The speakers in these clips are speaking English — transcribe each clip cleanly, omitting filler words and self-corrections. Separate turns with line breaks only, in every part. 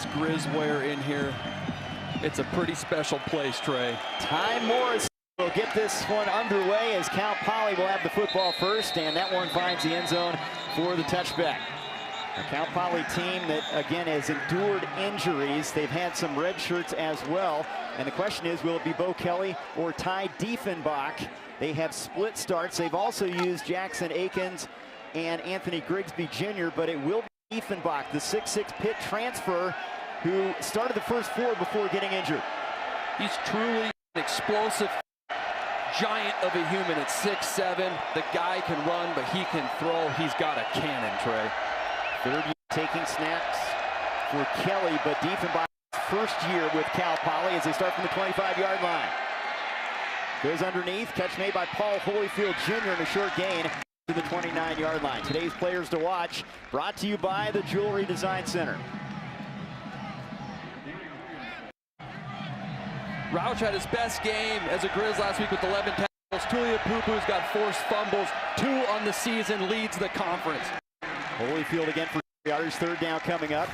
this Grizzwear in here. It's a pretty special place, Trey.
Ty Morris will get this one underway as Cal Poly will have the football first, and that one finds the end zone for the touchback. A Cal Poly team that, again, has endured injuries. They've had some red shirts as well. And the question is, will it be Bo Kelly or Ty Diefenbach? They have split starts. They've also used Jackson Akins and Anthony Grigsby Jr., but it will be Diefenbach, the 6'6" Pitt transfer, who started the first four before getting injured.
He's truly an explosive giant of a human at 6'7". The guy can run, but he can throw. He's got a cannon, Trey.
Third year taking snaps for Kelly, but Diefenbach first year with Cal Poly as they start from the 25-yard line. Goes underneath, catch made by Paul Holyfield Jr. in a short gain to the 29-yard line. Today's players to watch, brought to you by the Jewelry Design Center.
Roush had his best game as a Grizz last week with 11 tackles. Tuliaupupu's got forced fumbles, 2 on the season, leads the conference.
Holyfield again for yards, third down coming up.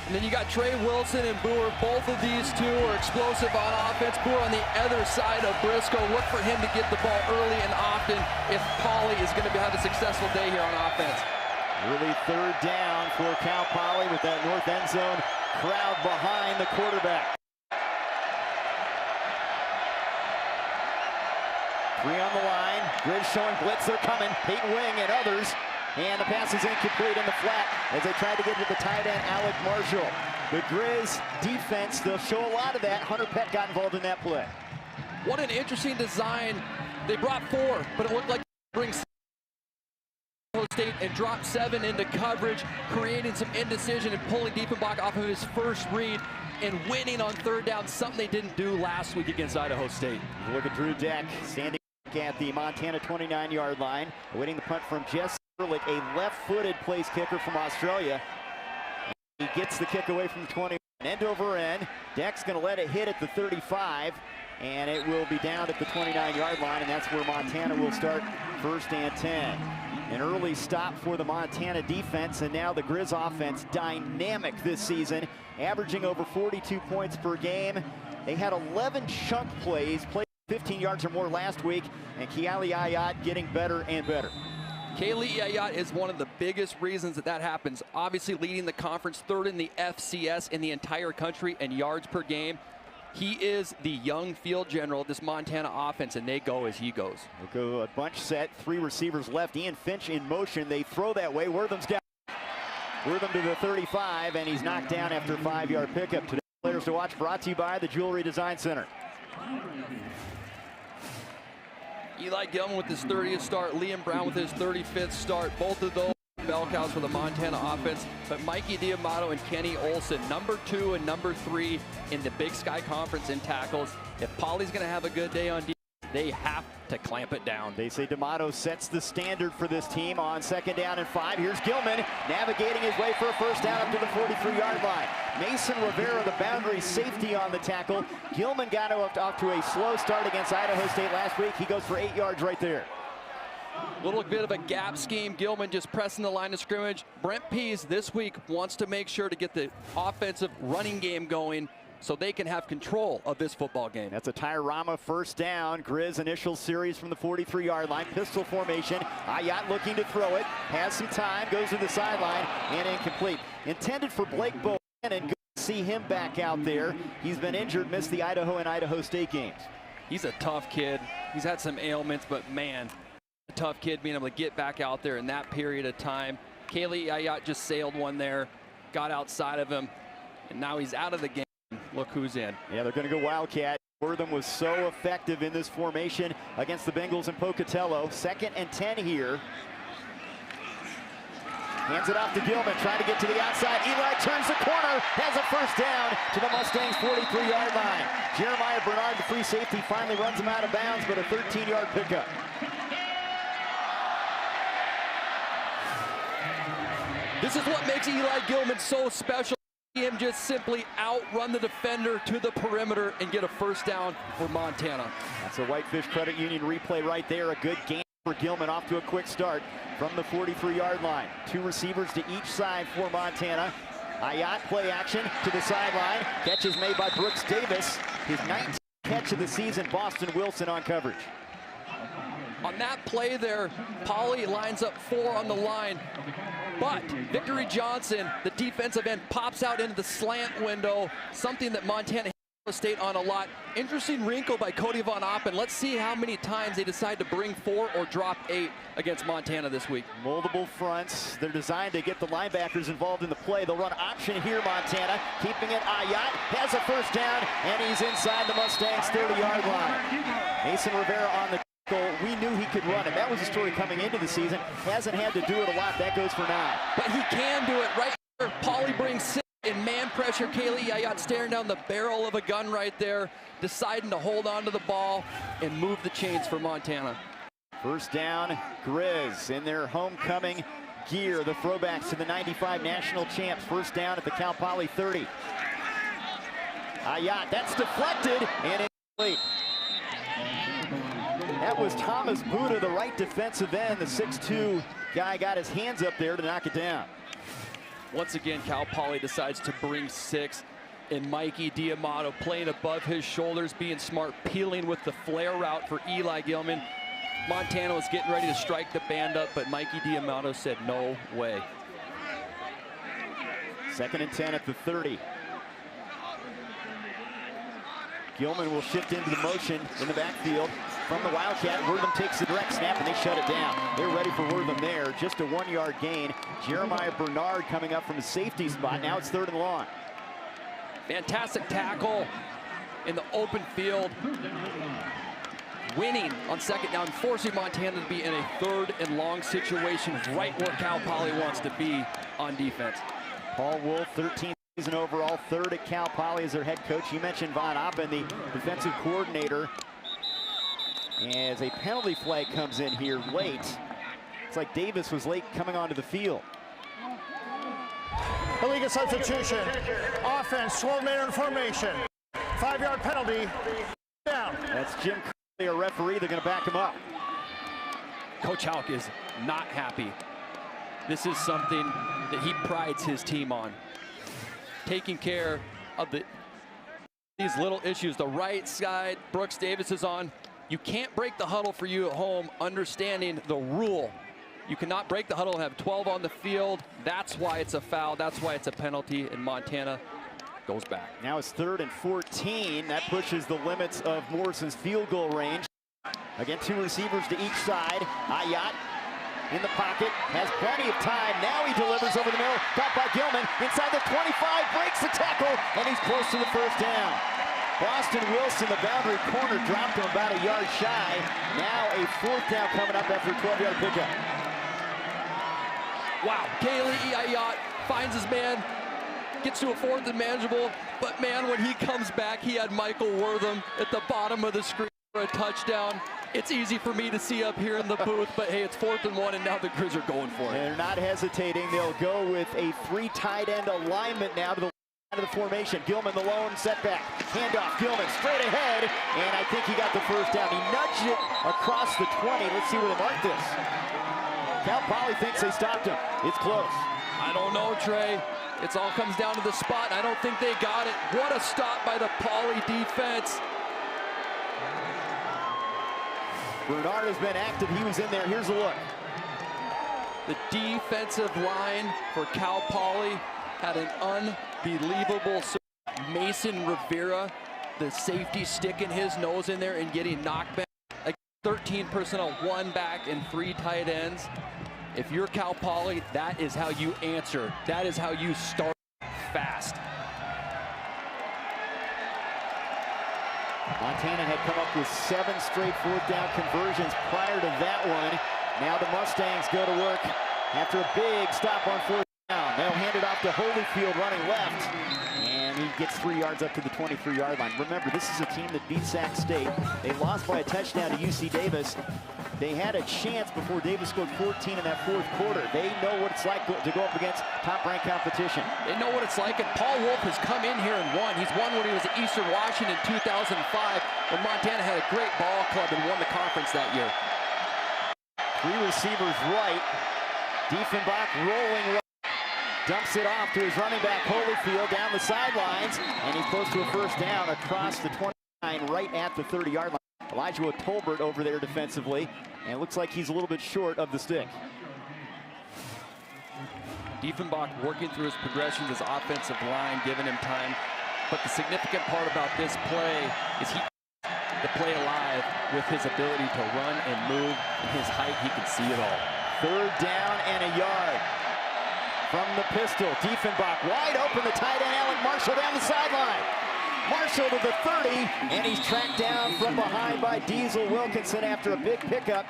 And then you got Trey Wilson and Boer. Both of these two are explosive on offense. Boer on the other side of Briscoe. Look for him to get the ball early and often if Poly is going to have a successful day here on offense.
Early third down for Cal Poly with that north end zone crowd behind the quarterback. 3 on the line. Grizz showing blitz. They're coming. Peyton Wing and others. And the pass is incomplete in the flat as they try to get to the tight end, Alec Marshall. The Grizz defense, they'll show a lot of that. Hunter Pett got involved in that play.
What an interesting design. They brought 4, but it looked like they bring State and drop 7 into coverage, creating some indecision and pulling Diefenbach off of his first read and winning on third down, something they didn't do last week against Idaho State.
Look at Drew Deck standing at the Montana 29-yard line, awaiting the punt from Jess Ehrlich, a left-footed place kicker from Australia. He gets the kick away from the 20, end over end. Deck's going to let it hit at the 35, and it will be down at the 29-yard line, and that's where Montana will start first and 10. An early stop for the Montana defense, and now the Grizz offense, dynamic this season, averaging over 42 points per game. They had 11 chunk plays, played 15 yards or more last week, and Keali Ayat getting better and better.
Keali Ayat is one of the biggest reasons that happens. Obviously leading the conference, 3rd in the FCS in the entire country in yards per game. He is the young field general of this Montana offense, and they go as he goes.
We'll go a bunch set, 3 receivers left. Ian Finch in motion. They throw that way. Wortham's down. Wortham to the 35, and he's knocked down after a 5-yard pickup. Today, players to watch, brought to you by the Jewelry Design Center.
Eli Gilman with his 30th start, Liam Brown with his 35th start. Both of those bell cows for the Montana offense, but Mikey D'Amato and Kenny Olson, number 2 and number 3 in the Big Sky Conference in tackles. If Poly's going to have a good day on defense, they have to clamp it down.
They say D'Amato sets the standard for this team on 2nd down and 5. Here's Gilman navigating his way for a first down up to the 43-yard line. Mason Rivera, the boundary safety on the tackle. Gilman got off to a slow start against Idaho State last week. He goes for 8 yards right there.
Little bit of a gap scheme. Gilman just pressing the line of scrimmage. Brent Pease this week wants to make sure to get the offensive running game going so they can have control of this football game.
That's a Tyrama first down. Grizz initial series from the 43-yard line. Pistol formation. Ayat looking to throw it. Has some time. Goes to the sideline and incomplete. Intended for Blake Bohannon. Good to see him back out there. He's been injured, missed the Idaho and Idaho State games.
He's a tough kid. He's had some ailments, but man, a tough kid being able to get back out there in that period of time. Keali Ayat just sailed one there, got outside of him, and now he's out of the game. Look who's in.
Yeah, they're going to go Wildcat. Wortham was so effective in this formation against the Bengals in Pocatello. 2nd and 10 here. Hands it off to Gilman, trying to get to the outside. Eli turns the corner, has a first down to the Mustangs' 43-yard line. Jeremiah Bernard, the free safety, finally runs him out of bounds, but a 13-yard pickup.
This is what makes Eli Gilman so special. Him just simply outrun the defender to the perimeter and get a first down for Montana.
That's a Whitefish Credit Union replay right there. A good game. for Gilman, off to a quick start from the 43-yard line. Two receivers to each side for Montana. Aiyat play action to the sideline. Catch is made by Brooks Davis. His 19th catch of the season. Boston Wilson on coverage.
On that play there, Poly lines up 4 on the line. But Victory Johnson, the defensive end, pops out into the slant window, something that Montana State on a lot. Interesting wrinkle by Cody Von Oppen. Let's see how many times they decide to bring 4 or drop 8 against Montana this week.
Multiple fronts. They're designed to get the linebackers involved in the play. They'll run option here, Montana. Keeping it, Aiyat has a first down, and he's inside the Mustangs' 30-yard line. Mason Rivera on the goal. We knew he could run, and that was the story coming into the season. Hasn't had to do it a lot. That goes for now.
But he can do it right here. Poly brings 6. In man pressure, Kaylee Aiyat staring down the barrel of a gun right there, deciding to hold on to the ball and move the chains for Montana.
First down, Grizz in their homecoming gear. The throwbacks to the 95 national champs. First down at the Cal Poly 30. Aiyat, that's deflected and incomplete. That was Thomas Buddha, the right defensive end. The 6'2 guy got his hands up there to knock it down.
Once again, Cal Poly decides to bring 6, and Mikey D'Amato playing above his shoulders, being smart, peeling with the flare route for Eli Gilman. Montana was getting ready to strike the band up, but Mikey D'Amato said no way.
2nd and 10 at the 30. Gilman will shift into the motion in the backfield from the Wildcat. Wortham takes the direct snap and they shut it down. They're ready for Wortham there. Just a 1-yard gain. Jeremiah Bernard coming up from the safety spot. Now it's 3rd and long.
Fantastic tackle in the open field. Winning on 2nd down, forcing Montana to be in a 3rd and long situation, right where Cal Poly wants to be on defense.
Paul Wolf, 13th season overall, 3rd at Cal Poly as their head coach. You mentioned Von Oppen, the defensive coordinator. As a penalty flag comes in here late. It's like Davis was late coming onto the field.
Illegal substitution. Offense, 12-man formation. 5-yard penalty. Down.
That's Jim Curley, a referee. They're going to back him up.
Coach Houck is not happy. This is something that he prides his team on. Taking care of these little issues. The right side, Brooks Davis is on. You can't break the huddle for you at home, understanding the rule. You cannot break the huddle and have 12 on the field. That's why it's a foul. That's why it's a penalty, and Montana goes back.
Now it's 3rd and 14. That pushes the limits of Morrison's field goal range. Again, 2 receivers to each side. Aiyat in the pocket, has plenty of time. Now he delivers over the middle. Caught by Gilman. Inside the 25, breaks the tackle, and he's close to the first down. Boston Wilson, the boundary corner, dropped him about a yard shy. Now a 4th down coming up after a 12-yard pickup.
Wow, Kaylee Aiyat finds his man, gets to a 4th and manageable, but man, when he comes back, he had Michael Wortham at the bottom of the screen for a touchdown. It's easy for me to see up here in the booth, but hey, it's 4th and 1, and now the Grizz are going for it.
They're not hesitating. They'll go with a 3 tight end alignment now to the of the formation. Gilman, the lone setback. Handoff, Gilman straight ahead, and I think he got the first down. He nudged it across the 20. Let's see where they mark this. Cal Poly thinks they stopped him. It's close.
I don't know, Trey. It all comes down to the spot. I don't think they got it. What a stop by the Poly defense.
Bernard has been active. He was in there. Here's a look.
The defensive line for Cal Poly had an unbelievable Mason Rivera, the safety sticking his nose in there and getting knocked back. Like 13 personnel, 1 back and 3 tight ends. If you're Cal Poly, that is how you answer. That is how you start fast.
Montana had come up with 7 straight 4th down conversions prior to that one. Now the Mustangs go to work after a big stop on 4th down. They'll hand it off to Holyfield running left, and he gets 3 yards up to the 23-yard line. Remember, this is a team that beat Sac State. They lost by a touchdown to UC Davis. They had a chance before Davis scored 14 in that 4th quarter. They know what it's like to go up against top-ranked competition.
They know what it's like, and Paul Wolf has come in here and won. He's won when he was at Eastern Washington in 2005, when Montana had a great ball club and won the conference that year.
Three receivers right. Diefenbach rolling right. Dumps it off to his running back, Holyfield, down the sidelines. And he's close to a first down across the 29, right at the 30-yard line. Elijah Tolbert over there defensively. And it looks like he's a little bit short of the stick.
Diefenbach working through his progressions, his offensive line, giving him time. But the significant part about this play is he the play alive with his ability to run and move. And his height, he can see it all.
Third down and a yard. From the pistol, Diefenbach wide open, the tight end, Alec Marshall down the sideline. Marshall to the 30, and he's tracked down from behind by Diesel Wilkinson after a big pickup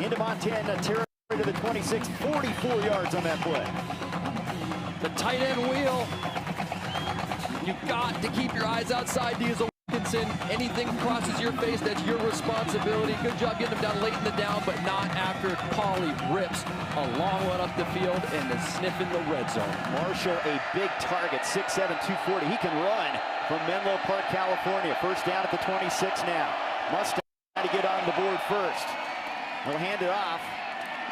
into Montana territory to the 26, 44 yards on that play.
The tight end wheel. You've got to keep your eyes outside, Diesel Wilkinson. Anything crosses your face, that's your responsibility. Good job getting him down late in the down, but not after Pauly rips a long one up the field and is sniffing the red zone.
Marshall, a big target, 6'7", 240. He can run from Menlo Park, California. First down at the 26 now. Mustang trying to get on the board first. He'll hand it off.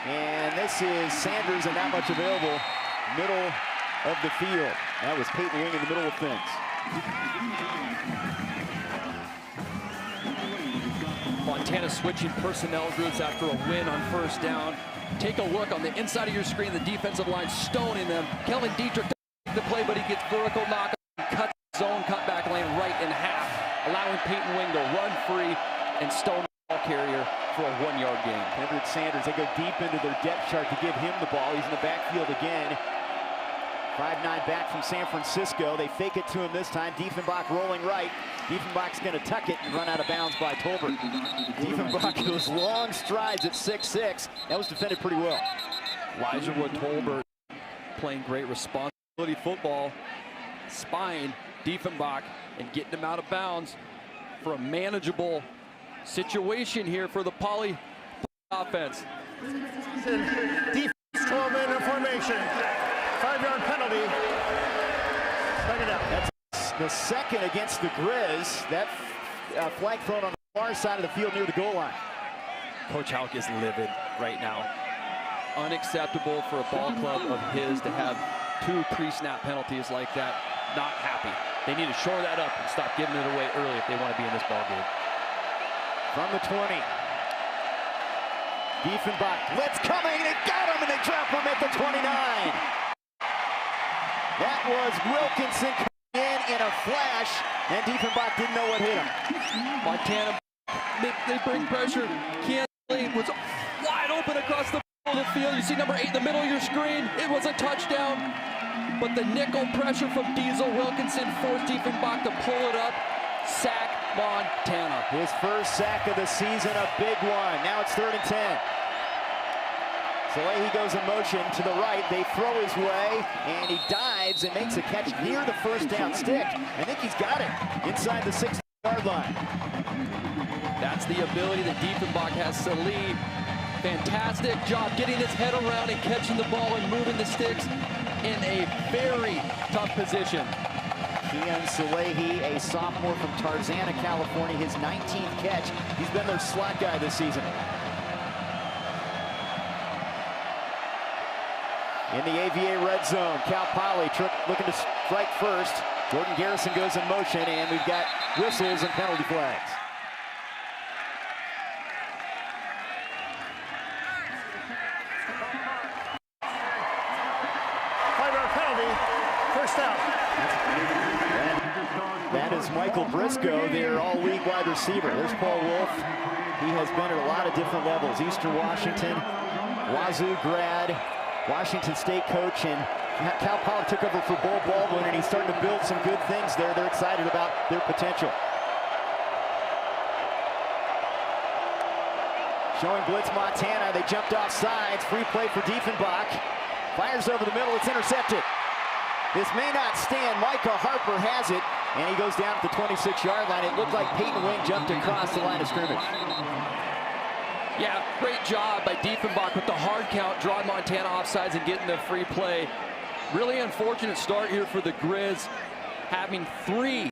And this is Sanders, and not much available. Middle of the field. That was Peyton Wing in the middle of things.
Montana switching personnel groups after a win on first down. Take a look on the inside of your screen, the defensive line stoning them. Kellen Dietrich doesn't make the play, but he gets vertical knock and cuts zone cutback lane right in half, allowing Peyton Wing to run free and stone the ball carrier for a 1-yard gain.
Kendrick Sanders, they go deep into their depth chart to give him the ball. He's in the backfield again. 5'9" back from San Francisco. They fake it to him this time. Diefenbach rolling right. Diefenbach's going to tuck it and run out of bounds by Tolbert. Diefenbach goes long strides at 6'6". That was defended pretty well.
Elijah Tolbert playing great responsibility football. Spying Diefenbach and getting him out of bounds for a manageable situation here for the Pauly offense.
Defense 12-man in formation. 5-yard penalty. Second down.
That's the second against the Grizz. That flag thrown on the far side of the field near the goal line.
Coach Houck is livid right now. Unacceptable for a ball club of his to have 2 pre-snap penalties like that. Not happy. They need to shore that up and stop giving it away early if they want to be in this ball game.
From the 20. Diefenbach blitz coming. They got him and they drop him at the 29. That was Wilkinson coming in a flash, and Diefenbach didn't know what hit him.
Montana, they bring pressure. Kansas State was wide open across the field. You see number 8 in the middle of your screen. It was a touchdown, but the nickel pressure from Diesel Wilkinson forced Diefenbach to pull it up. Sack Montana.
His first sack of the season, a big one. Now it's 3rd and 10. Salehi goes in motion to the right. They throw his way, and he dives and makes a catch near the first down stick. I think he's got it inside the 6-yard line.
That's the ability that Diefenbach has. Salehi, fantastic job getting his head around and catching the ball and moving the sticks in a very tough position.
Kian Salehi, a sophomore from Tarzana, California, his 19th catch. He's been their slot guy this season. In the AVA red zone, Cal Poly looking to strike first. Jordan Garrison goes in motion, and we've got whistles and penalty flags. That is Michael Briscoe, their all-league wide receiver. There's Paul Wolf. He has been at a lot of different levels. Eastern Washington, Wazoo grad, Washington State coach, and Cal Poly took over for Bo Baldwin, and he's starting to build some good things there. They're excited about their potential. Showing blitz Montana. They jumped off sides. Free play for Diefenbach. Fires over the middle. It's intercepted. This may not stand. Micah Harper has it, and he goes down at the 26-yard line. It looked like Peyton Wing jumped across the line of scrimmage.
Yeah, great job by Diefenbach with the hard count, drawing Montana offsides and getting the free play. Really unfortunate start here for the Grizz, having 3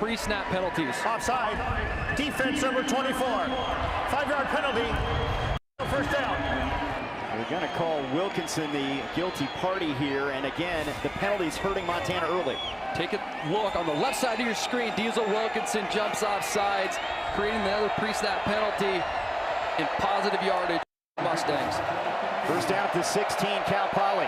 pre-snap penalties.
Offside, defense number 24. 5-yard penalty. first down.
We're going to call Wilkinson the guilty party here, and again, the penalty's hurting Montana early.
Take a look on the left side of your screen. Diesel Wilkinson jumps off sides, creating another pre-snap penalty in positive yardage for Mustangs.
First down at the 16, Cal Poly.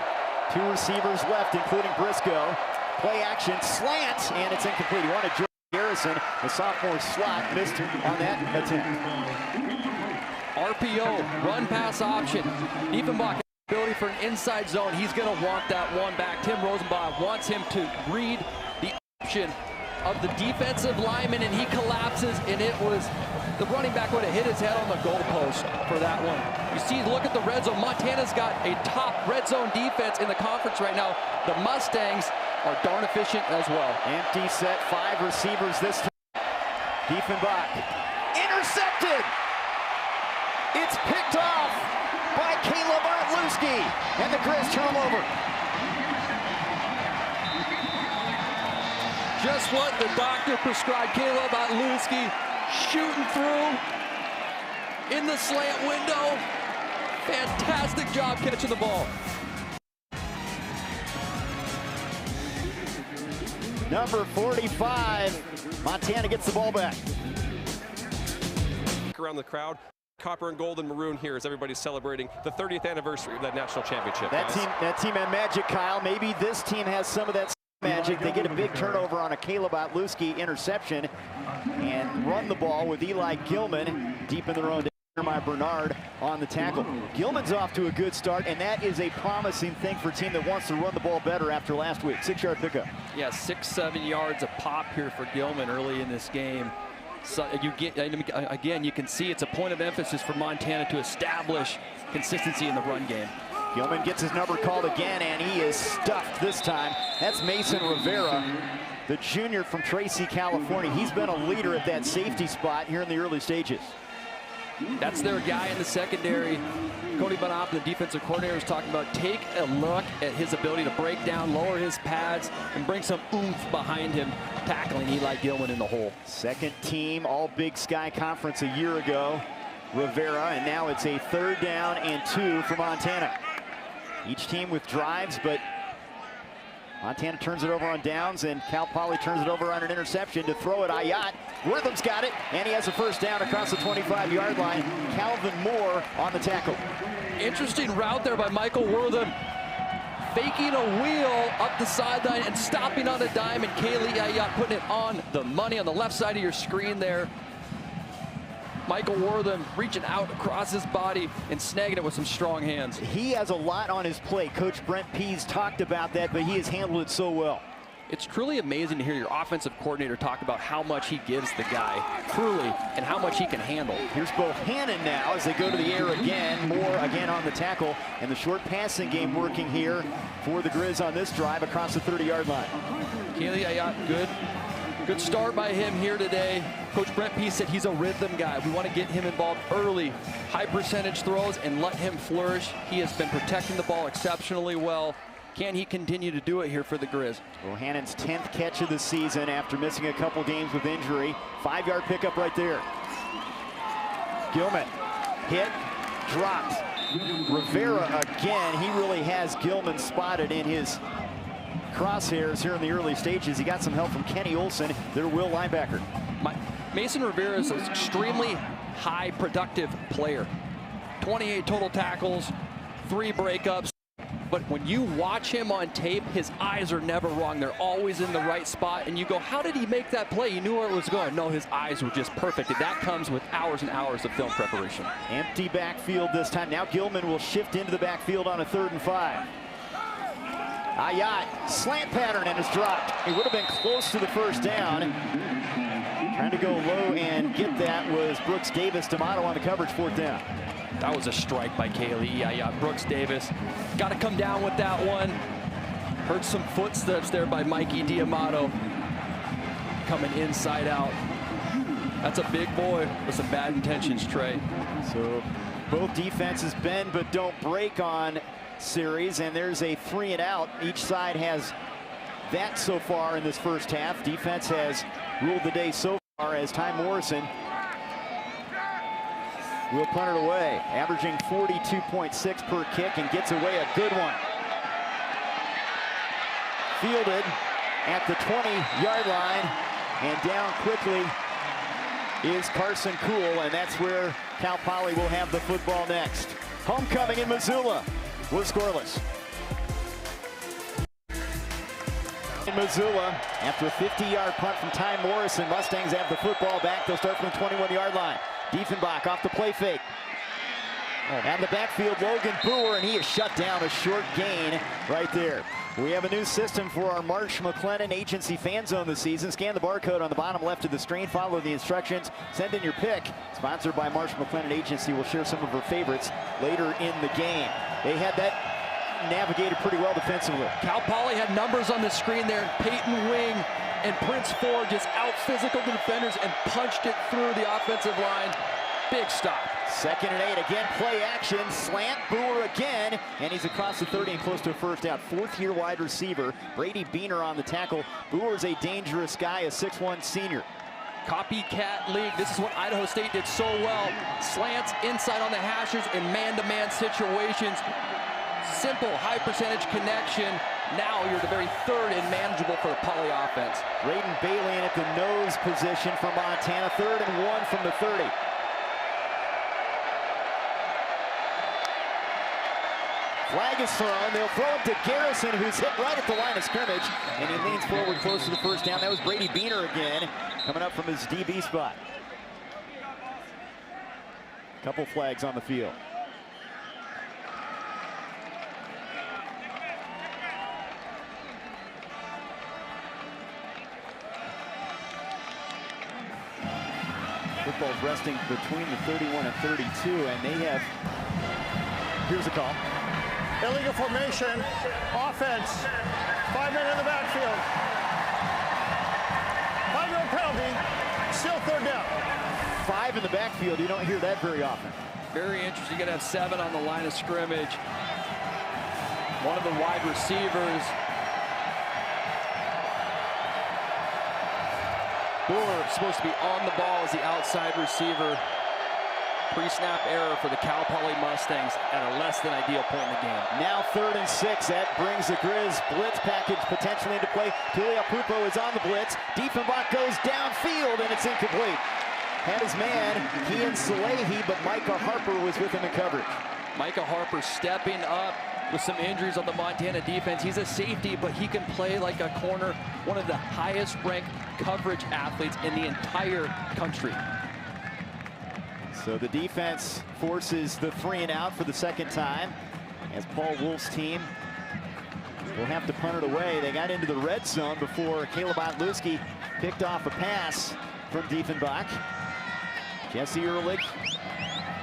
2 receivers left, including Briscoe. Play action, slant, and it's incomplete. He wanted Jordan Garrison, the sophomore slot, missed on that attempt.
RPO, run pass option. Diefenbach has the ability for an inside zone. He's going to want that one back. Tim Rosenbaum wants him to read the option of the defensive lineman, and he collapses, and it was the running back would have hit his head on the goalpost for that one. You see, look at the red zone. Montana's got a top red zone defense in the conference right now. The Mustangs are darn efficient as well.
Empty set, 5 receivers this time. Diefenbach intercepted. It's picked off by Caleb Otluski, and the Grizz turn him over.
Just what the doctor prescribed. Caleb Otluski shooting through in the slant window. Fantastic job catching the ball.
Number 45, Montana gets the ball back.
Around the crowd, copper and gold and maroon here as everybody's celebrating the 30th anniversary of that national championship.
That team had magic, Kyle. Maybe this team has some of that magic. They get a big turnover on a Caleb Otluski interception and run the ball with Eli Gilman deep in their own. Jeremiah Bernard on the tackle. Gilman's off to a good start, and that is a promising thing for a team that wants to run the ball better after last week. 6-yard pickup.
Yeah, 6-7 yards a pop here for Gilman early in this game. So you get, again, you can see it's a point of emphasis for Montana to establish consistency in the run game.
Gilman gets his number called again, and he is stuffed this time. That's Mason Rivera, the junior from Tracy, California. He's been a leader at that safety spot here in the early stages.
That's their guy in the secondary. Cody Bonap, the defensive coordinator, is talking about take a look at his ability to break down, lower his pads, and bring some oomph behind him, tackling Eli Gilman in the hole.
Second team All Big Sky Conference a year ago, Rivera, and now it's a 3rd down and 2 for Montana. Each team with drives, but Montana turns it over on downs, and Cal Poly turns it over on an interception to throw it. Ayat, Wortham's got it, and he has a first down across the 25-yard line. Calvin Moore on the tackle.
Interesting route there by Michael Wortham. Faking a wheel up the sideline and stopping on a dime, and Kaylee Ayat putting it on the money on the left side of your screen there. Michael Wortham reaching out across his body and snagging it with some strong hands.
He has a lot on his plate. Coach Brent Pease talked about that, but he has handled it so well.
It's truly amazing to hear your offensive coordinator talk about how much he gives the guy, truly, and how much he can handle.
Here's Bohannon now as they go to the air again. Moore again on the tackle, and the short passing game working here for the Grizz on this drive across the 30-yard line.
Kaylee Ayat, good start by him here today. Coach Brent Pease said he's a rhythm guy. We want to get him involved early, high percentage throws, and let him flourish. He has been protecting the ball exceptionally well. Can he continue to do it here for the Grizz?
Bohannon's 10th catch of the season after missing a couple games with injury. 5-yard pickup right there. Gilman hit, dropped. Rivera again. He really has Gilman spotted in his crosshairs here in the early stages. He got some help from Kenny Olson, their will linebacker.
Mason Rivera is an extremely high productive player. 28 total tackles, 3 breakups. But when you watch him on tape, his eyes are never wrong. They're always in the right spot. And you go, how did he make that play? You knew where it was going. No, his eyes were just perfect. And that comes with hours and hours of film preparation.
Empty backfield this time. Now Gilman will shift into the backfield on a 3rd and 5. Ayat, slant pattern, and is dropped. It would have been close to the first down. Trying to go low and get that was Brooks Davis. D'Amato on the coverage, 4th down.
That was a strike by Kaylee. Yeah, Brooks Davis. Got to come down with that one. Heard some footsteps there by Mikey D'Amato. Coming inside out. That's a big boy with some bad intentions, Trey.
So both defenses bend but don't break on series, and there's a 3 and out. Each side has that so far in this first half. Defense has ruled the day so far as Ty Morrison will punt it away, averaging 42.6 per kick and gets away a good one. Fielded at the 20-yard line, and down quickly is Carson Kuhl, and that's where Cal Poly will have the football next. Homecoming in Missoula was scoreless. In Missoula, after a 50-yard punt from Ty Morrison, Mustangs have the football back. They'll start from the 21-yard line. Diefenbach off the play fake. And the backfield, Logan Brewer, and he is shut down. A short gain right there. We have a new system for our Marsh McLennan Agency fan zone this season. Scan the barcode on the bottom left of the screen. Follow the instructions. Send in your pick. Sponsored by Marsh McLennan Agency. We'll share some of her favorites later in the game. They had that navigated pretty well defensively.
Cal Poly had numbers on the screen there. Peyton Wing and Prince Ford just out-physical the defenders and punched it through the offensive line. Big stop.
2nd and 8, again play action, slant, Brewer again, and he's across the 30 and close to a first down. 4th-year wide receiver, Brady Beaner on the tackle. Brewer's a dangerous guy, a 6'1 senior.
Copycat league. This is what Idaho State did so well. Slants inside on the hashers in man-to-man situations. Simple, high-percentage connection. Now you're the very third and manageable for the Poly offense.
Raiden Balian at the nose position for Montana. 3rd and 1 from the 30. Flag is thrown. They'll throw it to Garrison, who's hit right at the line of scrimmage, and he leans forward close to the first down. That was Brady Beaner again, coming up from his DB spot. Couple flags on the field. Football's resting between the 31 and 32, and they have, here's a call.
Illegal formation, offense, 5 men in the backfield. 5-yard penalty, still 3rd down.
5 in the backfield, you don't hear that very often.
Very interesting. You're going to have 7 on the line of scrimmage. One of the wide receivers. Brewer supposed to be on the ball as the outside receiver. Pre-snap error for the Cal Poly Mustangs at a less than ideal point in the game.
Now 3rd and 6. That brings the Grizz blitz package potentially into play. Tulia Pupo is on the blitz. Diefenbach goes downfield, and it's incomplete. Had his man, Kian Salehi, but Micah Harper was with him in coverage.
Micah Harper stepping up with some injuries on the Montana defense. He's a safety, but he can play like a corner. One of the highest ranked coverage athletes in the entire country.
So the defense forces the 3 and out for the 2nd time, as Paul Wolf's team will have to punt it away. They got into the red zone before Caleb Otluski picked off a pass from Diefenbach. Jesse Ehrlich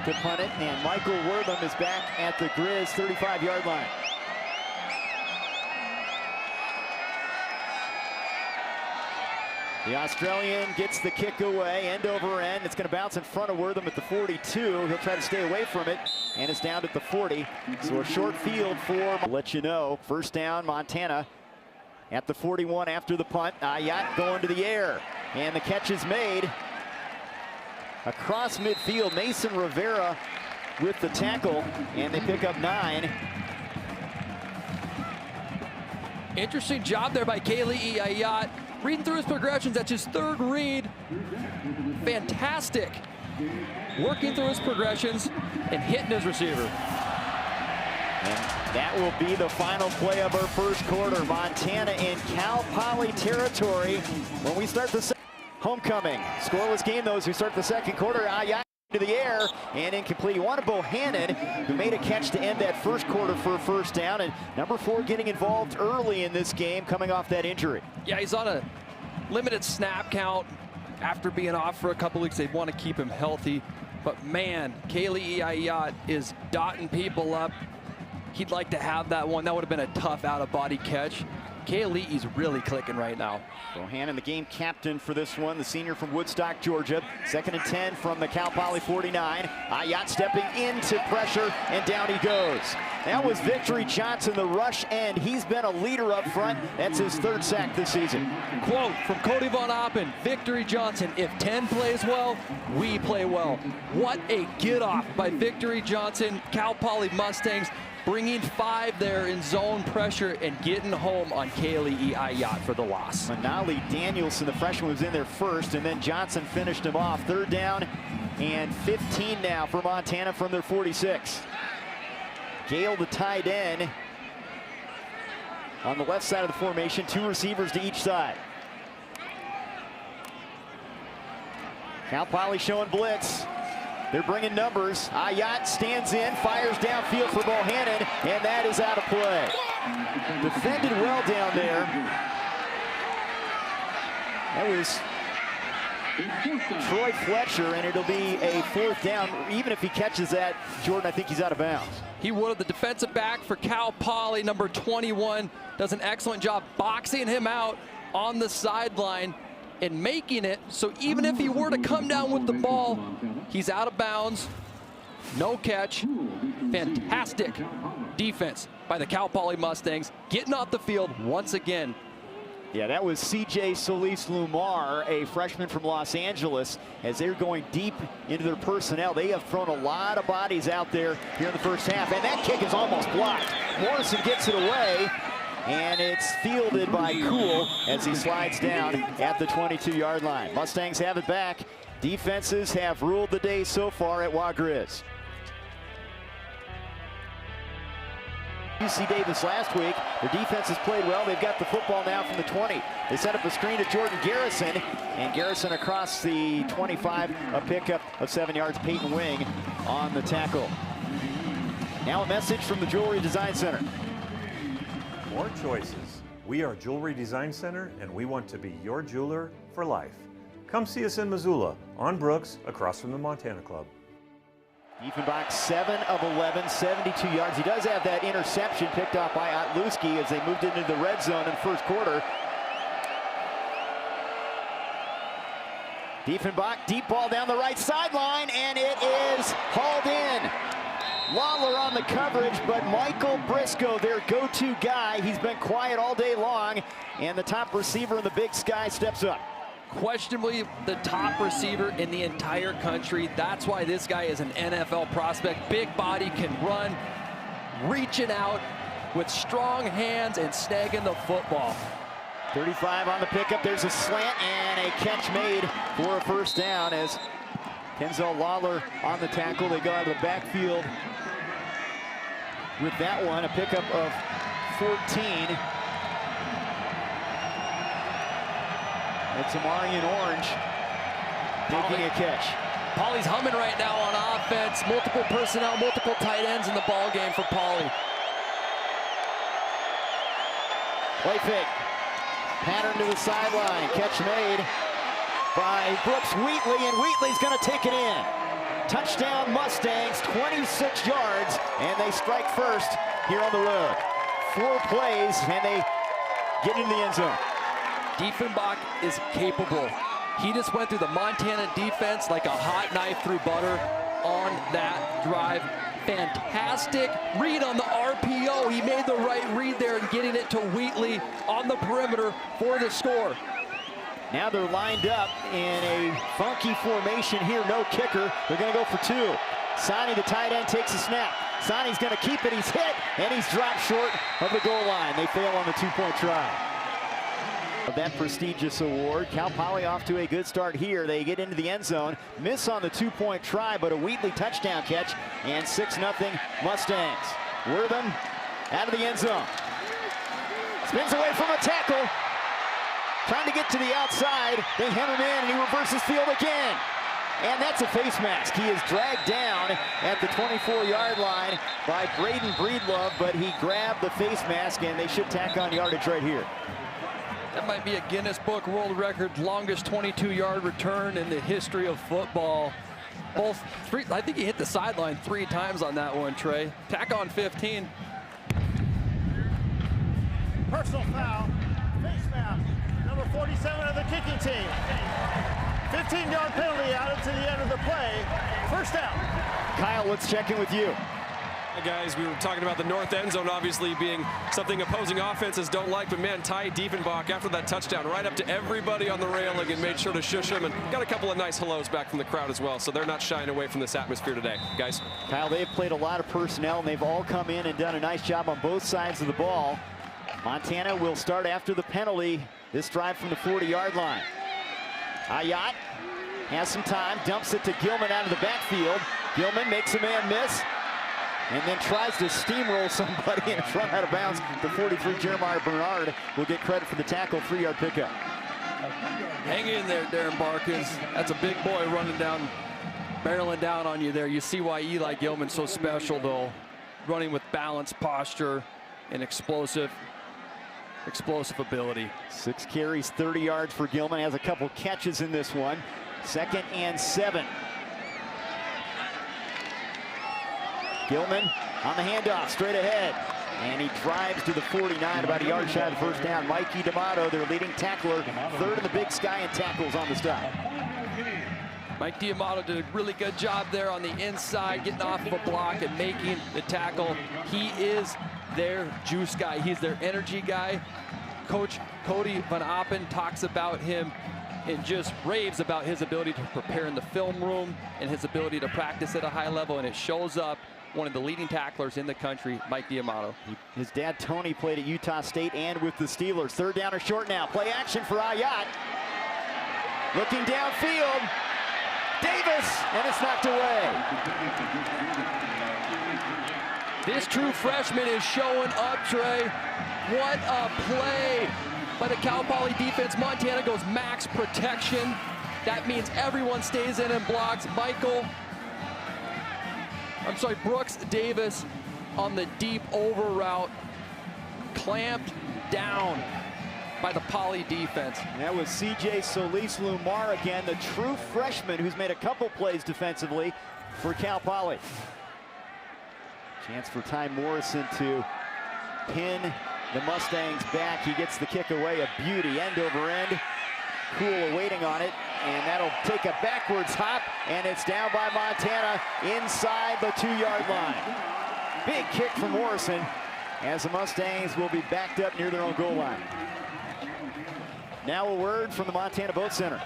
to punt it, and Michael Wortham is back at the Grizz 35-yard line. The Australian gets the kick away, end over end. It's going to bounce in front of Wortham at the 42. He'll try to stay away from it, and it's down at the 40. So a short field for, I'll let you know, first down, Montana at the 41 after the punt. Ayat going to the air, and the catch is made. Across midfield, Mason Rivera with the tackle, and they pick up 9.
Interesting job there by Kaylee Ayat. Reading through his progressions, that's his 3rd read. Fantastic. Working through his progressions and hitting his receiver.
And that will be the final play of our first quarter. Montana in Cal Poly territory when we start the homecoming. Scoreless game, though, as we start the 2nd quarter. Ayat to the air and incomplete. You want to Bohannon, who made a catch to end that first quarter for a first down, and number 4 getting involved early in this game, coming off that injury.
Yeah, he's on a limited snap count after being off for a couple weeks. They want to keep him healthy, but man, Kaylee Ayat is dotting people up. He'd like to have that one. That would have been a tough out-of-body catch. Kaylee is really clicking right now.
Bohannon, the game captain for this one, the senior from Woodstock, Georgia. 2nd and 10 from the Cal Poly 49. Ayat stepping into pressure, and down he goes. That was Victory Johnson, the rush end. He's been a leader up front. That's his 3rd sack this season.
Quote from Cody Von Oppen, Victory Johnson, if 10 plays well, we play well. What a get-off by Victory Johnson. Cal Poly Mustangs bringing 5 there in zone pressure and getting home on Kaylee Ayat for the loss.
Manali Danielson, the freshman, was in there first, and then Johnson finished him off. 3rd down and 15 now for Montana from their 46. Gale, the tight end, on the left side of the formation, 2 receivers to each side. Cal Poly showing blitz. They're bringing numbers. Ayat stands in, fires downfield for Bohannon, and that is out of play. Defended well down there. That was Troy Fletcher, and it'll be a 4th down. Even if he catches that, Jordan, I think he's out of bounds.
He would have. The defensive back for Cal Poly, number 21, does an excellent job boxing him out on the sideline and making it so even if he were to come down with the ball, he's out of bounds. No catch. Fantastic defense by the Cal Poly Mustangs, getting off the field once again.
Yeah, that was C.J. Solis-Lumar, a freshman from Los Angeles. As they're going deep into their personnel, they have thrown a lot of bodies out there here in the first half, and that kick is almost blocked. Morrison gets it away, and it's fielded by Cool as he slides down at the 22-yard line. Mustangs have it back. Defenses have ruled the day so far at Wagriz. UC Davis last week. Their defense has played well. They've got the football now from the 20. They set up a screen to Jordan Garrison, and Garrison across the 25, a pickup of 7 yards. Peyton Wing on the tackle. Now a message from the Jewelry Design Center.
More choices. We are Jewelry Design Center, and we want to be your jeweler for life. Come see us in Missoula, on Brooks, across from the Montana Club.
Diefenbach, 7 of 11, 72 yards. He does have that interception picked off by Otluski as they moved into the red zone in the first quarter. Diefenbach, deep ball down the right sideline, and it is hauled in. Lawler on the coverage, but Michael Briscoe, their go-to guy, he's been quiet all day long, and the top receiver in the Big Sky steps up.
Questionably the top receiver in the entire country. That's why this guy is an NFL prospect. Big body, can run, reaching out with strong hands and snagging the football.
35 on the pickup. There's a slant and a catch made for a first down as Kenzel Lawler on the tackle. They go out of the backfield with that one, a pickup of 14. It's Amarian Orange taking a catch.
Poly's humming right now on offense. Multiple personnel, multiple tight ends in the ball game for Poly.
Play fake. Pattern to the sideline. Catch made by Brooks Wheatley, and Wheatley's going to take it in. Touchdown Mustangs, 26 yards, and they strike first here on the road. 4 plays, and they get into the end zone.
Diefenbach is capable. He just went through the Montana defense like a hot knife through butter on that drive. Fantastic read on the RPO. He made the right read there and getting it to Wheatley on the perimeter for the score.
Now they're lined up in a funky formation here. No kicker. They're going to go for 2. Sani, the tight end, takes a snap. Sani's going to keep it. He's hit, and he's dropped short of the goal line. They fail on the 2-point try. Of that prestigious award. Cal Poly off to a good start here. They get into the end zone, miss on the 2-point try, but a Wheatley touchdown catch, and 6-0 Mustangs. Wortham out of the end zone. Spins away from a tackle. Trying to get to the outside. They hem him in, and he reverses field again. And that's a face mask. He is dragged down at the 24-yard line by Braden Breedlove, but he grabbed the face mask, and they should tack on yardage right here.
That might be a Guinness Book World Record, longest 22-yard return in the history of football. I think he hit the sideline 3 times on that one, Trey. Tack on 15.
Personal foul, face mask, number 47 of the kicking team. 15-yard penalty added to the end of the play. First down.
Kyle, let's check in with you.
Guys, we were talking about the north end zone obviously being something opposing offenses don't like, but man, Ty Diefenbach after that touchdown right up to everybody on the railing and made sure to shush them and got a couple of nice hellos back from the crowd as well. So they're not shying away from this atmosphere today, guys.
Kyle, they've played a lot of personnel, and they've all come in and done a nice job on both sides of the ball. Montana will start after the penalty. This drive from the 40-yard line. Aiyat has some time, dumps it to Gilman out of the backfield. Gilman makes a man miss, and then tries to steamroll somebody and run out of bounds. The 43, Jeremiah Bernard, will get credit for the tackle, 3-yard pickup.
Hang in there, Darren Barkins. That's a big boy running down, barreling down on you there. You see why Eli Gilman's so special, though. Running with balance, posture, and explosive ability. 6
carries, 30 yards for Gilman. Has a couple catches in this one. 2nd and 7. Gilman on the handoff, straight ahead. And he drives to the 49, about a yard shy of the first down. Mikey D'Amato, their leading tackler, 3rd in the Big Sky in tackles on the stop.
Mike D'Amato did a really good job there on the inside, getting off of a block and making the tackle. He is their juice guy. He's their energy guy. Coach Cody Van Appen talks about him and just raves about his ability to prepare in the film room and his ability to practice at a high level, and it shows up. One of the leading tacklers in the country, Mike D'Amato.
His dad, Tony, played at Utah State and with the Steelers. 3rd down or short now. Play action for Aiyat. Looking downfield. Davis, and it's knocked away.
This true freshman is showing up, Trey. What a play by the Cal Poly defense. Montana goes max protection. That means everyone stays in and blocks. Brooks Davis on the deep over route, clamped down by the Poly defense.
That was C.J. Solis-Lumar again, the true freshman who's made a couple plays defensively for Cal Poly. Chance for Ty Morrison to pin the Mustangs back. He gets the kick away, a beauty, end over end. Cool waiting on it, and that'll take a backwards hop, and it's down by Montana inside the 2-yard line. Big kick from Morrison as the Mustangs will be backed up near their own goal line. Now a word from the Montana Boat Center.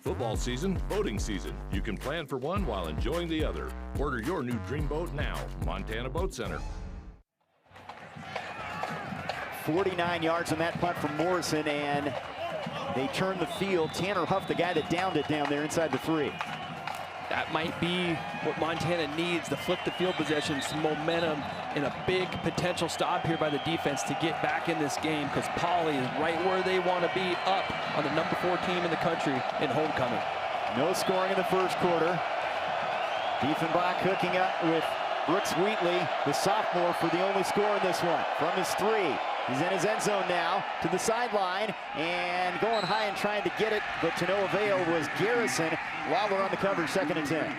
Football season, boating season. You can plan for one while enjoying the other. Order your new dream boat now. Montana Boat Center.
49 yards on that punt from Morrison, and they turn the field. Tanner Huff, the guy that downed it down there inside the 3.
That might be what Montana needs to flip the field possession, some momentum, and a big potential stop here by the defense to get back in this game, because Poly is right where they want to be, up on the number 4 team in the country in homecoming.
No scoring in the first quarter. Diefenbach hooking up with Brooks Wheatley, the sophomore, for the only score in this one. From his 3. He's in his end zone now, to the sideline, and going high and trying to get it, but to no avail was Garrison. Lawler on the coverage, 2nd and 10.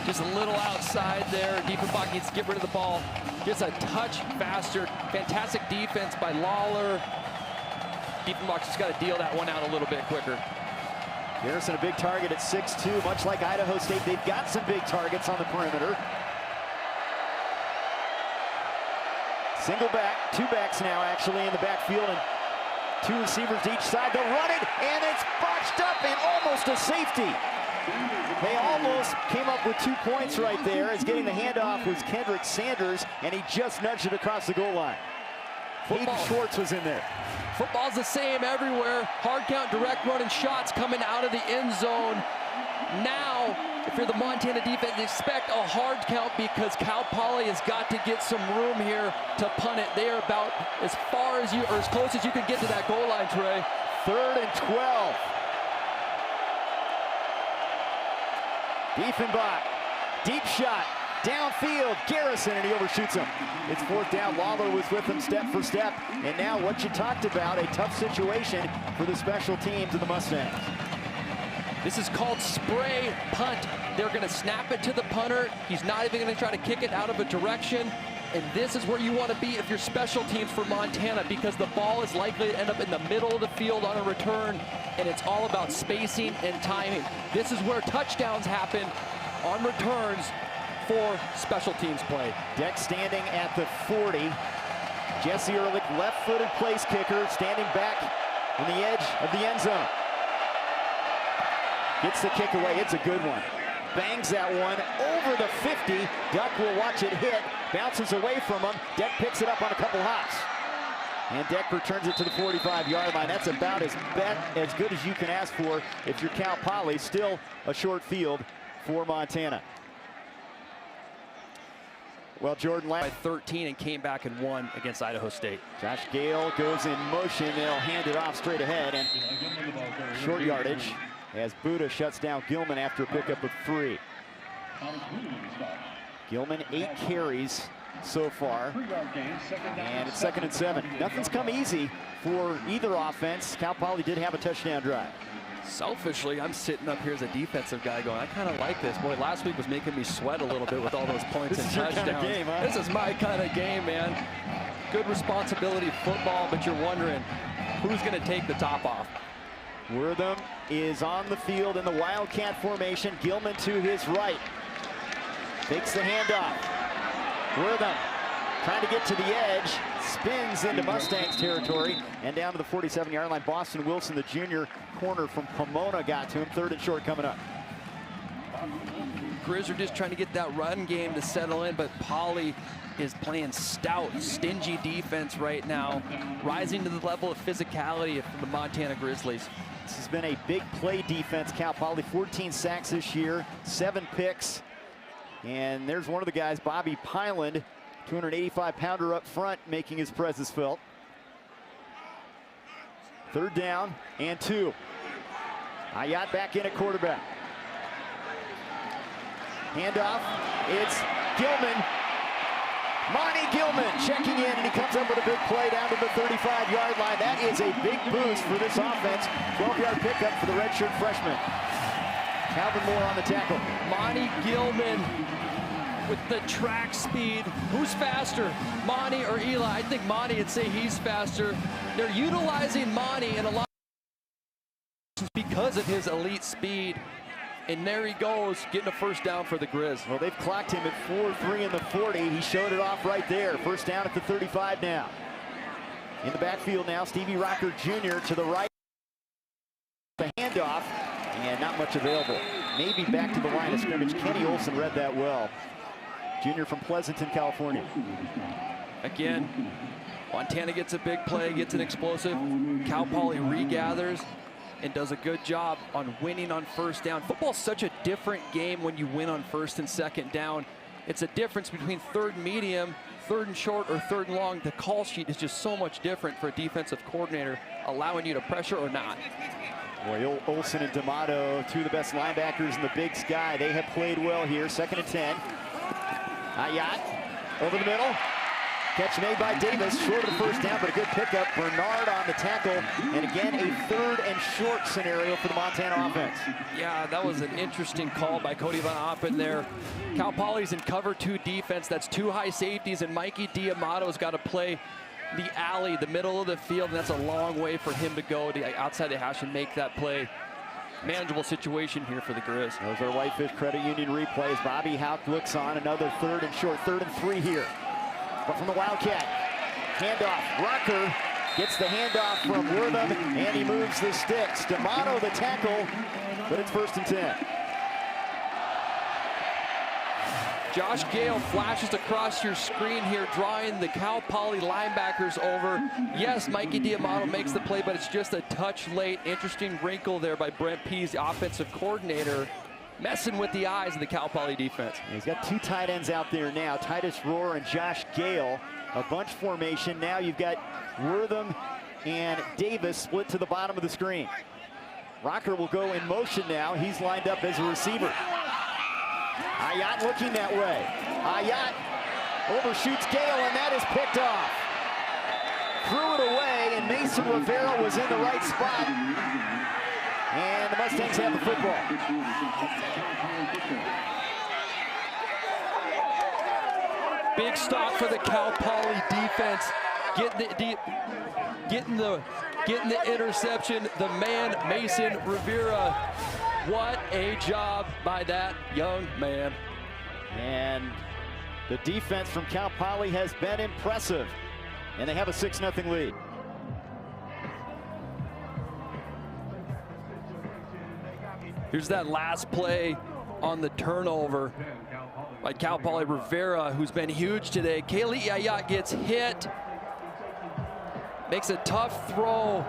Just a little outside there. Diefenbach needs to get rid of the ball just a touch faster. Fantastic defense by Lawler. Diefenbach just got to deal that one out a little bit quicker.
Garrison, a big target at 6'2", much like Idaho State. They've got some big targets on the perimeter. Single back, 2 backs now actually in the backfield, and 2 receivers each side. They'll run it, and it's botched up and almost a safety. They almost came up with 2 points right there, as getting the handoff was Kendrick Sanders, and he just nudged it across the goal line. Hayden Schwartz was in there.
Football's the same everywhere. Hard count, direct running shots coming out of the end zone. Now, if you're the Montana defense, expect a hard count, because Cal Poly has got to get some room here to punt it. They are about as far as you, or as close as you can get to that goal line, Trey.
3rd and 12. Diefenbach, deep shot, downfield, Garrison, and he overshoots him. It's 4th down. Lawler was with him step for step, and now what you talked about, a tough situation for the special teams of the Mustangs.
This is called spray punt. They're going to snap it to the punter. He's not even going to try to kick it out of a direction. And this is where you want to be if you're special teams for Montana, because the ball is likely to end up in the middle of the field on a return, and it's all about spacing and timing. This is where touchdowns happen on returns for special teams play.
Deck standing at the 40. Jesse Ehrlich, left-footed place kicker, standing back on the edge of the end zone. Gets the kick away. It's a good one. Bangs that one over the 50. Duck will watch it hit. Bounces away from him. Deck picks it up on a couple hops. And Deck returns it to the 45-yard line. That's about as good as you can ask for if you're Cal Poly. Still a short field for Montana. Well, Jordan
By 13 and came back and won against Idaho State.
Josh Gale goes in motion. They'll hand it off straight ahead, and short yardage as Buddha shuts down Gilman after a pickup of 3. Gilman 8 carries so far, and it's 2nd and 7. Nothing's come easy for either offense. Cal Poly did have a touchdown drive.
Selfishly, I'm sitting up here as a defensive guy going, I kind of like this. Boy, last week was making me sweat a little bit with all those points and touchdowns.
Kind of game, huh?
This is my kind of game, man. Good responsibility football, but you're wondering who's going to take the top off.
Wortham is on the field in the Wildcat formation. Gilman to his right. Takes the handoff. Wortham trying to get to the edge. Spins into Mustangs territory and down to the 47-yard line. Boston Wilson, the junior corner from Pomona, got to him. 3rd and short coming up.
Grizz are just trying to get that run game to settle in, but Poly is playing stout, stingy defense right now, rising to the level of physicality of the Montana Grizzlies.
This has been a big play defense. Cal Poly 14 sacks this year, 7 picks. And there's one of the guys, Bobby Pyland, 285-pounder up front, making his presence felt. 3rd down and 2. Ayat back in at quarterback. Handoff. It's Gilman. Monty Gilman checking in, and he comes up with a big play down to the 35-yard line. That is a big boost for this offense. 12-yard pickup for the redshirt freshman. Calvin Moore on the tackle.
Monty Gilman with the track speed. Who's faster, Monty or Eli? I think Monty would say he's faster. They're utilizing Monty in a lot of because of his elite speed. And there he goes, getting a 1st down for the Grizz.
Well, they've clocked him at 4.3 in the 40. He showed it off right there. 1st down at the 35 now. In the backfield now, Stevie Rocker Jr. to the right. The handoff, and not much available. Maybe back to the line of scrimmage. Kenny Olson read that well. Junior from Pleasanton, California.
Again, Montana gets a big play, gets an explosive. Cal Poly regathers and does a good job on winning on 1st down. Football's such a different game when you win on 1st and 2nd down. It's a difference between 3rd and medium, 3rd and short, or 3rd and long. The call sheet is just so much different for a defensive coordinator, allowing you to pressure or not.
Boy, Olson and D'Amato, 2 of the best linebackers in the Big Sky. They have played well here. 2nd and 10. Ayat over the middle. Catch made by Davis, short of the 1st down, but a good pickup. Bernard on the tackle, and again a 3rd and short scenario for the Montana offense.
Yeah, that was an interesting call by Cody Van Oppen there. Cal Poly's in cover 2 defense. That's 2 high safeties, and Mikey D'Amato's got to play the alley, the middle of the field, and that's a long way for him to go to outside the hash and make that play. Manageable situation here for the Grizz.
Those are Whitefish Credit Union replays. Bobby Houck looks on, another 3rd and short, 3rd and 3 here. But from the Wildcat, handoff. Rocker gets the handoff from Wortham, and he moves the sticks. D'Amato the tackle, but it's 1st and 10.
Josh Gale flashes across your screen here, drawing the Cal Poly linebackers over. Yes, Mikey D'Amato makes the play, but it's just a touch late. Interesting wrinkle there by Brent Pease, the offensive coordinator, messing with the eyes of the Cal Poly defense.
He's got 2 tight ends out there now, Titus Rohr and Josh Gale. A bunch formation. Now you've got Wortham and Davis split to the bottom of the screen. Rocker will go in motion now. He's lined up as a receiver. Ayat looking that way. Ayat overshoots Gale, and that is picked off. Threw it away, and Mason Rivera was in the right spot. And the Mustangs have the football.
Big stop for the Cal Poly defense. Getting the interception. The man, Mason Rivera. What a job by that young man.
And the defense from Cal Poly has been impressive. And they have a 6-0 lead.
Here's that last play on the turnover by Cal Poly. Rivera, who's been huge today. Kaylee Yaya gets hit, makes a tough throw,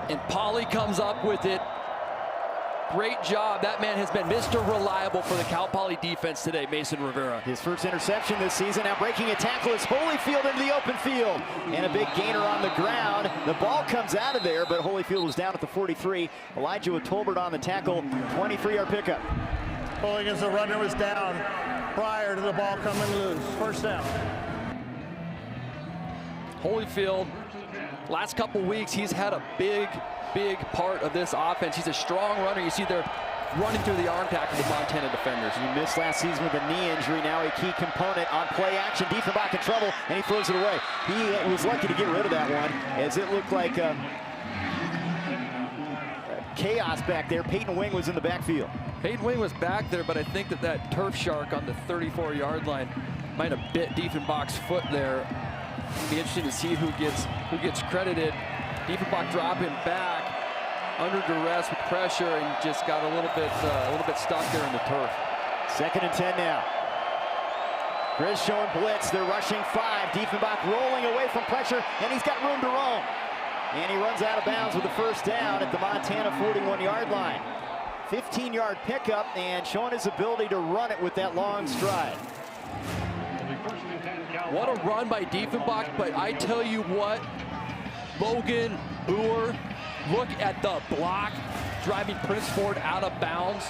and Poly comes up with it. Great job. That man has been Mr. Reliable for the Cal Poly defense today, Mason Rivera.
His first interception this season. Now breaking a tackle is Holyfield into the open field. And a big gainer on the ground. The ball comes out of there, but Holyfield was down at the 43. Elijah with Tolbert on the tackle. 23-yard pickup.
Pulling as the runner was down prior to the ball coming loose. First down.
Holyfield, last couple weeks, he's had a big part of this offense. He's a strong runner. You see they're running through the arm tackle of the Montana defenders.
He missed last season with a knee injury. Now a key component on play action. Diefenbach in trouble, and he throws it away. He was lucky to get rid of that one, as it looked like chaos back there. Peyton Wing was in the backfield.
Peyton Wing was back there, but I think that turf shark on the 34-yard line might have bit Diefenbach's foot there. It'll be interesting to see who gets credited. Diefenbach dropping back under duress with pressure and just got a little bit stuck there in the turf.
2nd and 10 now. Grizz showing blitz. They're rushing 5. Diefenbach rolling away from pressure, and he's got room to roam. And he runs out of bounds with the first down at the Montana 41-yard line. 15-yard pickup, and showing his ability to run it with that long stride.
What a run by Diefenbach, but I tell you what, Logan Boer, look at the block, driving Prince Ford out of bounds,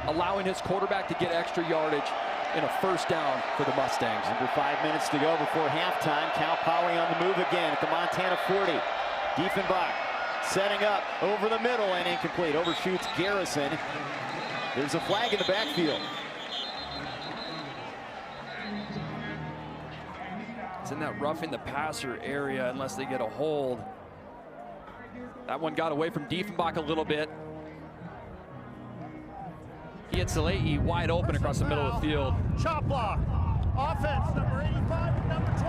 allowing his quarterback to get extra yardage in a first down for the Mustangs.
Under 5 minutes to go before halftime. Cal Poly on the move again at the Montana 40. Diefenbach setting up over the middle and incomplete. Overshoots Garrison. There's a flag in the backfield.
It's in that roughing the passer area unless they get a hold. That one got away from Diefenbach a little bit. He hits Salei wide open across the middle of the field.
Chop block. Offense, number 85 and number 22.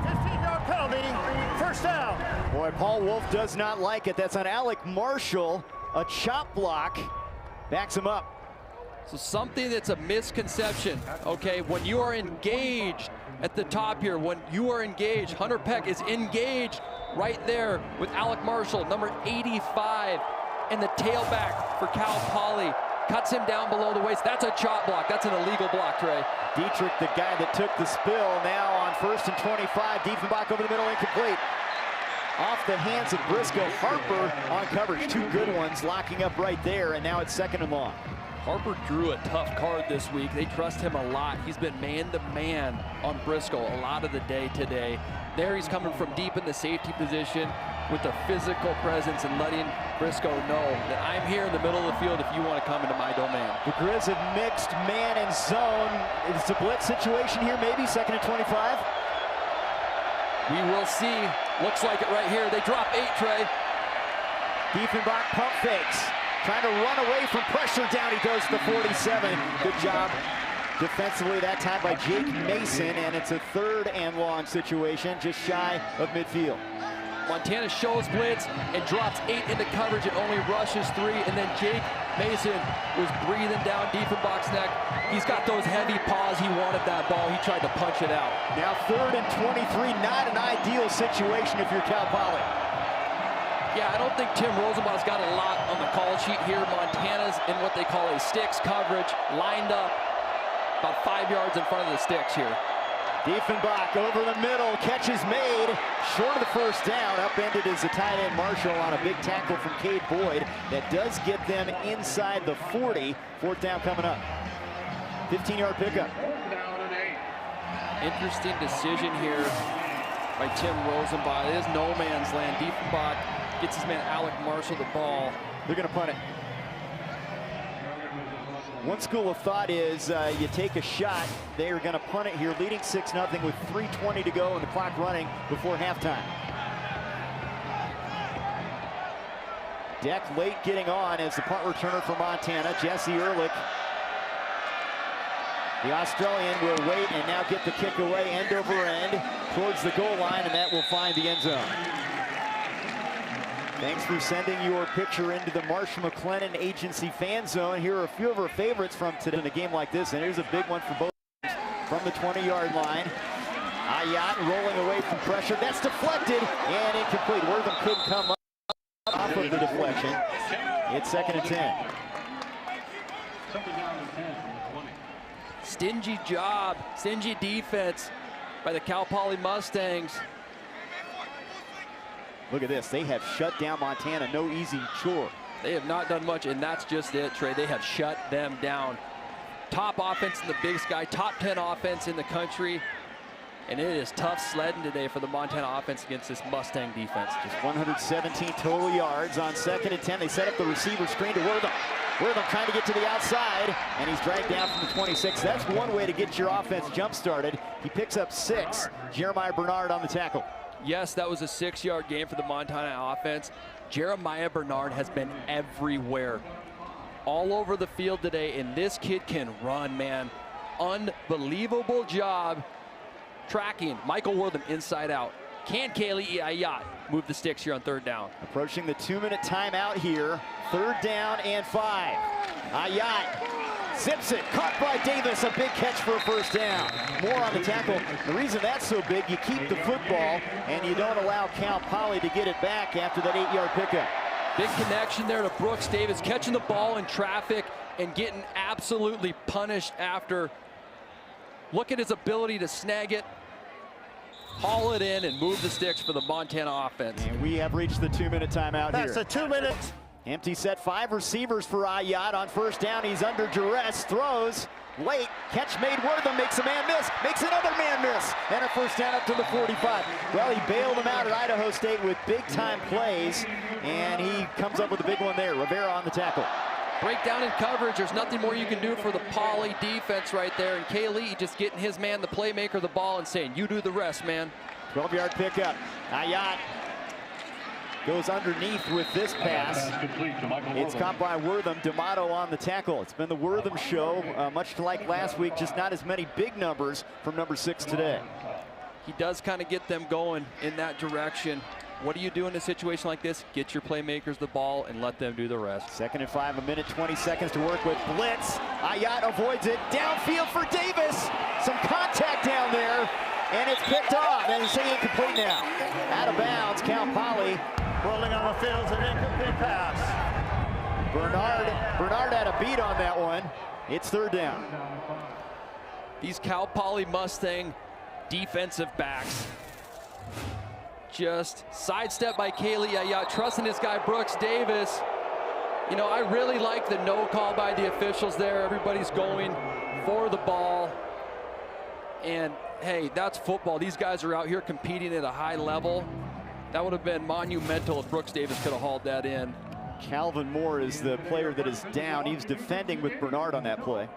15-yard penalty. First down.
Boy, Paul Wolf does not like it. That's on Alec Marshall. A chop block backs him up.
So something that's a misconception, okay? When you are engaged at the top here, when you are engaged, Hunter Peck is engaged right there with Alec Marshall, number 85, and the tailback for Cal Poly. Cuts him down below the waist. That's a chop block. That's an illegal block, Trey.
Dietrich, the guy that took the spill, now on 1st and 25. Diefenbach over the middle, incomplete. Off the hands of Briscoe. Harper on coverage. 2 good ones locking up right there, and now it's 2nd and long.
Harper drew a tough card this week. They trust him a lot. He's been man-to-man on Briscoe a lot of the day today. There he's coming from deep in the safety position with a physical presence and letting Briscoe know that I'm here in the middle of the field if you want to come into my domain.
The Grizz have mixed man and zone. It's a blitz situation here, maybe 2nd and 25.
We will see. Looks like it right here. They drop 8, Trey.
Diefenbach pump fakes. Trying to run away from pressure. Down he goes to the 47. Good job defensively that time by Jake Mason, and it's a 3rd and long situation just shy of midfield.
Montana shows blitz and drops 8 into coverage and only rushes 3, and then Jake Mason was breathing down Diefenbach's neck. He's got those heavy paws. He wanted that ball. He tried to punch it out.
Now 3rd and 23, not an ideal situation if you're Cal Poly.
Yeah, I don't think Tim Rosenbaugh's got a lot on the call sheet here. Montana's in what they call a sticks coverage, lined up about 5 yards in front of the sticks here.
Diefenbach over the middle, catch is made, short of the first down. Upended is the tight end Marshall on a big tackle from Cade Boyd. That does get them inside the 40. 4th down coming up. 15-yard pickup.
Interesting decision here by Tim Rosenbaugh. It is no man's land. Diefenbach gets his man Alec Marshall the ball.
They're going to punt it. One school of thought is you take a shot. They are going to punt it here, leading 6-0 with 3:20 to go and the clock running before halftime. Deck late getting on as the punt returner for Montana, Jesse Ehrlich. The Australian will wait and now get the kick away end over end towards the goal line, and that will find the end zone. Thanks for sending your picture into the Marsh McLennan Agency fan zone. Here are a few of our favorites from today in a game like this, and here's a big one for both teams from the 20-yard line. Aiyat rolling away from pressure. That's deflected and incomplete. Wortham couldn't come up off of the deflection. It's 2nd and 10.
Stingy job, stingy defense by the Cal Poly Mustangs.
Look at this. They have shut down Montana. No easy chore.
They have not done much, and that's just it, Trey. They have shut them down. Top offense in the Big Sky, top 10 offense in the country. And it is tough sledding today for the Montana offense against this Mustang defense.
Just 117 total yards on 2nd and 10. They set up the receiver screen to Wortham. Wortham trying to get to the outside, and he's dragged down from the 26. That's one way to get your offense jump-started. He picks up 6. Jeremiah Bernard on the tackle.
Yes, that was a 6-yard gain for the Montana offense. Jeremiah Bernard has been everywhere, all over the field today, and this kid can run, man. Unbelievable job tracking Michael Wortham inside out. Can Kaylee Aiyat move the sticks here on 3rd down?
Approaching the 2-minute timeout here. 3rd down and 5. Aiyat zips it, caught by Davis, a big catch for a 1st down. More on the tackle. The reason that's so big, you keep the football and you don't allow Cal Poly to get it back after that 8-yard pickup.
Big connection there to Brooks Davis, catching the ball in traffic and getting absolutely punished after. Look at his ability to snag it, haul it in, and move the sticks for the Montana offense.
And we have reached the 2-minute timeout here.
That's a 2 minutes.
Empty set, 5 receivers for Aiyat on 1st down. He's under duress, throws late, catch made. Wortham makes a man miss, makes another man miss, and a 1st down up to the 45. Well, he bailed him out at Idaho State with big-time plays, and he comes up with a big one there. Rivera on the tackle.
Breakdown in coverage, there's nothing more you can do for the Poly defense right there, and Kaylee just getting his man, the playmaker, the ball, and saying, you do the rest, man.
12-yard pickup. Aiyat goes underneath with this pass. It's caught by Wortham. D'Amato on the tackle. It's been the Wortham show, much like last week, just not as many big numbers from number 6 today.
He does kind of get them going in that direction. What do you do in a situation like this? Get your playmakers the ball and let them do the rest.
2nd and 5, 1 minute 20 seconds to work with. Blitz. Aiyat avoids it. Downfield for Davis. Some contact down there, and it's picked off. And he's incomplete now. Out of bounds, Cal Poly.
Rolling on the field, an incomplete pass.
Bernard had a beat on that one. It's 3rd down.
These Cal Poly Mustang defensive backs. Just sidestep by Kaylee Aiyat, trusting this guy Brooks Davis. You know, I really like the no call by the officials there. Everybody's going for the ball. And hey, that's football. These guys are out here competing at a high level. That would have been monumental if Brooks Davis could have hauled that in.
Calvin Moore is the player that is down. He was defending with Bernard on that play.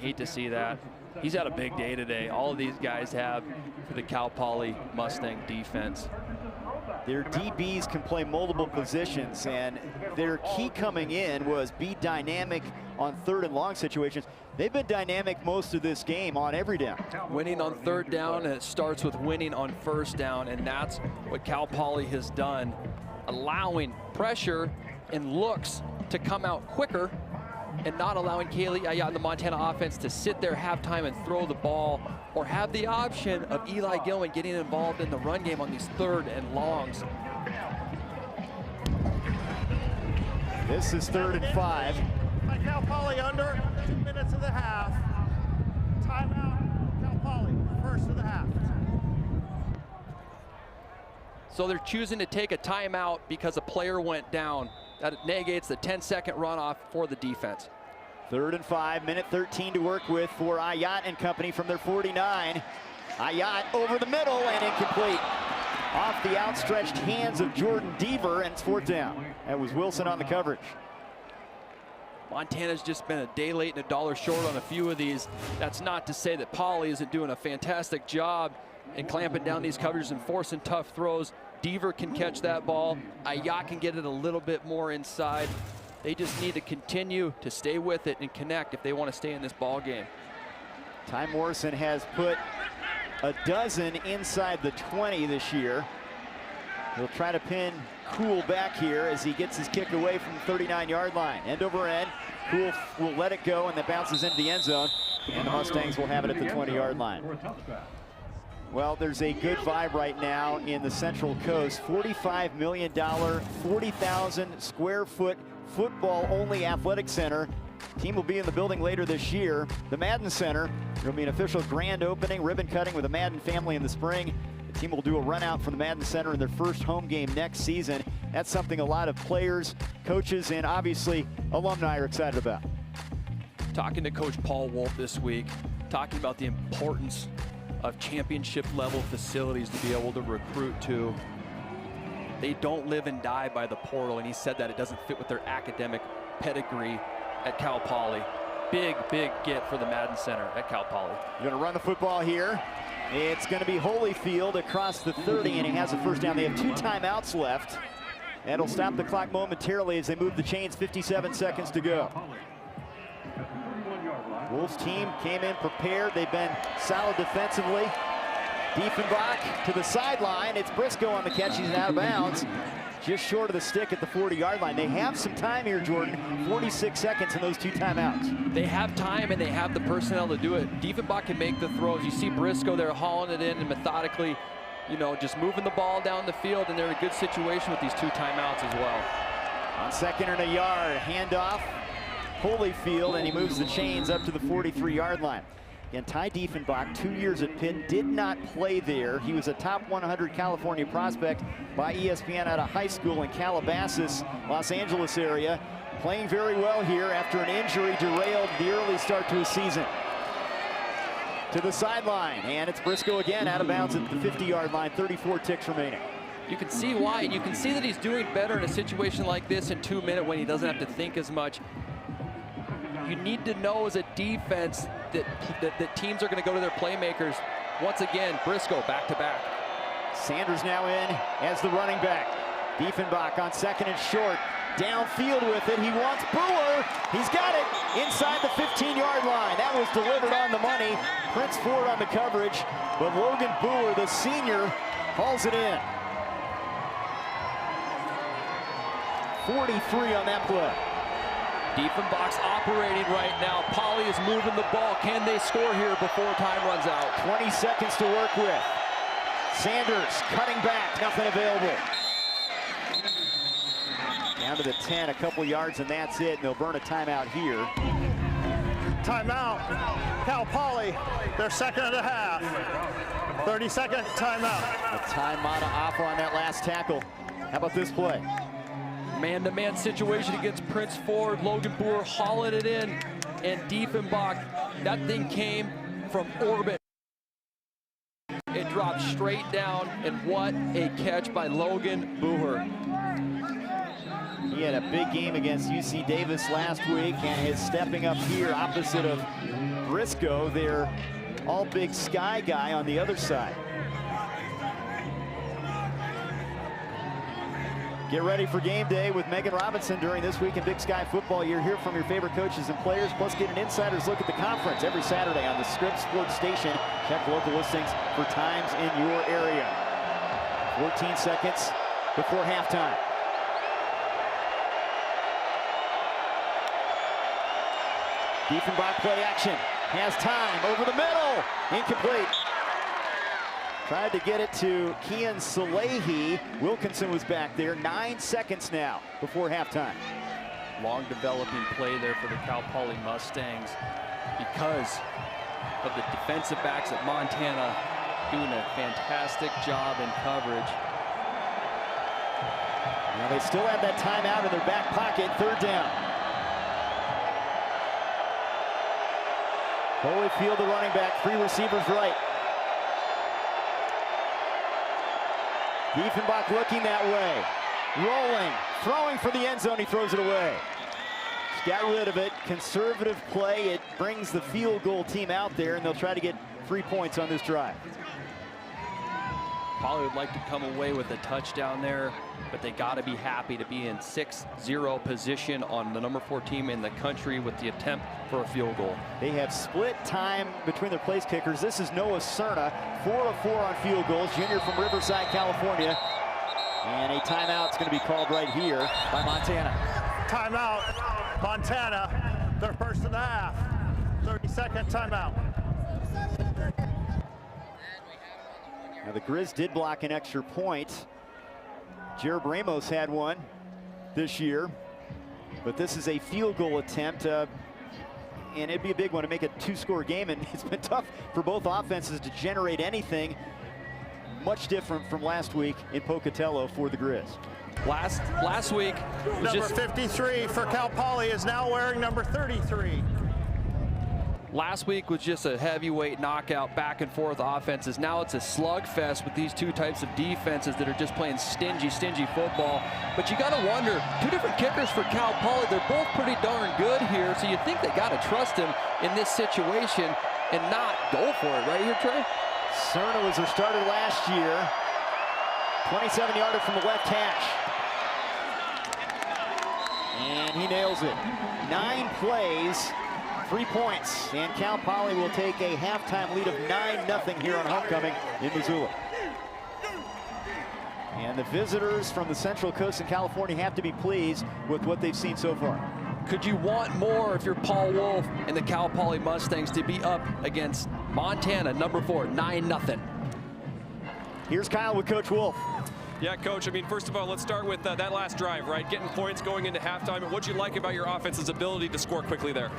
Hate to see that. He's had a big day today. All of these guys have for the Cal Poly Mustang defense.
Their DBs can play multiple positions, and their key coming in was be dynamic on 3rd and long situations. They've been dynamic most of this game on every down.
Winning on 3rd down, and it starts with winning on 1st down, and that's what Cal Poly has done, allowing pressure and looks to come out quicker and not allowing Kaylee Aiyat and the Montana offense to sit there halftime and throw the ball, or have the option of Eli Gilman getting involved in the run game on these 3rd and longs.
This is 3rd and 5.
By Cal Poly under 2 minutes of the half. Timeout, Cal Poly, 1st of the half.
So they're choosing to take a timeout because a player went down. That negates the 10-second runoff for the defense.
3rd and 5, minute 13 to work with for Aiyat and company from their 49. Aiyat over the middle and incomplete. Off the outstretched hands of Jordan Deaver, and it's 4th down. That was Wilson on the coverage.
Montana's just been a day late and a dollar short on a few of these. That's not to say that Poly isn't doing a fantastic job in clamping down these coverages and forcing tough throws. Deaver can catch that ball. Aiyuk can get it a little bit more inside. They just need to continue to stay with it and connect if they want to stay in this ball game.
Ty Morrison has put a dozen inside the 20 this year. He'll try to pin Cool back here as he gets his kick away from the 39-yard line. End over end. Cool will let it go, and that bounces into the end zone. And the Mustangs will have it at the 20-yard line. Well, there's a good vibe right now in the Central Coast. $45 million, 40,000 square foot football-only athletic center. Team will be in the building later this year. The Madden Center, there'll be an official grand opening, ribbon cutting with the Madden family in the spring. The team will do a run out from the Madden Center in their first home game next season. That's something a lot of players, coaches, and obviously alumni are excited about.
Talking to Coach Paul Wolf this week, talking about the importance of championship level facilities to be able to recruit to. They don't live and die by the portal, and he said that it doesn't fit with their academic pedigree at Cal Poly. Big get for the Madden Center at Cal Poly.
You're gonna run the football here. It's gonna be Holyfield across the 30, and he has a first down. They have 2 timeouts left. That'll stop the clock momentarily as they move the chains, 57 seconds to go. Wolves team came in prepared. They've been solid defensively. Diefenbach to the sideline. It's Briscoe on the catch. He's out of bounds. Just short of the stick at the 40-yard line. They have some time here, Jordan. 46 seconds in those 2 timeouts.
They have time and they have the personnel to do it. Diefenbach can make the throws. You see Briscoe there hauling it in and methodically, just moving the ball down the field, and they're in a good situation with these 2 timeouts as well.
On 2nd and a yard, handoff, Holyfield, and he moves the chains up to the 43-yard line. Again, Ty Diefenbach, 2 years at Pitt, did not play there. He was a top 100 California prospect by ESPN out of high school in Calabasas, Los Angeles area. Playing very well here after an injury derailed the early start to his season. To the sideline, and it's Briscoe again out of bounds at the 50-yard line, 34 ticks remaining.
You can see why, and you can see that he's doing better in a situation like this in 2 minutes when he doesn't have to think as much. You need to know as a defense that teams are going to go to their playmakers. Once again, Briscoe back-to-back.
Sanders now in as the running back. Diefenbach on 2nd and short. Downfield with it. He wants Boer. He's got it inside the 15-yard line. That was delivered on the money. Prince Ford on the coverage, but Logan Boer, the senior, hauls it in. 43 on that play.
Diefenbach's operating right now. Poly is moving the ball. Can they score here before time runs out?
20 seconds to work with. Sanders cutting back, nothing available. Down to the 10, a couple yards, and that's it. And they'll burn a timeout here.
Timeout. Cal Poly, their 2nd and a half. 30-second timeout.
A timeout offer on that last tackle. How about this play?
Man-to-man situation against Prince Ford. Logan Boer hauling it in, and Diefenbach, that thing came from orbit. It dropped straight down, and what a catch by Logan Boer.
He had a big game against UC Davis last week and is stepping up here opposite of Briscoe, their all-big Sky guy on the other side. Get ready for game day with Megan Robinson during This Week in Big Sky Football. You'll hear from your favorite coaches and players, plus get an insider's look at the conference every Saturday on the Scripps Sports Station. Check local listings for times in your area. 14 seconds before halftime. Diefenbach play action. Has time over the middle. Incomplete. Tried to get it to Kian Salehi. Wilkinson was back there. 9 seconds now before halftime.
Long developing play there for the Cal Poly Mustangs because of the defensive backs at Montana doing a fantastic job in coverage.
Now they still have that timeout in their back pocket. 3rd down. Holyfield, the running back, 3 receivers right. Diefenbach looking that way. Rolling, throwing for the end zone, he throws it away. got rid of it. Conservative play. It brings the field goal team out there, and they'll try to get 3 points on this drive.
Poly would like to come away with a touchdown there, but they got to be happy to be in 6-0 position on the number 4 team in the country with the attempt for a field goal.
They have split time between their place kickers. This is Noah Cerna, 4 of 4 on field goals, junior from Riverside, California. And a timeout's going to be called right here by Montana.
Timeout, Montana, their first and a half. 30-second timeout.
Now the Grizz did block an extra point. Jared Ramos had one this year, but this is a field goal attempt, and it'd be a big one to make a 2-score game, and it's been tough for both offenses to generate anything much different from last week in Pocatello for the Grizz.
Last week was
Number 53 for Cal Poly is now wearing number 33.
Last week was just a heavyweight knockout back and forth offenses. Now it's a slugfest with these two types of defenses that are just playing stingy football. But you got to wonder, 2 different kickers for Cal Poly. They're both pretty darn good here, so you think they got to trust him in this situation and not go for it, right here, Trey?
Cerna was their starter last year. 27-yarder from the left hash. And he nails it. 9 plays. 3 points, and Cal Poly will take a halftime lead of 9-0 here on homecoming in Missoula. And the visitors from the Central Coast in California have to be pleased with what they've seen so far.
Could you want more if you're Paul Wolf and the Cal Poly Mustangs to be up against Montana, number 4, 9-0?
Here's Kyle with Coach Wolf.
Yeah, Coach, I mean, first of all, let's start with that last drive, right? Getting points going into halftime. And what'd you like about your offense's ability to score quickly there?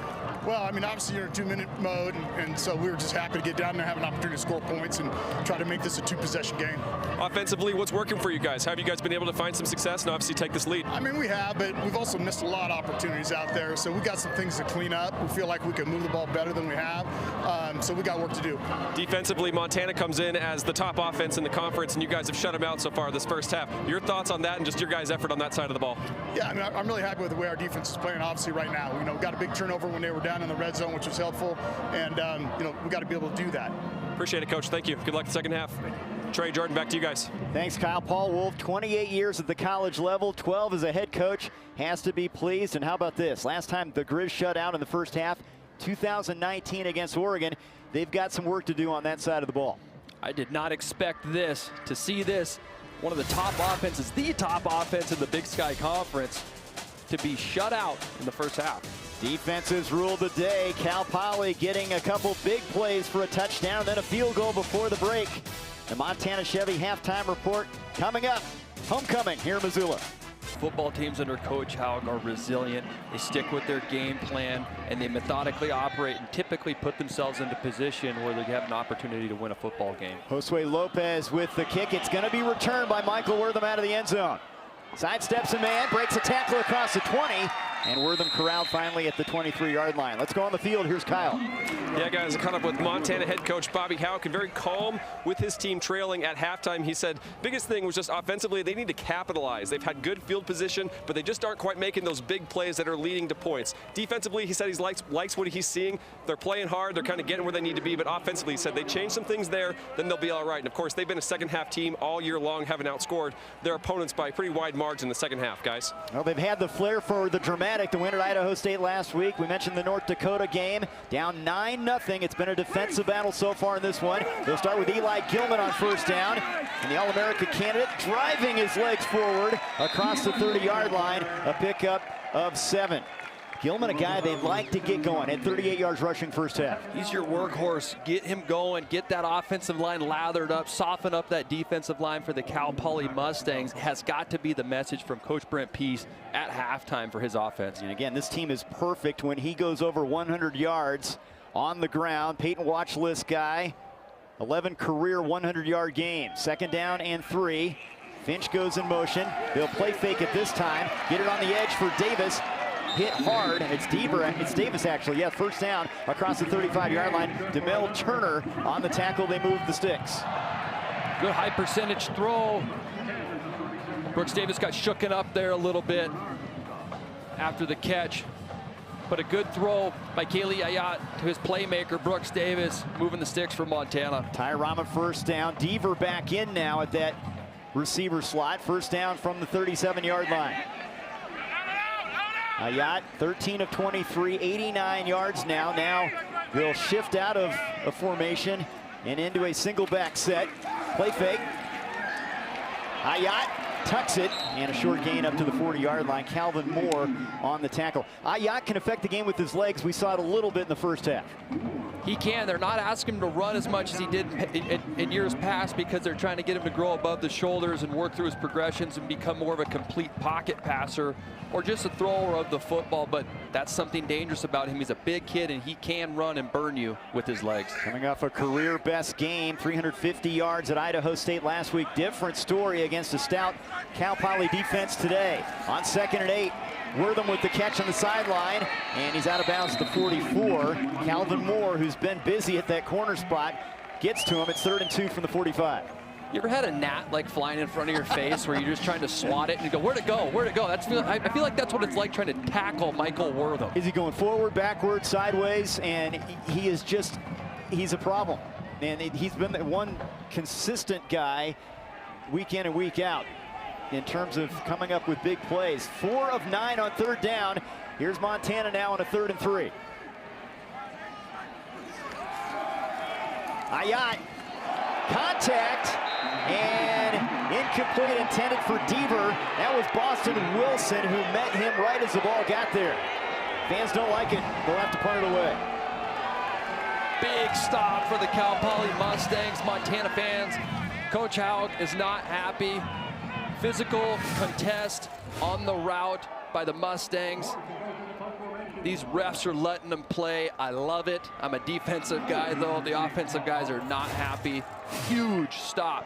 Well, I mean, obviously you're in a 2-minute mode, and so we were just happy to get down there and have an opportunity to score points and try to make this a 2-possession game.
Offensively, what's working for you guys? How have you guys been able to find some success and obviously take this lead?
I mean, we have, but we've also missed a lot of opportunities out there, so we got some things to clean up. We feel like we can move the ball better than we have, so we got work to do.
Defensively, Montana comes in as the top offense in the conference, and you guys have shut them out so far this first half. Your thoughts on that and just your guys' effort on that side of the ball?
Yeah, I mean, I'm really happy with the way our defense is playing, obviously, right now. You know, we got a big turnover when they were down in the red zone, which was helpful, and, you know, we got to be able to do that.
Appreciate it, Coach. Thank you. Good luck in the second half. Trey, Jordan, back to you guys.
Thanks, Kyle. Paul Wolf, 28 years at the college level, 12 as a head coach, has to be pleased. And how about this? Last time the Grizz shut out in the first half, 2019 against Oregon. They've got some work to do on that side of the ball.
I did not expect this, to see this. One of the top offenses, the top offense in the Big Sky Conference, to be shut out in the first half.
Defenses ruled the day. Cal Poly getting a couple big plays for a touchdown, then a field goal before the break. The Montana Chevy halftime report coming up. Homecoming here in Missoula.
Football teams under Coach Haug are resilient. They stick with their game plan, and they methodically operate and typically put themselves into position where they have an opportunity to win a football game.
Josue Lopez with the kick. It's going to be returned by Michael Wortham out of the end zone. Sidesteps a man, breaks a tackle across the 20, and Wortham corralled finally at the 23-yard line. Let's go on the field. Here's Kyle.
Yeah, guys, I caught up with Montana head coach Bobby Haug, and very calm with his team trailing at halftime. He said biggest thing was just offensively, they need to capitalize. They've had good field position, but they just aren't quite making those big plays that are leading to points. Defensively, he said he likes what he's seeing. They're playing hard. They're kind of getting where they need to be, but offensively, he said they changed some things there, then they'll be all right. And, of course, they've been a second-half team all year long, having outscored their opponents by a pretty wide margin in the second half, guys.
Well, they've had the flair for the dramatic. The win at Idaho State last week. We mentioned the North Dakota game. Down 9-0. It's been a defensive battle so far in this one. They'll start with Eli Gilman on first down. And the All-America candidate driving his legs forward across the 30-yard line. A pickup of 7. Gilman, a guy they'd like to get going at 38 yards rushing first half.
He's your workhorse. Get him going. Get that offensive line lathered up. Soften up that defensive line for the Cal Poly Mustangs. Has got to be the message from Coach Brent Peace at halftime for his offense.
And again, this team is perfect when he goes over 100 yards on the ground. Peyton watch list guy. 11 career 100-yard games. Second down and 3. Finch goes in motion. They'll play fake it this time. Get it on the edge for Davis. Hit hard, and it's Davis actually, yeah, first down across the 35-yard line. DeMel Turner on the tackle, they move the sticks.
Good high percentage throw. Brooks Davis got shooken up there a little bit after the catch. But a good throw by Kaylee Ayat to his playmaker, Brooks Davis, moving the sticks for Montana.
Ty Rama first down. Deaver back in now at that receiver slot. First down from the 37-yard line. Ayat, 13 of 23, 89 yards now. Now they'll shift out of a formation and into a single back set. Play fake. Ayat tucks it, and a short gain up to the 40-yard line. Calvin Moore on the tackle. Ayat can affect the game with his legs. We saw it a little bit in the first half.
He can. They're not asking him to run as much as he did in years past because they're trying to get him to grow above the shoulders and work through his progressions and become more of a complete pocket passer or just a thrower of the football. But that's something dangerous about him. He's a big kid, and he can run and burn you with his legs.
Coming off a career-best game, 350 yards at Idaho State last week. Different story against a stout Cal Poly defense today. On 2nd and 8. Wortham with the catch on the sideline, and he's out of bounds at the 44. Calvin Moore, who's been busy at that corner spot, gets to him. It's 3rd and 2 from the 45.
You ever had a gnat like flying in front of your face where you're just trying to swat it and you go, where'd it go? Where'd it go? I feel like that's what it's like trying to tackle Michael Wortham.
Is he going forward, backward, sideways? And he is just, he's a problem. And he's been the one consistent guy week in and week out in terms of coming up with big plays. 4 of 9 on 3rd down. Here's Montana now on a 3rd and 3. Ayat, contact, and incomplete, intended for Deaver. That was Boston Wilson who met him right as the ball got there. Fans don't like it. They'll have to punt it away.
Big stop for the Cal Poly Mustangs. Montana fans, Coach Haug is not happy. Physical contest on the route by the Mustangs. These refs are letting them play. I love it. I'm a defensive guy, though. The offensive guys are not happy. Huge stop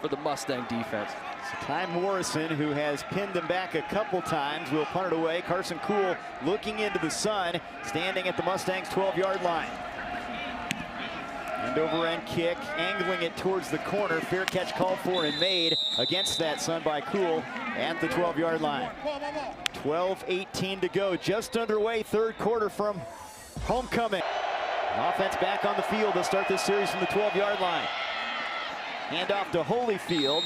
for the Mustang defense.
So Ty Morrison, who has pinned them back a couple times, will punt it away. Carson Kuhl looking into the sun, standing at the Mustangs' 12-yard line. End over end kick, angling it towards the corner. Fair catch called for and made against that sun by Kuhl at the 12-yard line. 12:18 to go, just underway, 3rd quarter from homecoming. Offense back on the field. They'll start this series from the 12-yard line. Hand off to Holyfield.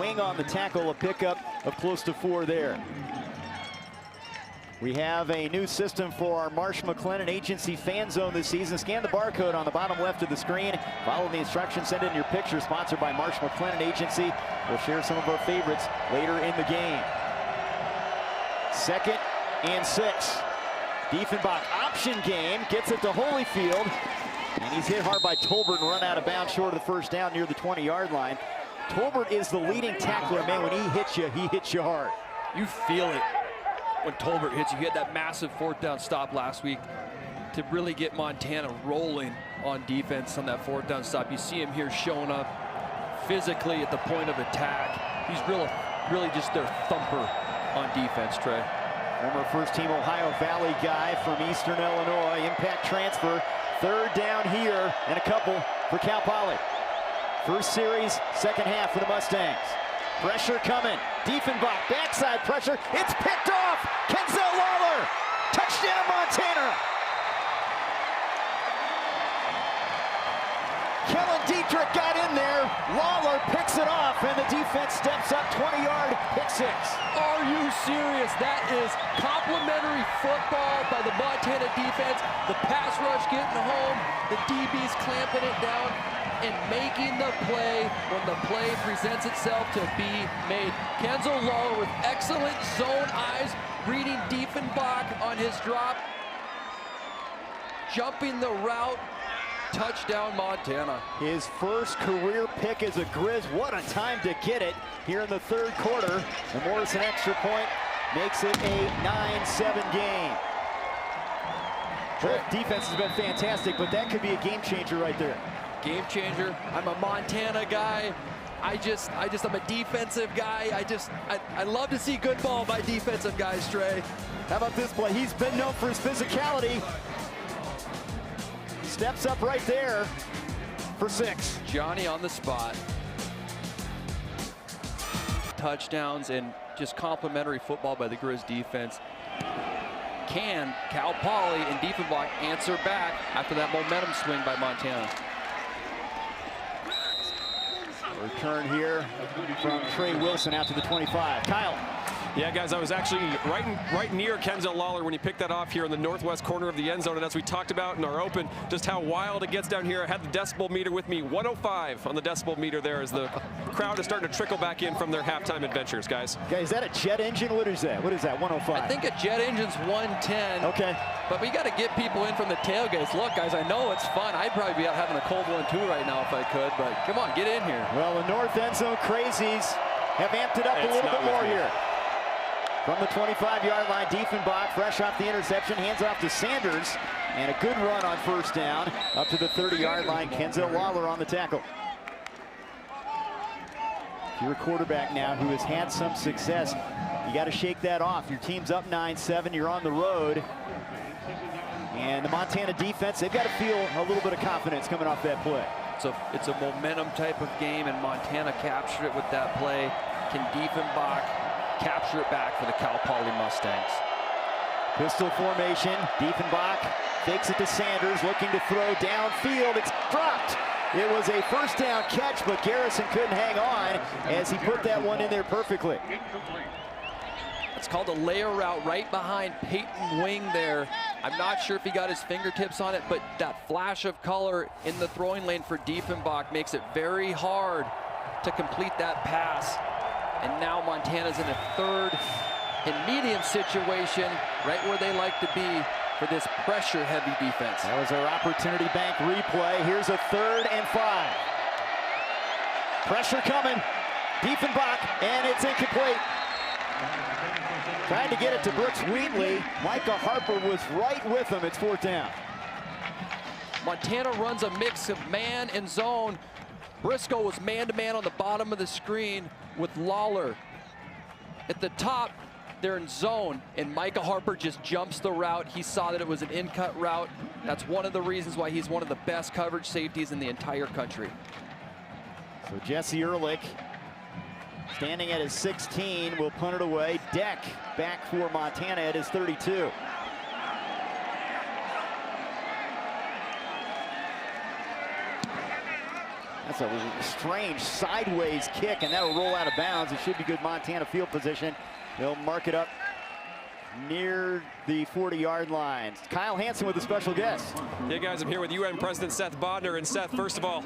Wing on the tackle, a pickup of close to 4 there. We have a new system for our Marsh McLennan Agency fan zone this season. Scan the barcode on the bottom left of the screen. Follow the instructions, send in your picture. Sponsored by Marsh McLennan Agency. We'll share some of our favorites later in the game. 2nd and 6. Diefenbach option game, gets it to Holyfield. And he's hit hard by Tolbert and run out of bounds short of the 1st down near the 20-yard line. Tolbert is the leading tackler, man. When he hits you hard.
You feel it when Tolbert hits you. He had that massive 4th down stop last week to really get Montana rolling on defense on that 4th down stop. You see him here showing up physically at the point of attack. He's really just their thumper on defense, Trey.
Former first-team Ohio Valley guy from Eastern Illinois. Impact transfer. 3rd down here and a couple for Cal Poly. First series, 2nd half for the Mustangs. Pressure coming. Diefenbach, backside pressure. It's picked off. Kenzel Lawler. Touchdown, Montana. Kellen Dietrich got in there. Lawler picks it off, and the defense steps up 20-yard pick 6.
Are you serious? That is complimentary football by the Montana defense. The pass rush getting home. The DBs clamping it down and making the play when the play presents itself to be made. Kenzel Lawler with excellent zone eyes, reading Diefenbach on his drop, jumping the route. Touchdown, Montana.
His first career pick as a Grizz. What a time to get it here in the 3rd quarter. The Morrison extra point makes it a 9-7 game. Both defense has been fantastic, but that could be a game changer right there.
Game changer. I'm a Montana guy. I'm a defensive guy. I love to see good ball by defensive guys, Trey.
How about this play? He's been known for his physicality. Steps up right there for 6.
Johnny on the spot. Touchdowns and just complimentary football by the Grizz defense. can Cal Poly and Diefenbach answer back after that momentum swing by Montana?
Return here from Trey Wilson out to the 25. Kyle.
Yeah, guys, I was actually right near Kenzel Lawler when he picked that off here in the northwest corner of the end zone. And as we talked about in our open, just how wild it gets down here. I had the decibel meter with me, 105 on the decibel meter there as the crowd is starting to trickle back in from their halftime adventures, guys.
Okay, is that a jet engine? What is that? What is that, 105?
I think a jet engine's 110.
Okay.
But we got to get people in from the tailgates. Look, guys, I know it's fun. I'd probably be out having a cold one too right now if I could, but come on, get in here.
Well, the north end zone crazies have amped it up a little bit more here. From the 25-yard line, Diefenbach, fresh off the interception, hands off to Sanders, and a good run on first down. Up to the 30-yard line, Kenzel Lawler on the tackle. If you're a quarterback now who has had some success, you got to shake that off. Your team's up 9-7, you're on the road. And the Montana defense, they've got to feel a little bit of confidence coming off that play.
It's a momentum type of game, and Montana captured it with that play. Can Diefenbach capture it back for the Cal Poly Mustangs?
Pistol formation, Diefenbach fakes it to Sanders, looking to throw downfield. It's dropped. It was a first down catch, but Garrison couldn't hang on as he put that one in there perfectly.
It's called a layer route right behind Peyton Wing there. I'm not sure if he got his fingertips on it, but that flash of color in the throwing lane for Diefenbach makes it very hard to complete that pass. And now Montana's in a third and medium situation, right where they like to be for this pressure-heavy defense.
That was our Opportunity Bank replay. Here's a 3rd and 5. Pressure coming. Diefenbach, and it's incomplete. Trying to get it to Brooks Wheatley. Micah Harper was right with him. It's 4th down.
Montana runs a mix of man and zone. Briscoe was man-to-man on the bottom of the screen with Lawler. At the top, they're in zone, and Micah Harper just jumps the route. He saw that it was an in-cut route. That's one of the reasons why he's one of the best coverage safeties in the entire country.
So Jesse Ehrlich, standing at his 16, will punt it away. Deck back for Montana at his 32. That's a strange sideways kick, and that'll roll out of bounds. It should be good Montana field position. They'll mark it up near the 40-yard line. Kyle Hansen with a special guest.
Yeah, guys, I'm here with UN President Seth Bodner. And Seth, first of all,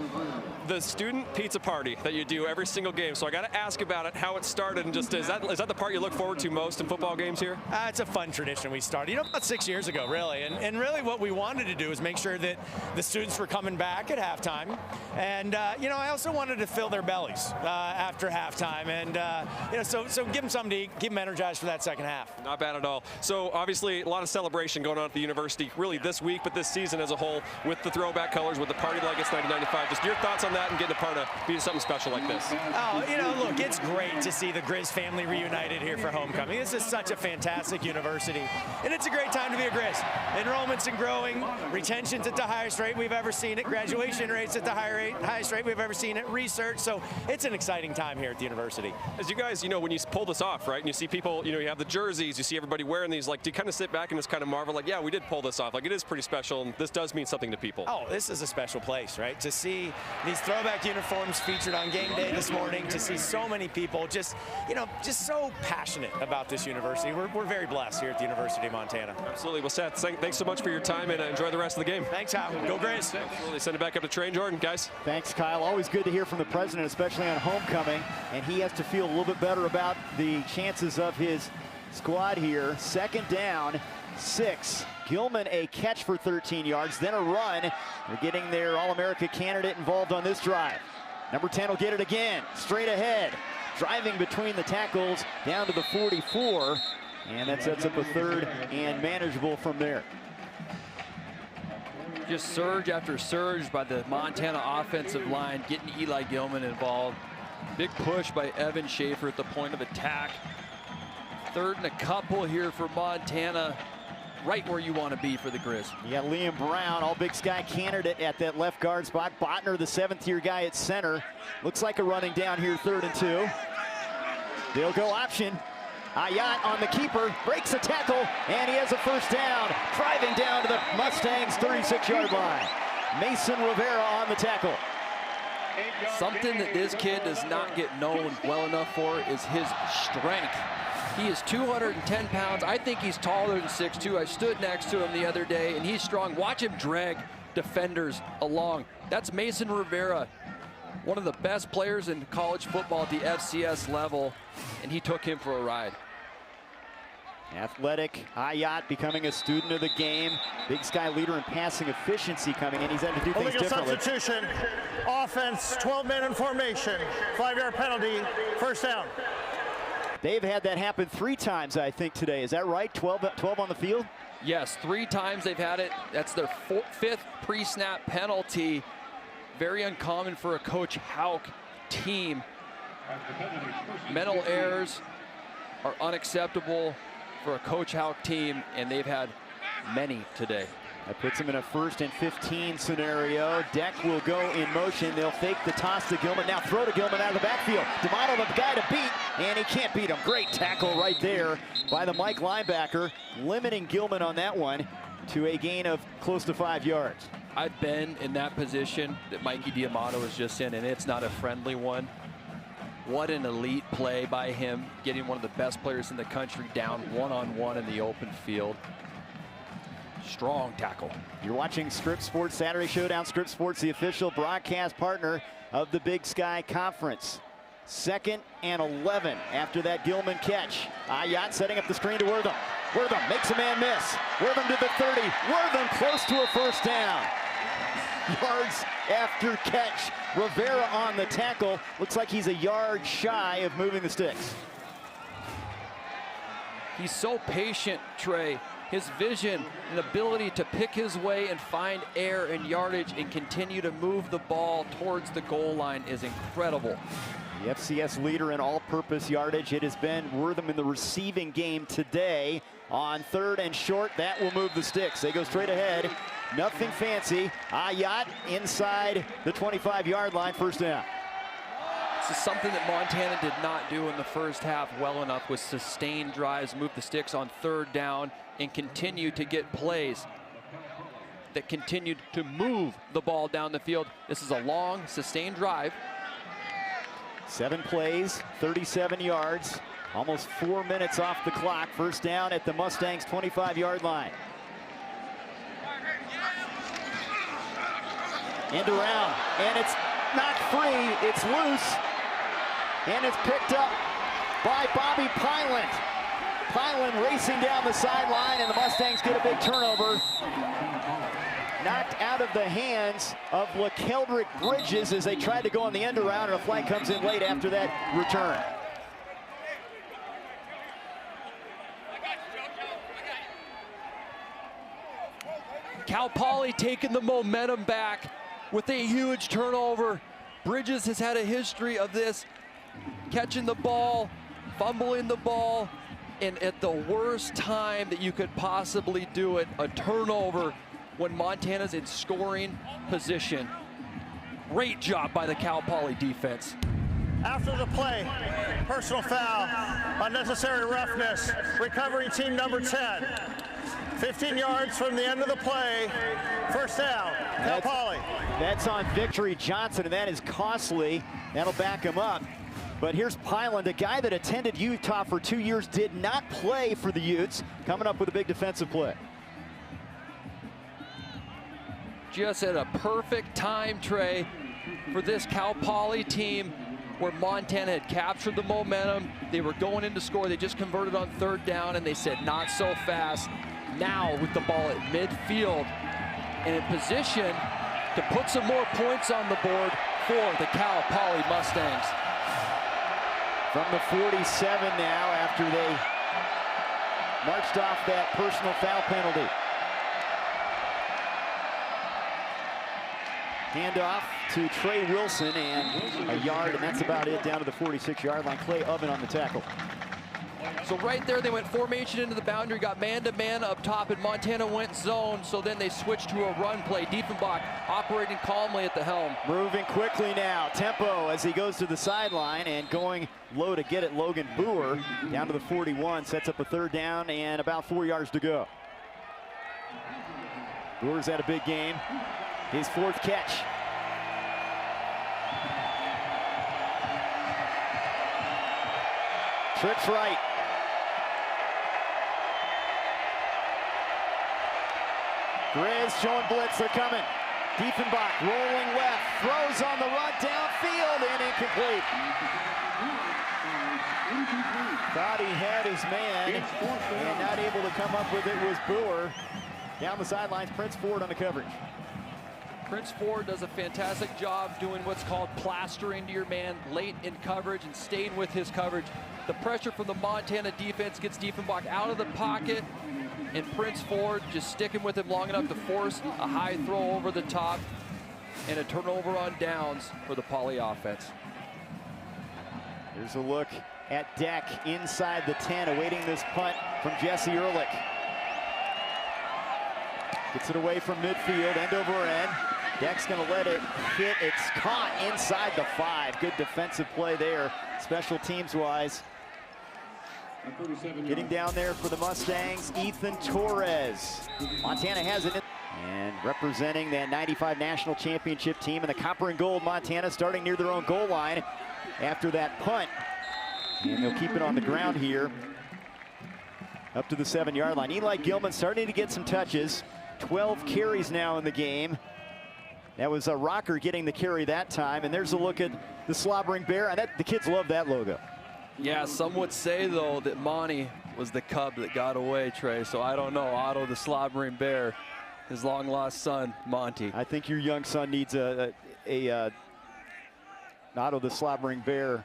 the student pizza party that you do every single game. So I got to ask about it, how it started, and just is that the part you look forward to most in football games here?
It's a fun tradition we started, about 6 years ago, really. And really what we wanted to do is make sure that the students were coming back at halftime. And, I also wanted to fill their bellies after halftime. And, so give them something to eat, keep them energized for that second half.
Not bad at all. So obviously a lot of celebration going on at the university, really this week, but this season as a whole, with the throwback colors, with the party like it's 1995. Just your thoughts on that and getting a part of being something special like this.
Oh, look, it's great to see the Grizz family reunited here for homecoming. This is such a fantastic university, and it's a great time to be a Grizz. Enrollment's growing, retention's at the highest rate we've ever seen it, graduation rates at the highest rate we've ever seen it, research, so it's an exciting time here at the university.
As you guys, when you pull this off, right, and you see people, you have the jerseys, you see everybody wearing these, like, do you kind of sit back and just kind of marvel, like, yeah, we did pull this off, like, it is pretty special, and this does mean something to people.
Oh, this is a special place, right? To see these throwback uniforms featured on game day this morning, to see so many people just so passionate about this university. We're very blessed here at the University of Montana.
Absolutely. Well, Seth, thanks so much for your time, and enjoy the rest of the game.
Thanks, Hal. Go Grizz.
Absolutely. Send it back up to Trey and Jordan, guys.
Thanks, Kyle. Always good to hear from the president, especially on homecoming, and he has to feel a little bit better about the chances of his squad here. 2nd down, 6. Gilman a catch for 13 yards, then a run. They're getting their All-America candidate involved on this drive. Number 10 will get it again, straight ahead. Driving between the tackles down to the 44, and that sets up a 3rd and manageable from there.
Just surge after surge by the Montana offensive line, getting Eli Gilman involved. Big push by Evan Schaefer at the point of attack. 3rd and a couple here for Montana. Right where you want to be for the Grizz.
You got Liam Brown, all Big Sky candidate at that left guard spot. Botner, the 7th-year guy at center. Looks like a running down here, 3rd and 2. They'll go option. Ayat on the keeper, breaks a tackle, and he has a first down. Driving down to the Mustangs' 36-yard line. Mason Rivera on the tackle.
Something that this kid does not get known well enough for is his strength. He is 210 pounds. I think he's taller than 6'2". I stood next to him the other day, and he's strong. Watch him drag defenders along. That's Mason Rivera, one of the best players in college football at the FCS level, and he took him for a ride.
Athletic Ayat becoming a student of the game. Big Sky leader in passing efficiency coming in. He's had to do things differently.
Substitution. Offense, 12-man in formation. 5-yard penalty. First down.
They've had that happen 3 times, I think, today. Is that right? 12 on the field?
Yes, 3 times they've had it. That's their 5th pre-snap penalty. Very uncommon for a Coach Hauck team. Mental errors are unacceptable for a Coach Hauck team, and they've had many today.
That puts them in a 1st and 15 scenario. Deck will go in motion. They'll fake the toss to Gilman. Now throw to Gilman out of the backfield. D'Amato, the guy to beat, and he can't beat him. Great tackle right there by the Mike linebacker, limiting Gilman on that one to a gain of close to 5 yards.
I've been in that position that Mikey D'Amato is just in, and it's not a friendly one. What an elite play by him, getting one of the best players in the country down one-on-one in the open field. Strong tackle.
You're watching Scripps Sports Saturday Showdown. Scripps Sports, the official broadcast partner of the Big Sky Conference. 2nd and 11 after that Gilman catch. Ayat setting up the screen to Wortham. Wortham makes a man miss. Wortham to the 30. Wortham close to a first down. Yards after catch. Rivera on the tackle. Looks like he's a yard shy of moving the sticks.
He's so patient, Trey. His vision and ability to pick his way and find air and yardage and continue to move the ball towards the goal line is incredible.
The FCS leader in all-purpose yardage. It has been Wortham in the receiving game today. On 3rd and short, that will move the sticks. They go straight ahead. Nothing fancy. Ayat inside the 25-yard line, first down.
This is something that Montana did not do in the first half well enough, with sustained drives, move the sticks on 3rd down, and continue to get plays that continued to move the ball down the field. This is a long, sustained drive.
7 plays, 37 yards, almost 4 minutes off the clock. First down at the Mustangs' 25-yard line. End around, and it's not free, it's loose, and it's picked up by Bobby Pyland. Pyland racing down the sideline, and the Mustangs get a big turnover. Knocked out of the hands of LaKeldrick Bridges as they tried to go on the end around, and a flag comes in late after that return.
Cal Poly taking the momentum back with a huge turnover. Bridges has had a history of this, catching the ball, fumbling the ball, and at the worst time that you could possibly do it, a turnover when Montana's in scoring position. Great job by the Cal Poly defense.
After the play, personal foul, unnecessary roughness, recovering team number 10. 15 yards from the end of the play, first down, Cal Poly.
That's on Victory Johnson, and that is costly. That'll back him up. But here's Pyland, a guy that attended Utah for 2 years, did not play for the Utes, coming up with a big defensive play.
Just at a perfect time, Trey, for this Cal Poly team, where Montana had captured the momentum. They were going in to score. They just converted on 3rd down, and they said, not so fast. Now with the ball at midfield and in position to put some more points on the board for the Cal Poly Mustangs.
From the 47 now, after they marched off that personal foul penalty. Handoff to Trey Wilson, and a yard, and that's about it, down to the 46-yard line. Clay Oven on the tackle.
So right there, they went formation into the boundary, got man-to-man up top, and Montana went zone, so then they switched to a run play. Diefenbach operating calmly at the helm.
Moving quickly now, tempo as he goes to the sideline and going low to get it. Logan Boer down to the 41, sets up a 3rd down and about 4 yards to go. Boer's had a big game, his 4th catch. Trips right. Grizz showing blitz, they're coming. Diefenbach rolling left, throws on the run downfield and incomplete. Thought he had his man and not able to come up with it was Boer. Down the sidelines, Prince Ford on the coverage.
Prince Ford does a fantastic job doing what's called plastering to your man late in coverage and staying with his coverage. The pressure from the Montana defense gets Diefenbach out of the pocket, and Prince Ford just sticking with him long enough to force a high throw over the top and a turnover on downs for the Poly offense.
Here's a look at Deck inside the 10, awaiting this punt from Jesse Ehrlich. Gets it away from midfield, end over end. Deck's gonna let it hit. It's caught inside the 5. Good defensive play there, special teams wise. Getting down there for the Mustangs, Ethan Torres. Montana has it. And representing that 95 national championship team in the copper and gold, Montana starting near their own goal line after that punt. And they'll keep it on the ground here up to the 7-yard line. Eli Gilman starting to get some touches. 12 carries now in the game. That was a Rocker getting the carry that time. And there's a look at the Slobbering Bear. And the kids love that logo.
Yeah, some would say, though, that Monty was the cub that got away, Trey. So I don't know. Otto the Slobbering Bear, his long-lost son, Monty.
I think your young son needs Otto the Slobbering Bear.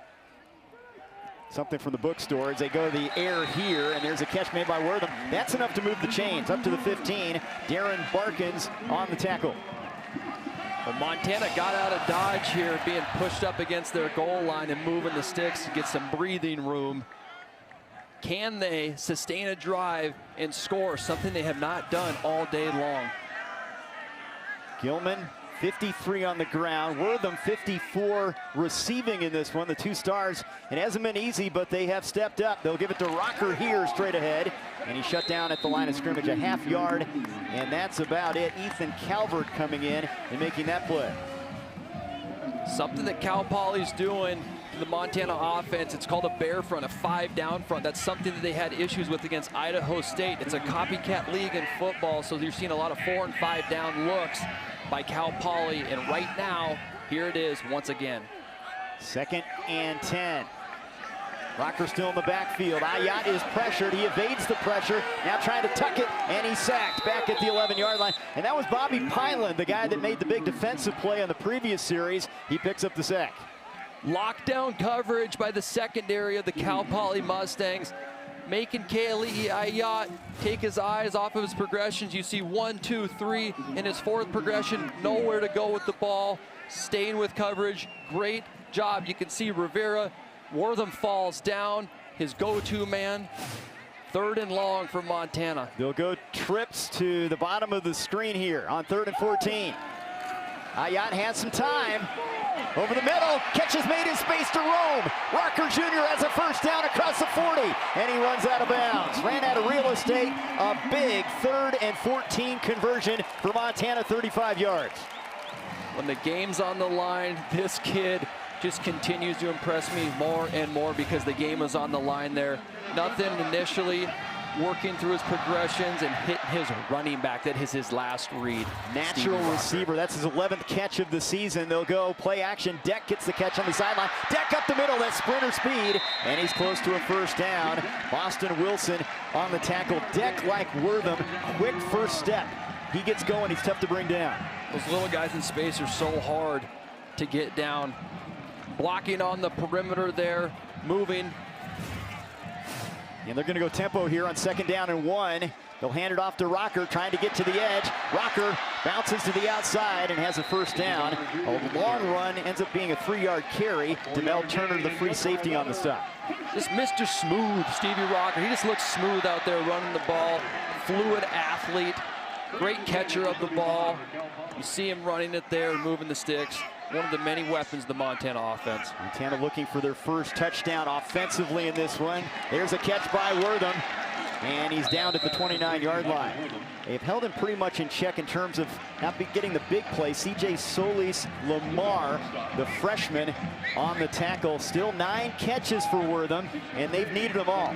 Something from the bookstore as they go to the air here, and there's a catch made by Wortham. That's enough to move the chains up to the 15. Darren Barkins on the tackle.
Well, Montana got out of dodge here, being pushed up against their goal line and moving the sticks to get some breathing room. Can they sustain a drive and score, something they have not done all day long?
Gilman, 53 on the ground. Wortham, 54 receiving in this one. The 2 stars. It hasn't been easy, but they have stepped up. They'll give it to Rocker here straight ahead. And he's shut down at the line of scrimmage, a half yard. And that's about it. Ethan Calvert coming in and making that play.
Something that Cal Poly's doing to the Montana offense, it's called a bear front, a 5 down front. That's something that they had issues with against Idaho State. It's a copycat league in football, so you're seeing a lot of 4 and 5 down looks by Cal Poly, and right now, here it is once again.
2nd and 10. Rocker still in the backfield. Ayat is pressured. He evades the pressure. Now trying to tuck it, and he's sacked back at the 11-yard line. And that was Bobby Pyland, the guy that made the big defensive play on the previous series. He picks up the sack.
Lockdown coverage by the secondary of the Cal Poly Mustangs, making Kali'i Ayat take his eyes off of his progressions. You see 1, 2, 3 in his 4th progression, nowhere to go with the ball, staying with coverage. Great job. You can see Rivera. Wortham falls down, his go-to man. 3rd and long for Montana.
They'll go trips to the bottom of the screen here on 3rd and 14. Ayat has some time. Over the middle, catches made in space to roam. Rocker Jr. has a 1st down across the 40, and he runs out of bounds. Ran out of real estate. A big 3rd and 14 conversion for Montana, 35 yards.
When the game's on the line, this kid just continues to impress me more and more because the game is on the line there. Nothing initially, working through his progressions and hitting his running back. That is his last read.
Natural receiver. That's his 11th catch of the season. They'll go play action. Deck gets the catch on the sideline. Deck up the middle. That sprinter speed. And he's close to a 1st down. Boston Wilson on the tackle. Deck, like Wortham, quick 1st step. He gets going. He's tough to bring down.
Those little guys in space are so hard to get down. Blocking on the perimeter there, moving.
And they're going to go tempo here on 2nd down and 1. They'll hand it off to Rocker, trying to get to the edge. Rocker bounces to the outside and has a first down. A long run ends up being a 3-yard carry. Demel Turner, the free safety on the stop.
Just Mr. Smooth, Stevie Rocker. He just looks smooth out there running the ball. Fluid athlete, great catcher of the ball. You see him running it there, moving the sticks. One of the many weapons of the Montana offense.
Montana looking for their first touchdown offensively in this one. There's a catch by Wortham, and he's down at the 29-yard line. They've held him pretty much in check in terms of not getting the big play. C.J. Solis Lamar, the freshman, on the tackle. Still 9 catches for Wortham, and they've needed them all.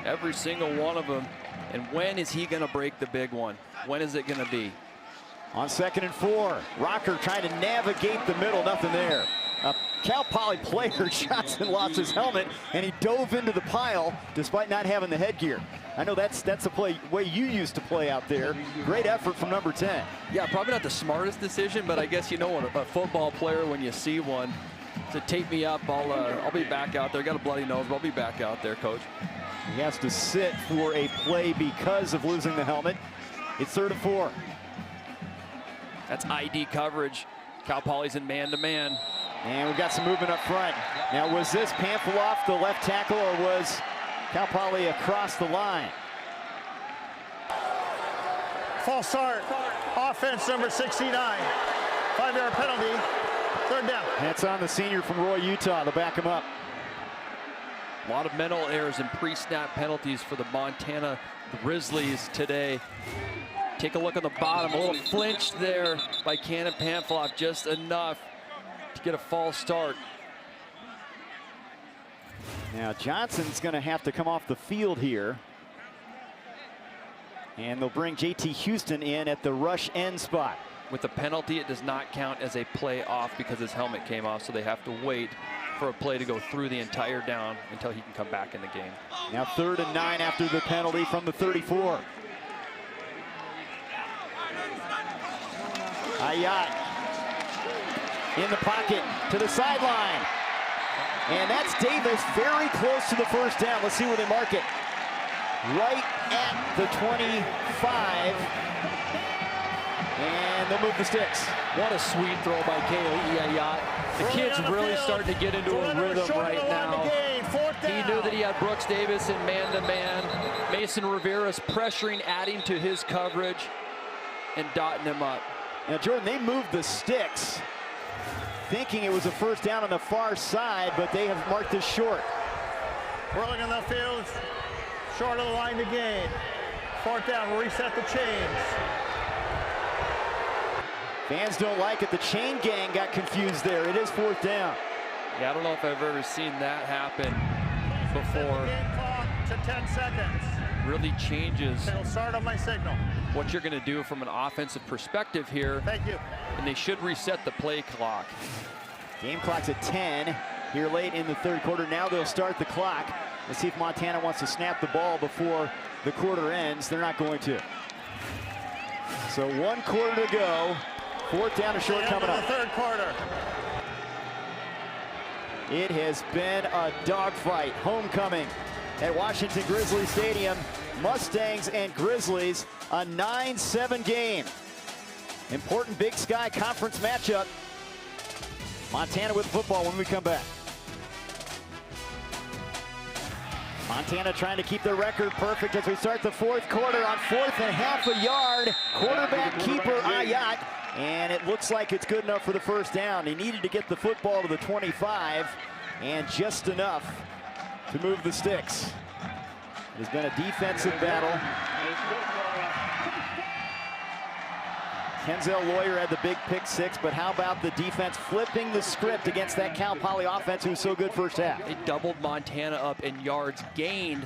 Every single one of them. And when is he going to break the big one? When is it going to be?
On 2nd and 4, Rocker trying to navigate the middle, nothing there. A Cal Poly player, Johnson, lost his helmet, and he dove into the pile despite not having the headgear. I know that's the way you used to play out there. Great effort from number 10.
Yeah, probably not the smartest decision, but I guess you know a football player when you see one. To tape me up, I'll be back out there. Got a bloody nose, but I'll be back out there, Coach.
He has to sit for a play because of losing the helmet. It's 3rd and 4.
That's ID coverage. Cal Poly's in man-to-man.
And we've got some movement up front. Now, was this Pamphilov, the left tackle, or was Cal Poly across the line?
False start. Offense number 69. 5-yard penalty. 3rd down.
That's on the senior from Roy, Utah. They'll back him up.
A lot of mental errors and pre-snap penalties for the Montana Grizzlies today. Take a look at the bottom. A little flinch there by Cannon Pamphilov, just enough to get a false start.
Now Johnson's going to have to come off the field here. And they'll bring JT Houston in at the rush end spot.
With the penalty, it does not count as a play off because his helmet came off, so they have to wait for a play to go through the entire down until he can come back in the game.
Now 3rd and 9 after the penalty from the 34. Ayat in the pocket to the sideline. And that's Davis very close to the first down. Let's see where they mark it. Right at the 25. And they'll move the sticks.
What a sweet throw by Kaylee Ayat. The kid's really starting to get into a rhythm right now. He knew that he had Brooks Davis in man-to-man. Mason Rivera's pressuring, adding to his coverage, and dotting him up.
Now, Jordan, they moved the sticks, thinking it was a first down on the far side, but they have marked this short.
Whirling on the field, short of the line to gain. 4th down, we'll reset the chains.
Fans don't like it. The chain gang got confused there. It is 4th down.
Yeah, I don't know if I've ever seen that happen before.
Game clock to 10 seconds.
Really changes
It'll start on my signal.
what you're going to do from an offensive perspective here.
Thank you.
And they should reset the play clock.
Game clock's at 10 here late in the 3rd quarter. Now they'll start the clock. Let's see if Montana wants to snap the ball before the quarter ends. They're not going to. So 1 quarter to go. 4th down and short coming up.
The 3rd quarter.
It has been a dogfight. Homecoming at Washington Grizzly Stadium. Mustangs and Grizzlies, a 9-7 game. Important Big Sky Conference matchup. Montana with football when we come back. Montana trying to keep their record perfect as we start the 4th quarter on 4th and half a yard. Quarterback keeper Ayat. And it looks like it's good enough for the first down. He needed to get the football to the 25 and just enough to move the sticks. It has been a defensive battle. Kenzel Lawyer had the big pick 6, but how about the defense flipping the script against that Cal Poly offense who was so good first half?
They doubled Montana up in yards gained,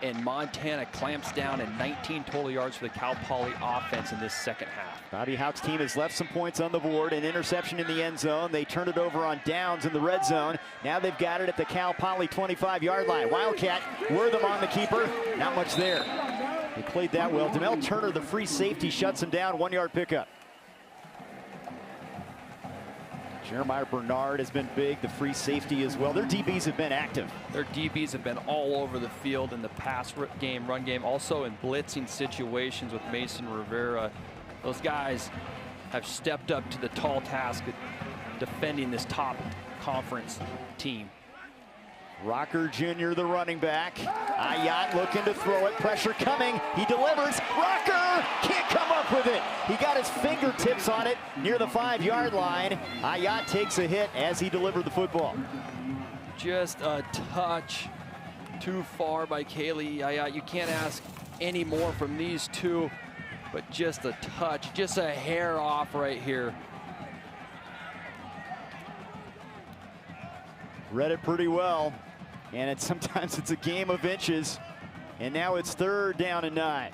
and Montana clamps down in 19 total yards for the Cal Poly offense in this second half.
Bobby Houck's team has left some points on the board, an interception in the end zone. They turned it over on downs in the red zone. Now they've got it at the Cal Poly 25-yard line. Wildcat, Wortham on the keeper. Not much there. They played that well. Demel Turner, the free safety, shuts him down. 1-yard pickup. Jeremiah Bernard has been big, the free safety as well. Their DBs have been active.
Their DBs have been all over the field in the pass game, run game, also in blitzing situations with Mason Rivera. Those guys have stepped up to the tall task of defending this top conference team.
Rocker Jr., the running back. Aiyat looking to throw it. Pressure coming. He delivers. Rocker can't come up with it. He got his fingertips on it near the 5-yard line. Aiyat takes a hit as he delivered the football.
Just a touch too far by Kaylee Aiyat. You can't ask any more from these two, but just a touch, just a hair off right here.
Read it pretty well. And sometimes it's a game of inches. And now it's 3rd down and 9.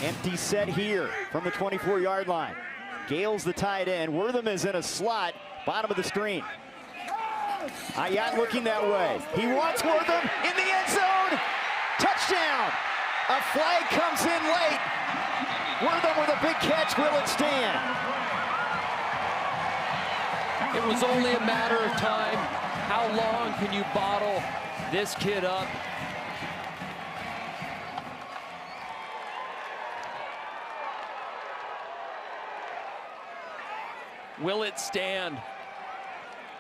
Empty set here from the 24-yard line. Gale's the tight end. Wortham is in a slot, bottom of the screen. Aiyat looking that way. He wants Wortham in the end zone. Touchdown. A flag comes in late. Wortham with a big catch. Will it stand?
It was only a matter of time. How long can you bottle this kid up? Will it stand?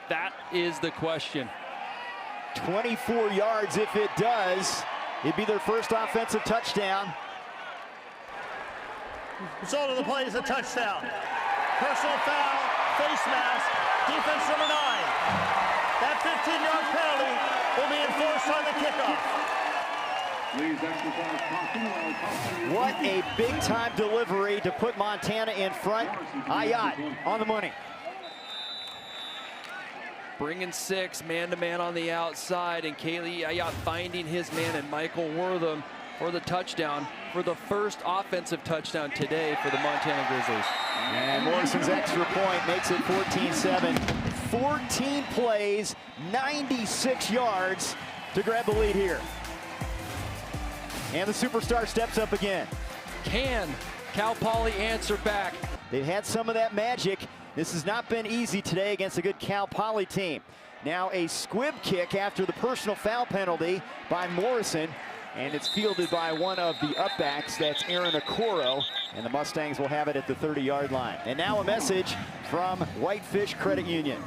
That is the question.
24 yards if it does. It'd be their first offensive touchdown.
Result of the play is a touchdown. Personal foul, face mask, defense number 9. That 15-yard penalty will be enforced on the kickoff.
What a big-time delivery to put Montana in front. Aiyat on the money.
Bringing 6, man-to-man on the outside, and Kaylee Aiyat finding his man and Michael Wortham for the touchdown, for the first offensive touchdown today for the Montana Grizzlies.
And Morrison's extra point makes it 14-7. 14 plays, 96 yards to grab the lead here. And the superstar steps up again.
Can Cal Poly answer back?
They've had some of that magic. This has not been easy today against a good Cal Poly team. Now a squib kick after the personal foul penalty by Morrison. And it's fielded by one of the upbacks, that's Aaron Okoro, and the Mustangs will have it at the 30-yard line. And now a message from Whitefish Credit Union.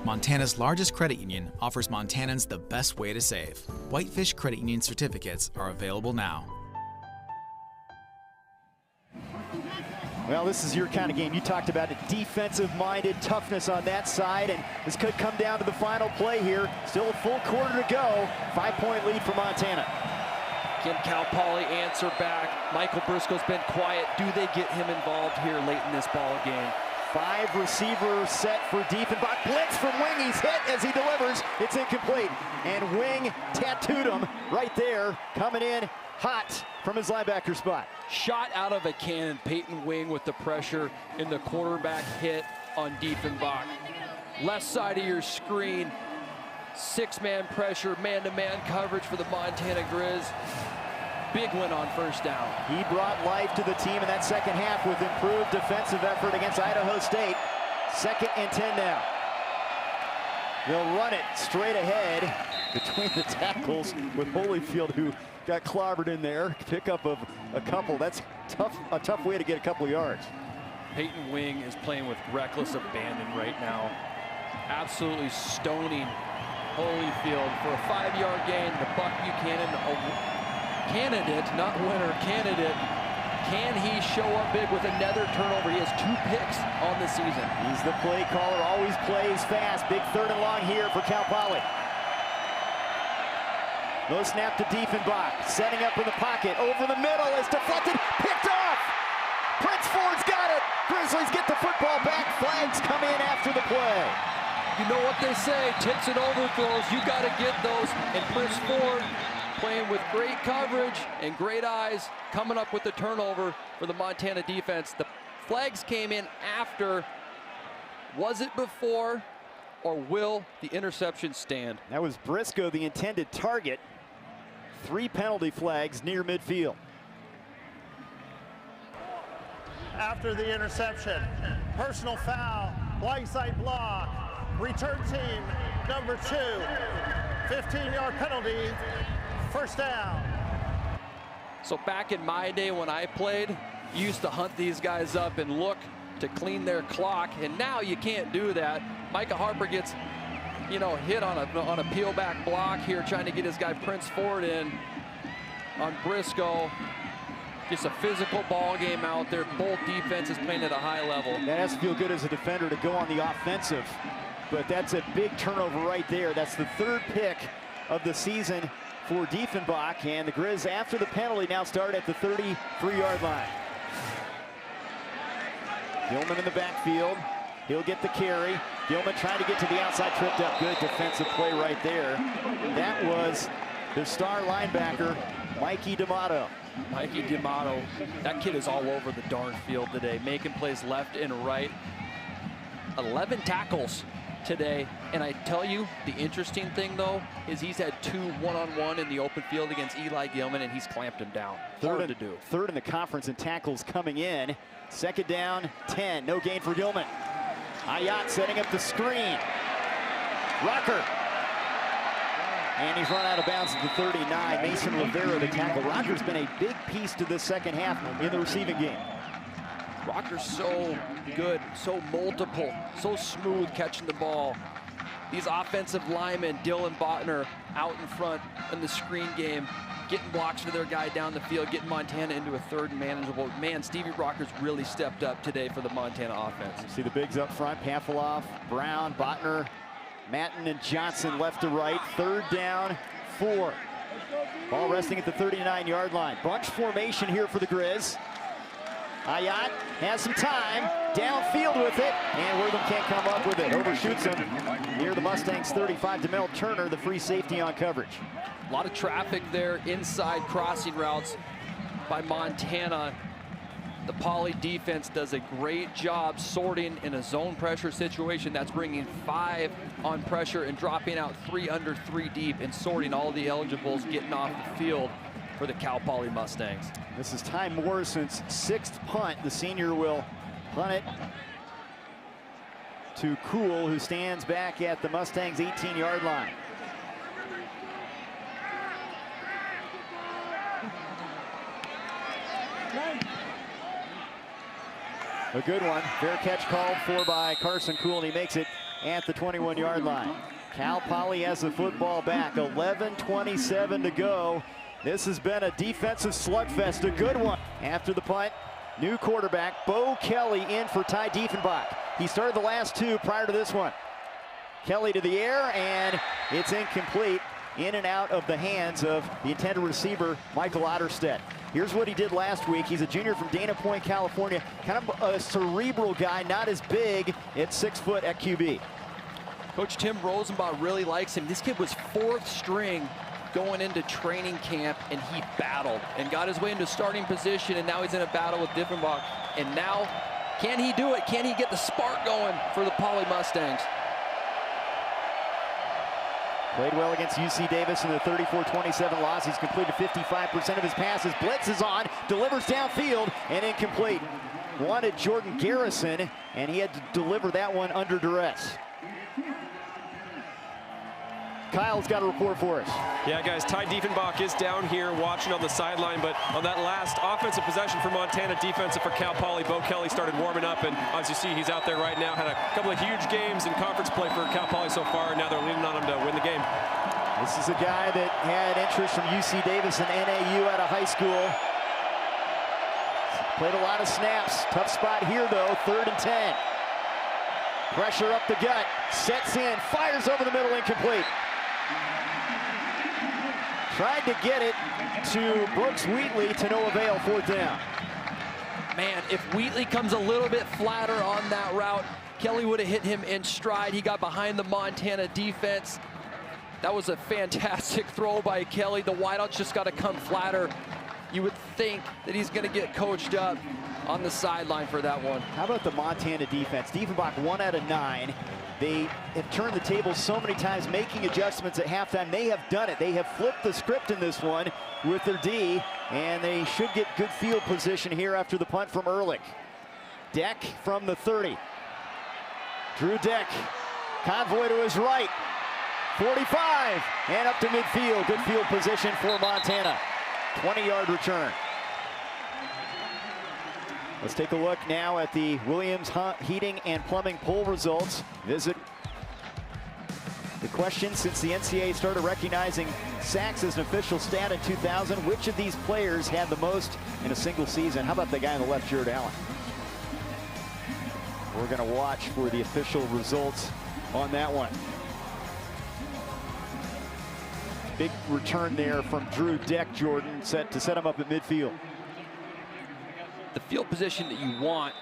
Montana's largest credit union offers Montanans the best way to save. Whitefish Credit Union certificates are available now.
Well, this is your kind of game. You talked about it, defensive-minded toughness on that side, and this could come down to the final play here. Still a full quarter to go. 5-point lead for Montana.
Can Cal Poly answer back? Michael Briscoe's been quiet. Do they get him involved here late in this ball game?
5 receivers set for Diefenbach. Blitz from Wing. He's hit as he delivers. It's incomplete. And Wing tattooed him right there, coming in hot from his linebacker spot.
Shot out of a cannon. Peyton Wing with the pressure in the quarterback hit on Diefenbach. Left side of your screen. 6-man pressure, man-to-man coverage for the Montana Grizz. Big win on first down.
He brought life to the team in that second half with improved defensive effort against Idaho State. 2nd and 10 now. They'll run it straight ahead between the tackles with Holyfield, who got clobbered in there. Pickup of a couple. That's a tough way to get a couple of yards.
Peyton Wing is playing with reckless abandon right now. Absolutely stoning Holyfield for a 5-yard gain. The Buck Buchanan candidate, not winner, candidate. Can he show up big with another turnover? He has 2 picks on the season.
He's the play caller, always plays fast. Big 3rd and long here for Cal Poly. Low snap to Diefenbach, setting up in the pocket, over the middle, it's deflected, picked off! Prince Ford's got it! Grizzlies get the football back, flags come in after the play.
You know what they say, tips and overthrows, you gotta get those, and Prince Ford playing with great coverage and great eyes, coming up with the turnover for the Montana defense. The flags came in after. Was it before, or will the interception stand?
That was Briscoe, the intended target. 3 penalty flags near midfield.
after the interception. Personal foul, blindside block, return team number 2, 15-yard penalty, first down.
So back in my day when I played, you used to hunt these guys up and look to clean their clock, and now you can't do that. Micah Harper gets, you know, hit on a peel back block here, trying to get his guy Prince Ford in on Briscoe. Just a physical ball game out there. Both defenses playing at a high level.
That has to feel good as a defender to go on the offensive, but that's a big turnover right there. That's the 3rd pick of the season for Diefenbach, and the Grizz, after the penalty, now start at the 33-yard line. Gilman in the backfield. He'll get the carry. Gilman trying to get to the outside, tripped up. Good defensive play right there. That was the star linebacker, Mikey D'Amato.
Mikey D'Amato, that kid is all over the darn field today, making plays left and right. 11 tackles today, and I tell you, the interesting thing though is he's had 2 one-on-one in the open field against Eli Gilman, and he's clamped him down. Hard to do.
3rd in the conference in tackles coming in. 2nd down, 10. No gain for Gilman. Ayat setting up the screen. Rocker. And he's run out of bounds at the 39. Mason Rivera, the tackle. Rocker's been a big piece to this second half in the receiving game.
Rocker's so good, so multiple, so smooth catching the ball. These offensive linemen, Dylan Botner, out in front in the screen game, getting blocks for their guy down the field, getting Montana into a 3rd and manageable. Man, Stevie Rocker's really stepped up today for the Montana offense.
You see the bigs up front, Pamphilov, Brown, Botner, Matten and Johnson left to right. 3rd down, 4. Ball resting at the 39-yard line. Bunch formation here for the Grizz. Ayat has some time, downfield with it, and Wortham can't come up with it. Overshoots him near the Mustangs 35. DeMel Turner, the free safety on coverage.
A lot of traffic there inside crossing routes by Montana. The Poly defense does a great job sorting in a zone pressure situation. That's bringing 5 on pressure and dropping out 3 under 3 deep and sorting all the eligibles getting off the field for the Cal Poly Mustangs.
This is Ty Morrison's 6th punt. The senior will punt it to Kuhl, who stands back at the Mustangs' 18-yard line. A good one. Fair catch called for by Carson Kuhl, and he makes it at the 21-yard line. Cal Poly has the football back. 11:27 to go. This has been a defensive slugfest, a good one. After the punt, new quarterback, Bo Kelly in for Ty Diefenbach. He started the last 2 prior to this one. Kelly to the air, and it's incomplete. In and out of the hands of the intended receiver, Michael Otterstedt. Here's what he did last week. He's a junior from Dana Point, California. Kind of a cerebral guy, not as big at 6 foot at QB.
Coach Tim Rosenbaugh really likes him. This kid was 4th string going into training camp, and he battled and got his way into starting position, and now he's in a battle with Diefenbach. And now, can he do it? Can he get the spark going for the Poly Mustangs?
Played well against UC Davis in the 34-27 loss. He's completed 55% of his passes. Blitz is on, delivers downfield, and incomplete. Wanted Jordan Garrison, and he had to deliver that one under duress. Kyle's got a report for us.
Yeah, guys, Ty Diefenbach is down here watching on the sideline, but on that last offensive possession for Montana, defensive for Cal Poly, Bo Kelly started warming up, and as you see, he's out there right now. Had a couple of huge games in conference play for Cal Poly so far, and now they're leaning on him to win the game.
This is a guy that had interest from UC Davis and NAU out of high school. Played a lot of snaps. Tough spot here, though, 3rd and 10. Pressure up the gut, sets in, fires over the middle, incomplete. Tried to get it to Brooks Wheatley to no avail, 4th down.
Man, if Wheatley comes a little bit flatter on that route, Kelly would have hit him in stride. He got behind the Montana defense. That was a fantastic throw by Kelly. The wideouts just got to come flatter. You would think that he's going to get coached up on the sideline for that one.
How about the Montana defense? Diefenbach 1 out of 9. They have turned the table so many times, making adjustments at halftime. They have done it. They have flipped the script in this one with their D, and they should get good field position here after the punt from Ehrlich. Deck from the 30. Drew Deck, convoy to his right. 45, and up to midfield. Good field position for Montana. 20-yard return. Let's take a look now at the Williams Heating and Plumbing poll results. Visit the question: since the NCAA started recognizing sacks as an official stat in 2000, which of these players had the most in a single season? How about the guy on the left, Jared Allen? We're going to watch for the official results on that one. Big return there from Drew Deck, Jordan, set to set him up at midfield.
The field position that you want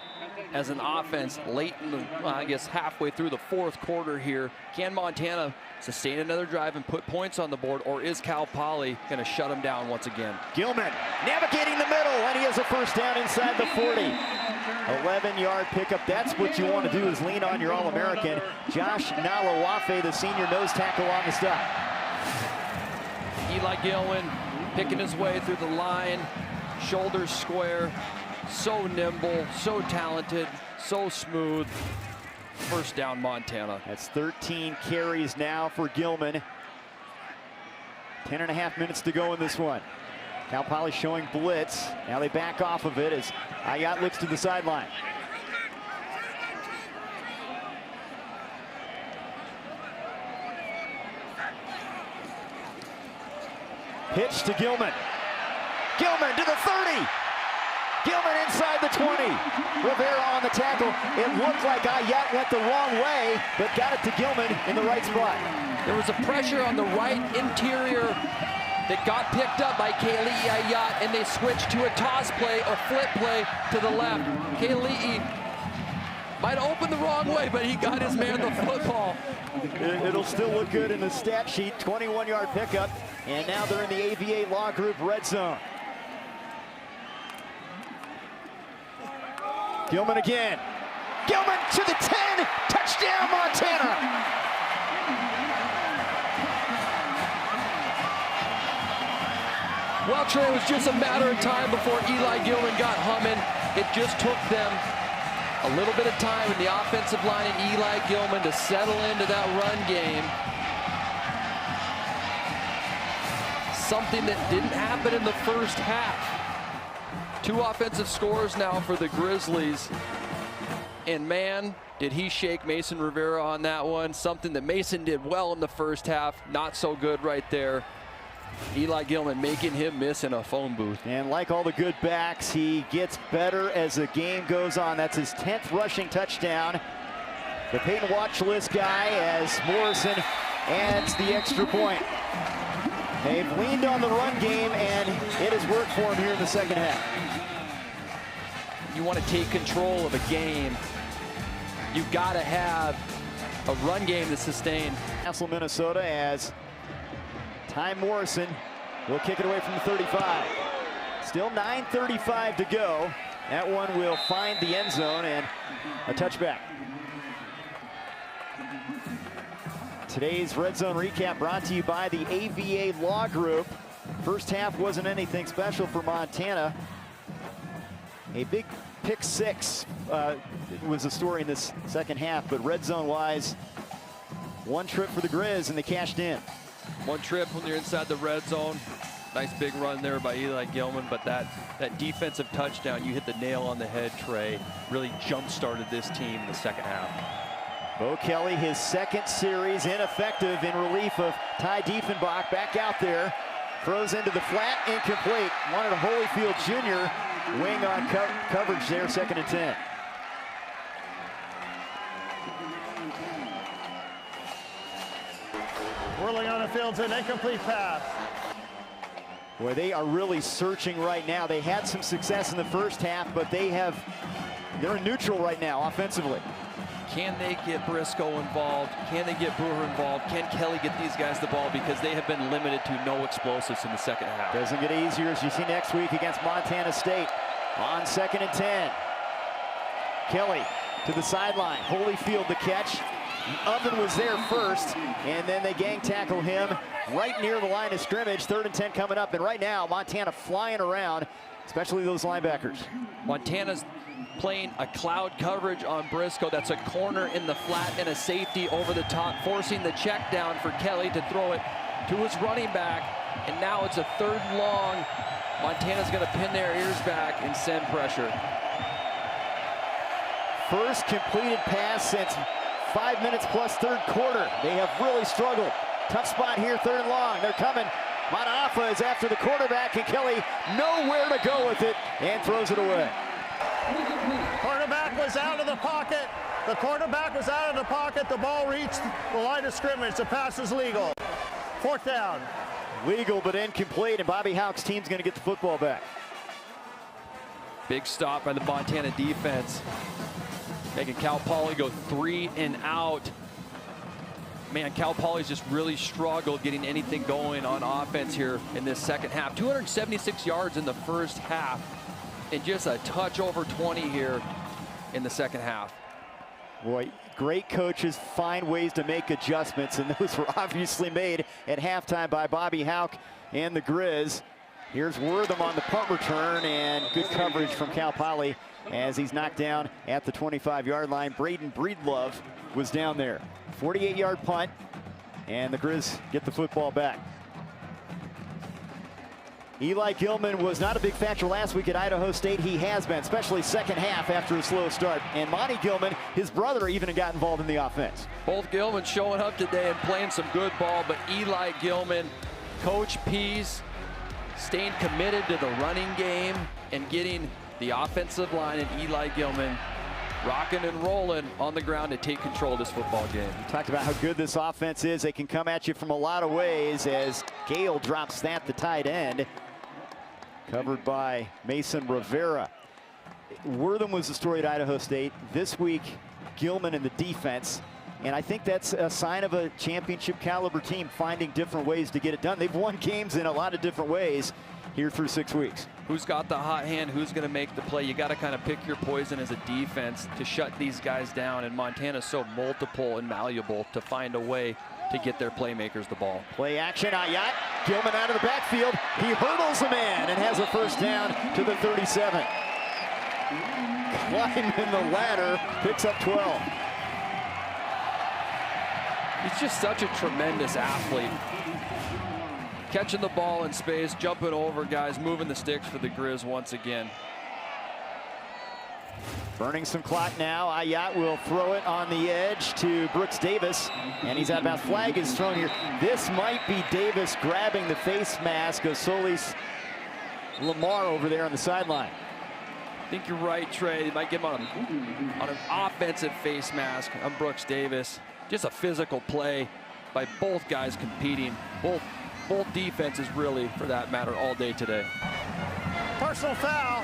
as an offense late in the, I guess, halfway through the fourth quarter here. Can Montana sustain another drive and put points on the board, or is Cal Poly going to shut him down once again?
Gilman navigating the middle, and he has a first down inside the 40. 11-yard pickup. That's what you want to do, is lean on your All-American. Josh Nalawafe, the senior nose tackle, on the stop.
Eli Gilman picking his way through the line, shoulders square, so nimble, so talented, so smooth. First down, Montana.
That's 13 carries now for Gilman. 10.5 minutes to go in this one. Cal Poly showing blitz. Now they back off of it as Ayat looks to the sideline. Pitch to Gilman. Gilman to the 30. Gilman inside the 20. Rivera on the tackle. It looked like Ayat went the wrong way, but got it to Gilman in the right spot.
There was a pressure on the right interior that got picked up by Kali'i Ayat, and they switched to a toss play, a flip play to the left. Kali'i might open the wrong way, but he got his man the football.
It'll still look good in the stat sheet. 21-yard pickup, and now they're in the AVA Law Group red zone. Gilman again. Gilman to the 10. Touchdown, Montana.
Well, Trey, it was just a matter of time before Eli Gilman got humming. It just took them a little bit of time in the offensive line and Eli Gilman to settle into that run game. Something that didn't happen in the first half. 2 offensive scores now for the Grizzlies. And man, did he shake Mason Rivera on that one. Something that Mason did well in the first half, not so good right there. Eli Gilman making him miss in a phone booth.
And like all the good backs, he gets better as the game goes on. That's his 10th rushing touchdown. The Peyton watch list guy as Morrison adds the extra point. They've leaned on the run game, and it has worked for him here in the second half.
You want to take control of a game, you've got to have a run game to sustain.
Castle, Minnesota, as Ty Morrison will kick it away from the 35. Still 9:35 to go. That one will find the end zone and a touchback. Today's Red Zone Recap brought to you by the AVA Law Group. First half wasn't anything special for Montana. A big pick 6 was the story in this second half, but red zone wise, one trip for the Grizz and they cashed in.
One trip when you're inside the red zone. Nice big run there by Eli Gilman, but that defensive touchdown, you hit the nail on the head, Trey, really jump-started this team in the second half.
Bo Kelly, his second series, ineffective in relief of Ty Diefenbach. Back out there, throws into the flat, incomplete. Wanted a Holyfield Jr. wing on coverage there, 2nd and 10.
Whirling on the field to an incomplete pass.
Boy, they are really searching right now. They had some success in the first half, but they're in neutral right now offensively.
Can they get Briscoe involved? Can they get Brewer involved? Can Kelly get these guys the ball? Because they have been limited to no explosives in the second half.
Doesn't get easier as you see next week against Montana State on 2nd and 10. Kelly to the sideline. Holyfield the catch. Oven was there first, and then they gang tackle him right near the line of scrimmage. 3rd and 10 coming up, and right now Montana flying around, especially those linebackers.
Montana's playing a cloud coverage on Briscoe. That's a corner in the flat and a safety over the top, forcing the check down for Kelly to throw it to his running back. And now it's a 3rd and long. Montana's going to pin their ears back and send pressure.
First completed pass since 5 minutes plus 3rd quarter. They have really struggled. Tough spot here, 3rd and long. They're coming. Manafa is after the quarterback, and Kelly nowhere to go with it and throws it away.
Quarterback was out of the pocket. The quarterback was out of the pocket. The ball reached the line of scrimmage. The pass is legal. 4th down.
Legal but incomplete, and Bobby Hauck's team's going to get the football back.
Big stop by the Montana defense, making Cal Poly go 3 and out. Man, Cal Poly's just really struggled getting anything going on offense here in this second half. 276 yards in the first half, and just a touch over 20 here in the second half.
Boy, great coaches find ways to make adjustments, and those were obviously made at halftime by Bobby Hauck and the Grizz. Here's Wortham on the punt return, and good coverage from Cal Poly as he's knocked down at the 25-yard line. Braden Breedlove was down there. 48-yard punt, and the Grizz get the football back. Eli Gilman was not a big factor last week at Idaho State. He has been, especially second half after a slow start. And Monty Gilman, his brother, even got involved in the offense.
Both Gilman showing up today and playing some good ball, but Eli Gilman, Coach Pease, staying committed to the running game and getting the offensive line and Eli Gilman rocking and rolling on the ground to take control of this football game.
We talked about how good this offense is. They can come at you from a lot of ways as Gale drops that, the tight end. Covered by Mason Rivera. Wortham was the story at Idaho State. This week, Gilman in the defense. And I think that's a sign of a championship caliber team finding different ways to get it done. They've won games in a lot of different ways here through 6 weeks.
Who's got the hot hand? Who's going to make the play? You got to kind of pick your poison as a defense to shut these guys down. And Montana's so multiple and malleable to find a way to get their playmakers the ball.
Play action, Ayat. Gilman out of the backfield. He hurdles a man and has a first down to the 37. Climbing the ladder, picks up 12.
He's just such a tremendous athlete. Catching the ball in space, jumping over guys, moving the sticks for the Grizz once again.
Burning some clock now. Ayat will throw it on the edge to Brooks Davis, and he's out of bounds. Flag is thrown here. This might be Davis grabbing the face mask of Solis Lamar over there on the sideline.
I think you're right, Trey. They might get him on an offensive face mask on Brooks Davis. Just a physical play by both guys competing. Both defenses, really, for that matter, all day today.
Personal foul,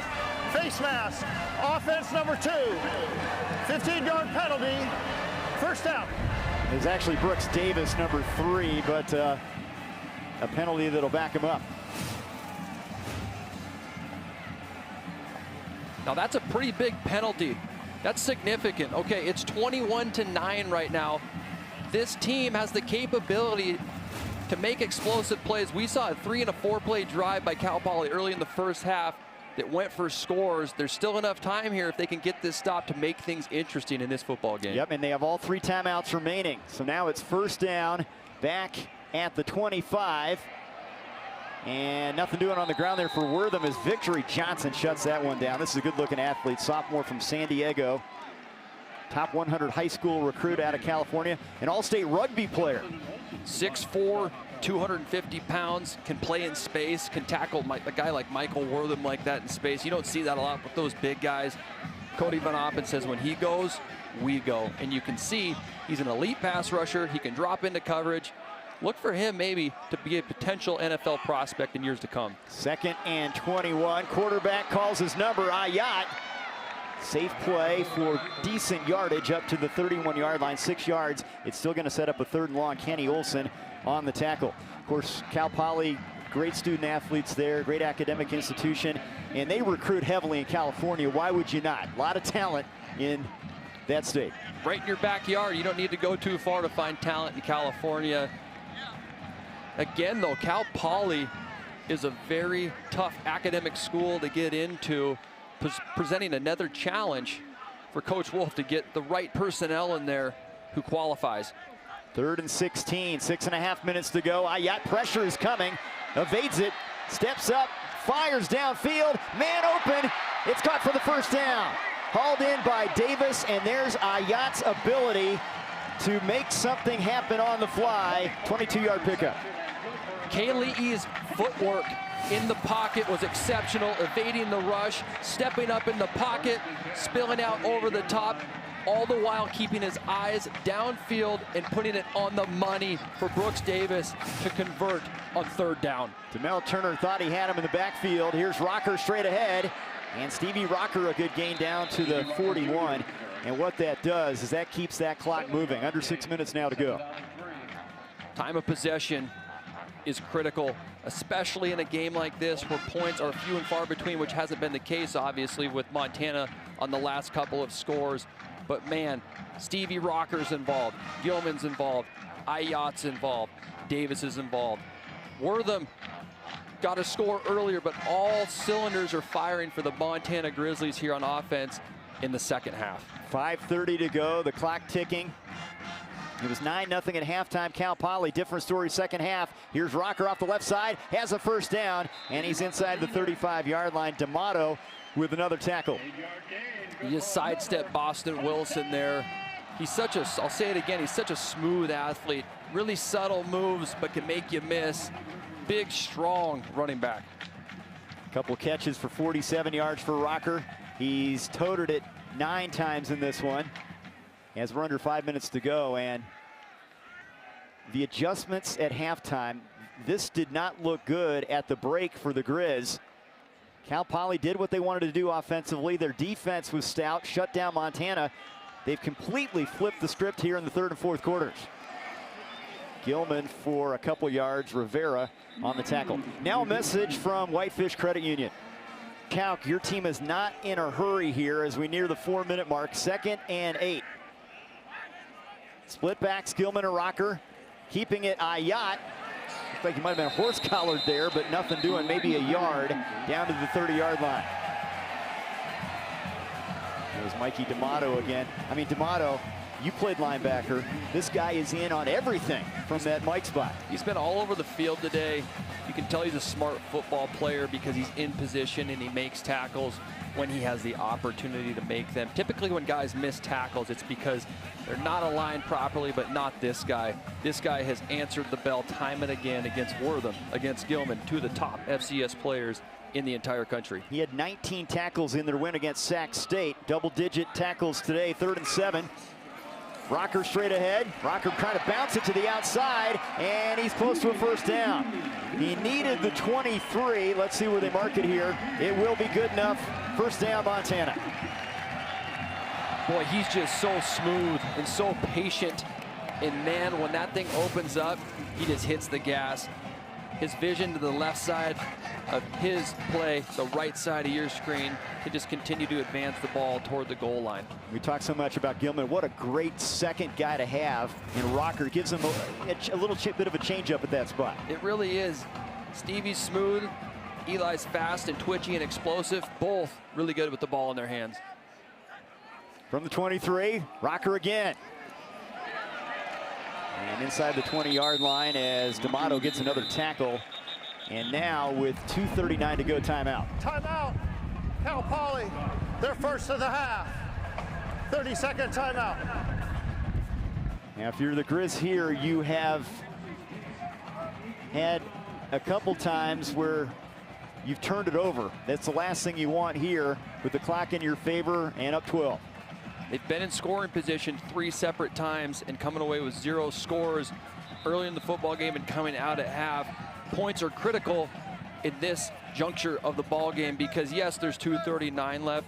face mask, offense number 2. 15-yard penalty, first down.
It's actually Brooks Davis, number 3, but a penalty that'll back him up.
Now that's a pretty big penalty. That's significant. Okay, it's 21-9 right now. This team has the capability to make explosive plays. We saw a 3- and 4-play drive by Cal Poly early in the first half that went for scores. There's still enough time here if they can get this stop to make things interesting in this football game.
Yep, and they have all 3 timeouts remaining. So now it's first down back at the 25. And nothing doing on the ground there for Wortham as Victory Johnson shuts that one down. This is a good-looking athlete, sophomore from San Diego. Top 100 high school recruit out of California, an all-state rugby player.
6'4", 250 pounds, can play in space, can tackle a guy like Michael Wortham like that in space. You don't see that a lot with those big guys. Cody Van Oppen says when he goes, we go. And you can see he's an elite pass rusher. He can drop into coverage. Look for him maybe to be a potential NFL prospect in years to come.
2nd and 21. Quarterback calls his number, Ayat. Safe play for decent yardage up to the 31-yard line, 6 yards. It's still going to set up a 3rd and long. Kenny Olson on the tackle. Of course, Cal Poly, great student athletes there, great academic institution, and they recruit heavily in California. Why would you not? A lot of talent in that state.
Right in your backyard. You don't need to go too far to find talent in California. Again, though, Cal Poly is a very tough academic school to get into. presenting another challenge for Coach Wolf to get the right personnel in there who qualifies.
3rd and 16, 6.5 minutes to go. Ayat, pressure is coming, evades it, steps up, fires downfield, man open, it's caught for the first down. Hauled in by Davis, and there's Ayat's ability to make something happen on the fly. 22-yard pickup.
Kali'i's footwork in the pocket was exceptional, evading the rush, stepping up in the pocket, spilling out over the top, all the while keeping his eyes downfield and putting it on the money for Brooks Davis to convert on 3rd down.
Demel Turner thought he had him in the backfield. Here's Rocker straight ahead, and Stevie Rocker a good gain down to the 41. And what that does is that keeps that clock moving. Under 6 minutes now to go.
Time of possession is critical, especially in a game like this where points are few and far between, which hasn't been the case, obviously, with Montana on the last couple of scores. But man, Stevie Rocker's involved, Gilman's involved, Ayat's involved, Davis is involved. Wortham got a score earlier, but all cylinders are firing for the Montana Grizzlies here on offense in the second half.
5:30 to go, the clock ticking. It was 9-0 at halftime. Cal Poly, different story second half. Here's Rocker off the left side, has a first down, and he's inside the 35-yard line. D'Amato with another tackle.
He just sidestepped Boston Wilson there. He's such a, I'll say it again, he's such a smooth athlete. Really subtle moves, but can make you miss. Big, strong running back.
Couple catches for 47 yards for Rocker. He's toted it 9 times in this one. As we're under 5 minutes to go, and the adjustments at halftime, this did not look good at the break for the Grizz. Cal Poly did what they wanted to do offensively. Their defense was stout, shut down Montana. They've completely flipped the script here in the 3rd and 4th quarters. Gilman for a couple yards, Rivera on the tackle. Now a message from Whitefish Credit Union. Calc, your team is not in a hurry here as we near the 4-minute mark, 2nd and 8. Split backs, Gilman and Rocker. Keeping it, Ayat. Looks like he might have been horse collared there, but nothing doing, maybe a yard down to the 30-yard line. There's Mikey D'Amato again. I mean, D'Amato, you played linebacker. This guy is in on everything from that Mike spot.
He's been all over the field today. You can tell he's a smart football player because he's in position and he makes tackles when he has the opportunity to make them. Typically when guys miss tackles, it's because they're not aligned properly, but not this guy. This guy has answered the bell time and again against Wortham, against Gilman, 2 of the top FCS players in the entire country.
He had 19 tackles in their win against Sac State. Double-digit tackles today, 3rd and 7. Rocker straight ahead. Rocker trying to bounce it to the outside, and he's close to a first down. He needed the 23. Let's see where they mark it here. It will be good enough. First down, Montana.
Boy, he's just so smooth and so patient. And man, when that thing opens up, he just hits the gas. His vision to the left side of his play, the right side of your screen, to just continue to advance the ball toward the goal line.
We talk so much about Gilman. What a great second guy to have. And Rocker gives him a little bit of a change-up at that spot.
It really is. Stevie's smooth. Eli's fast and twitchy and explosive. Both really good with the ball in their hands.
From the 23, Rocker again. And inside the 20-yard line as D'Amato gets another tackle. And now with 2:39 to go, timeout.
Timeout. Cal Poly, they're first of the half. 30-second timeout.
Now, if you're the Grizz here, you have had a couple times where you've turned it over. That's the last thing you want here with the clock in your favor and up 12.
They've been in scoring position 3 separate times and coming away with 0 scores early in the football game and coming out at half. Points are critical in this juncture of the ball game because yes, there's 2:39 left.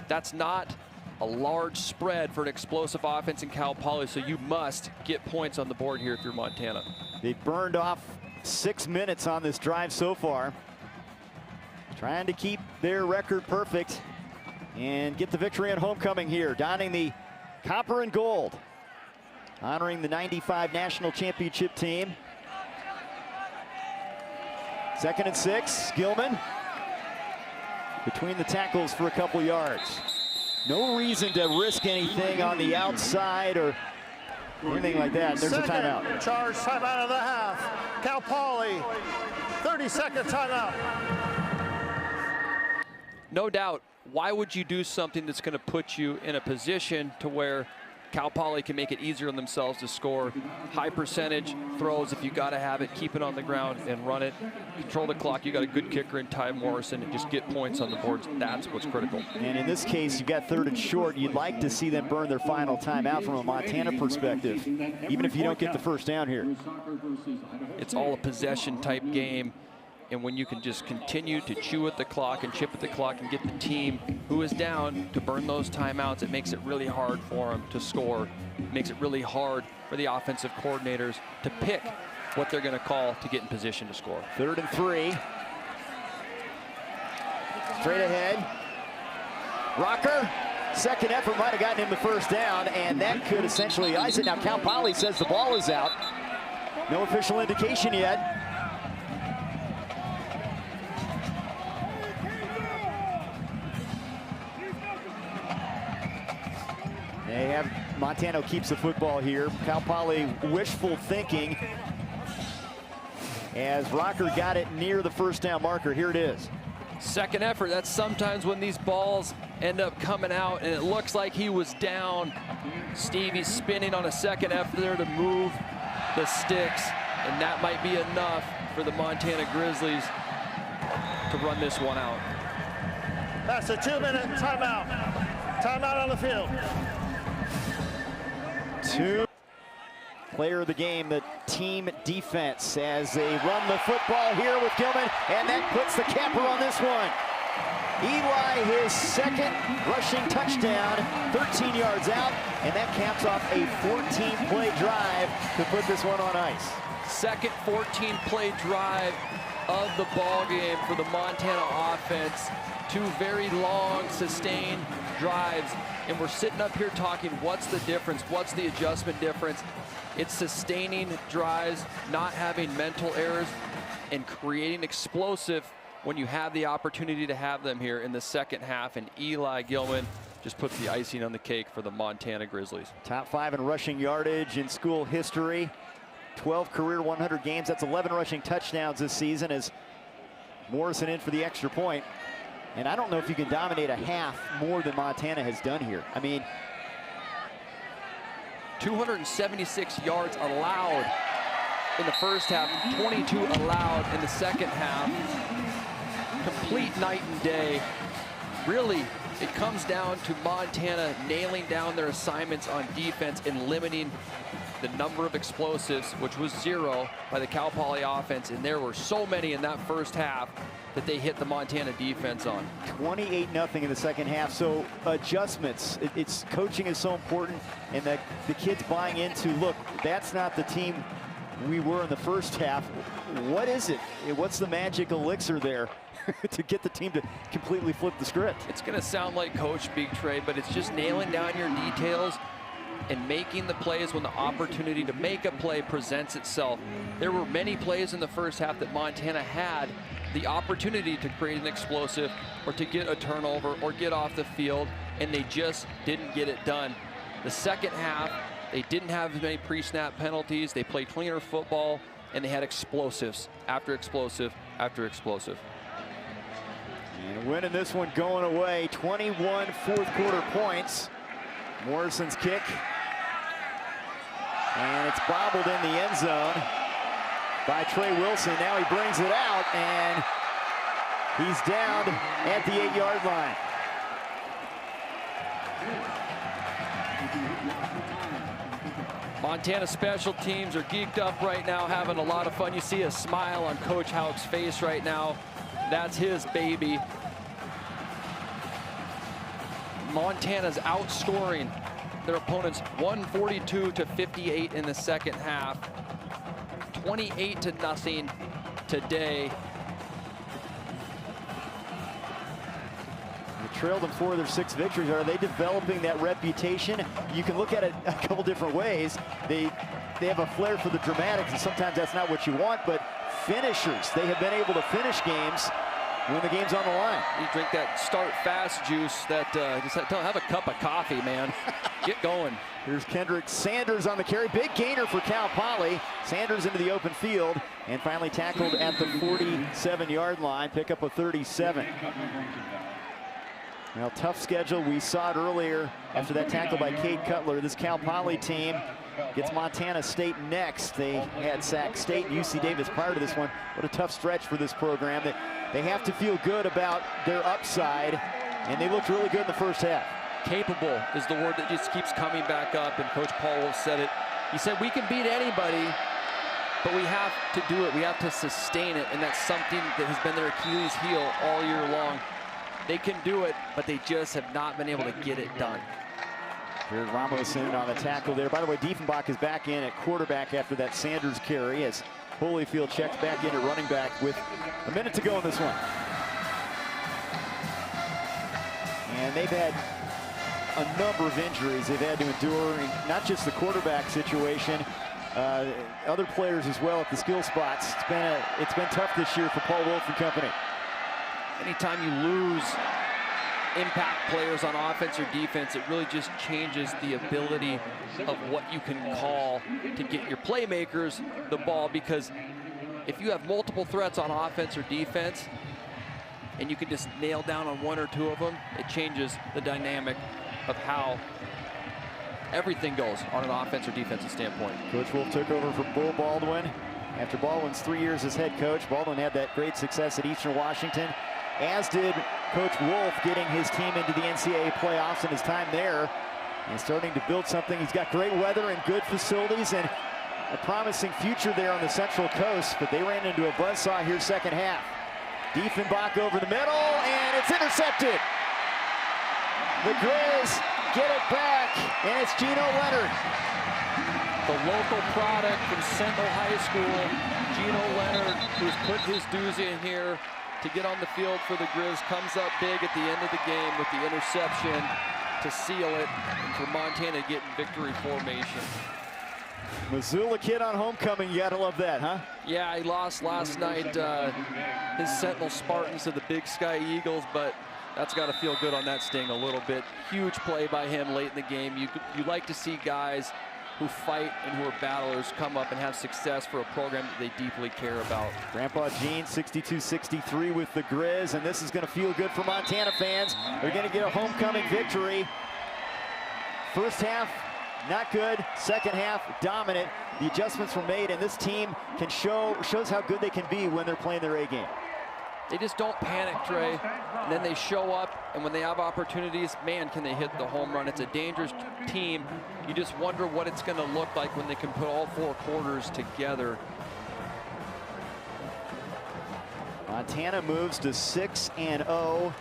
That's not a large spread for an explosive offense in Cal Poly, so you must get points on the board here if you're Montana.
They burned off 6 minutes on this drive so far. Trying to keep their record perfect and get the victory on homecoming here, donning the copper and gold, honoring the '95 national championship team. 2nd and 6, Gilman. between the tackles for a couple yards. No reason to risk anything on the outside or anything like that. There's a timeout.
Charge timeout of the half. Cal Poly, 30-second timeout.
No doubt. Why would you do something that's going to put you in a position to where Cal Poly can make it easier on themselves to score? High percentage throws, if you got to have it, keep it on the ground and run it. Control the clock. You got a good kicker in Ty Morrison and just get points on the boards. That's what's critical.
And in this case, you got 3rd and short. You'd like to see them burn their final timeout from a Montana perspective, even if you don't get the first down here.
It's all a possession type game. And when you can just continue to chew at the clock and chip at the clock and get the team who is down to burn those timeouts, it makes it really hard for them to score. It makes it really hard for the offensive coordinators to pick what they're going to call to get in position to score.
3rd and 3. Straight ahead. Rocker. Second effort might have gotten him the first down, and that could essentially ice it. Now Cal Poly says the ball is out. No official indication yet. They have Montana keeps the football here. Cal Poly wishful thinking as Rocker got it near the first down marker. Here it is.
Second effort. That's sometimes when these balls end up coming out and it looks like he was down. Stevie's spinning on a second effort there to move the sticks, and that might be enough for the Montana Grizzlies to run this one out.
That's a 2-minute timeout. Timeout on the field.
2. Player of the game, the team defense, as they run the football here with Gilman, and that puts the capper on this one. Eli, his 2nd rushing touchdown, 13 yards out, and that caps off a 14-play drive to put this one on ice.
Second 14-play drive of the ball game for the Montana offense. 2 very long, sustained drives. And we're sitting up here talking, what's the difference? What's the adjustment difference? It's sustaining drives, not having mental errors, and creating explosive when you have the opportunity to have them here in the second half. And Eli Gilman just puts the icing on the cake for the Montana Grizzlies.
Top 5 in rushing yardage in school history. 12 career 100 games. That's 11 rushing touchdowns this season as Morrison in for the extra point. And I don't know if you can dominate a half more than Montana has done here. I mean,
276 yards allowed in the first half, 22 allowed in the second half. Complete night and day. Really, it comes down to Montana nailing down their assignments on defense and limiting the number of explosives, which was 0 by the Cal Poly offense. And there were so many in that first half that they hit the Montana defense on.
28-0 in the second half. So adjustments, it's coaching is so important, and the kids buying into, look, that's not the team we were in the first half. What is it? What's the magic elixir there to get the team to completely flip the script?
It's going to sound like coach speak, Trey, but it's just nailing down your details and making the plays when the opportunity to make a play presents itself. There were many plays in the first half that Montana had the opportunity to create an explosive or to get a turnover or get off the field, and they just didn't get it done. The second half, they didn't have as many pre-snap penalties. They played cleaner football, and they had explosives after explosive after explosive.
And winning this one going away, 21 fourth-quarter points. Morrison's kick, and it's bobbled in the end zone by Trey Wilson. Now he brings it out, and he's down at the 8-yard line.
Montana special teams are geeked up right now, having a lot of fun. You see a smile on Coach Houck's face right now. That's his baby. Montana's outscoring their opponents 142-58 in the second half. 28-0 today.
They trailed them 4 of their 6 victories. Are they developing that reputation? You can look at it a couple different ways. They have a flair for the dramatics, and sometimes that's not what you want, but finishers, they have been able to finish games when the game's on the line.
You drink that start fast juice, that just have a cup of coffee, man. Get going.
Here's Kendrick Sanders on the carry. Big gainer for Cal Poly. Sanders into the open field and finally tackled at the 47-yard line. Pick up a 37. Well, tough schedule. We saw it earlier after that tackle by Cade Cutler. This Cal Poly team gets Montana State next. They had Sac State and UC Davis prior to this one. What a tough stretch for this program. They have to feel good about their upside, and they looked really good in the first half.
Capable is the word that just keeps coming back up, and Coach Paul Wulff said it. He said, we can beat anybody, but we have to do it. We have to sustain it, and that's something that has been their Achilles heel all year long. They can do it, but they just have not been able to get it done.
Here's Ramos in on the tackle there. By the way, Diefenbach is back in at quarterback after that Sanders carry as Holyfield checks back in at running back with a minute to go in this one. And they've had a number of injuries they've had to endure, not just the quarterback situation, other players as well at the skill spots. It's been tough this year for Paul Wulff and company.
Anytime you lose impact players on offense or defense, it really just changes the ability of what you can call to get your playmakers the ball, because if you have multiple threats on offense or defense and you can just nail down on one or two of them, it changes the dynamic of how everything goes on an offense or defensive standpoint.
Coach Wulff took over for Bull Baldwin after Baldwin's 3 years as head coach. Baldwin had that great success at Eastern Washington, as did Coach Wulff, getting his team into the NCAA playoffs in his time there and starting to build something. He's got great weather and good facilities and a promising future there on the Central Coast, but they ran into a buzzsaw here second half. Diefenbach over the middle, and it's intercepted. The Grizz get it back, and it's Gino Leonard.
The local product from Sentinel High School, Gino Leonard, who's put his dues in here to get on the field for the Grizz, comes up big at the end of the game with the interception to seal it, and for Montana to get in victory formation.
Missoula kid on homecoming, you gotta love that, huh?
Yeah, he lost last night, his Sentinel Spartans to the Big Sky Eagles, but that's got to feel good on that sting a little bit. Huge play by him late in the game. You like to see guys who fight and who are battlers come up and have success for a program that they deeply care about.
Grandpa Gene, 62-63 with the Grizz, and this is going to feel good for Montana fans. They're going to get a homecoming victory. First half, not good. Second half, dominant. The adjustments were made, and this team can shows how good they can be when they're playing their A game.
They just don't panic, Trey, and then they show up, and when they have opportunities, man, can they hit the home run. It's a dangerous team. You just wonder what it's going to look like when they can put all four quarters together.
Montana moves to 6-0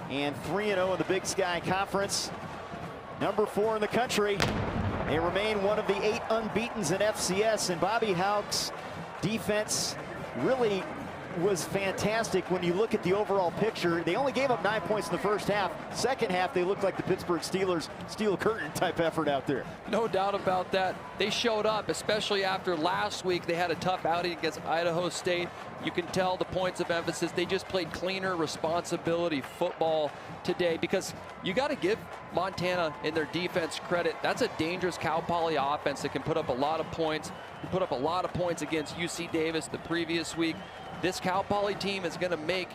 and 3-0 in the Big Sky Conference. Number 4 in the country. They remain one of the 8 unbeatens in FCS, and Bobby Hauck's defense really was fantastic when you look at the overall picture. They only gave up 9 points in the first half. Second half, they looked like the Pittsburgh Steelers steel curtain type effort out there.
No doubt about that. They showed up, especially after last week. They had a tough outing against Idaho State. You can tell the points of emphasis. They just played cleaner responsibility football today, because you got to give Montana in their defense credit. That's a dangerous Cal Poly offense that can put up a lot of points. They put up a lot of points against UC Davis the previous week. This Cal Poly team is going to make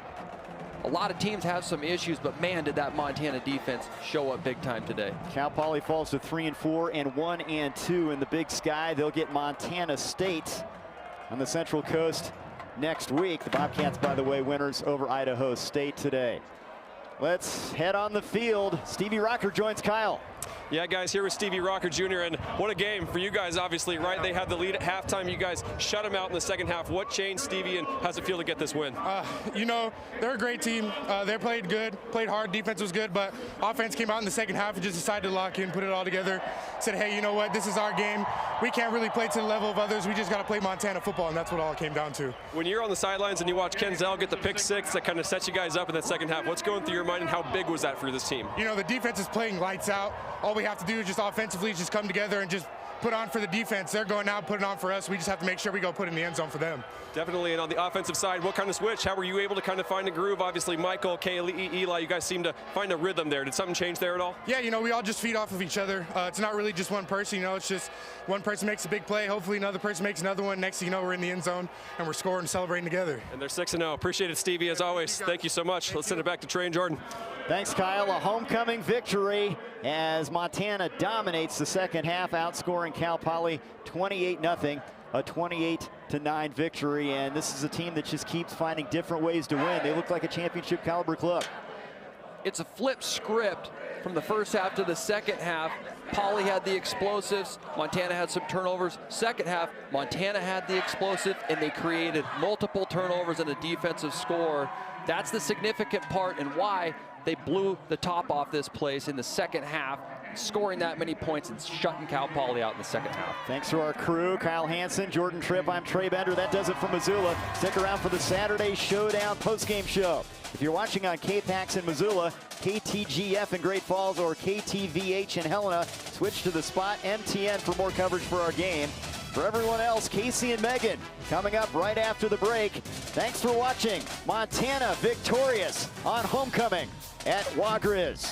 a lot of teams have some issues, but man, did that Montana defense show up big time today.
Cal Poly falls to 3-4 and 1-2 in the Big Sky. They'll get Montana State on the Central Coast next week. The Bobcats, by the way, winners over Idaho State today. Let's head on the field. Stevie Rocker joins Kyle.
Yeah, guys, here with Stevie Rocker Jr., and what a game for you guys, obviously, right? They had the lead at halftime. You guys shut them out in the second half. What changed, Stevie, and how's it feel to get this win?
You know, they're a great team. They played good, played hard, defense was good, but offense came out in the second half and just decided to lock in, put it all together, said, hey, you know what, this is our game. We can't really play to the level of others. We just got to play Montana football, and that's what all it came down to.
When you're on the sidelines and you watch Kenzel get the pick six that kind of sets you guys up in that second half, what's going through your mind, and how big was that for this team?
You know, the defense is playing lights out. All we have to do is just offensively just come together and just put on for the defense. They're going out, putting on for us. We just have to make sure we go put in the end zone for them.
Definitely, and on the offensive side, what kind of switch? How were you able to kind of find a groove? Obviously, Michael, Kaylee, Eli, you guys seem to find a rhythm there. Did something change there at all?
Yeah, you know, we all just feed off of each other. It's not really just one person, you know, it's just one person makes a big play. Hopefully another person makes another one. Next thing you know, we're in the end zone and we're scoring and celebrating together.
And they're 6-0. Appreciate it, Stevie, as always. Thank you so much. Let's send it back to Trey and Jordan.
Thanks, Kyle. A homecoming victory as Montana dominates the second half, outscoring Cal Poly 28-0. A 28-9 victory, and this is a team that just keeps finding different ways to win. They look like a championship caliber club.
It's a flip script from the first half to the second half. Poly had the explosives, Montana had some turnovers. Second half, Montana had the explosive, and they created multiple turnovers and a defensive score. That's the significant part and why they blew the top off this place in the second half, scoring that many points and shutting Cal Poly out in the second half.
Thanks to our crew, Kyle Hansen, Jordan Tripp, I'm Trey Bender. That does it for Missoula. Stick around for the Saturday Showdown postgame show. If you're watching on KPAX in Missoula, KTGF in Great Falls, or KTVH in Helena, switch to the Spot MTN for more coverage for our game. For everyone else, Casey and Megan coming up right after the break. Thanks for watching. Montana victorious on homecoming at Wa-Grizz.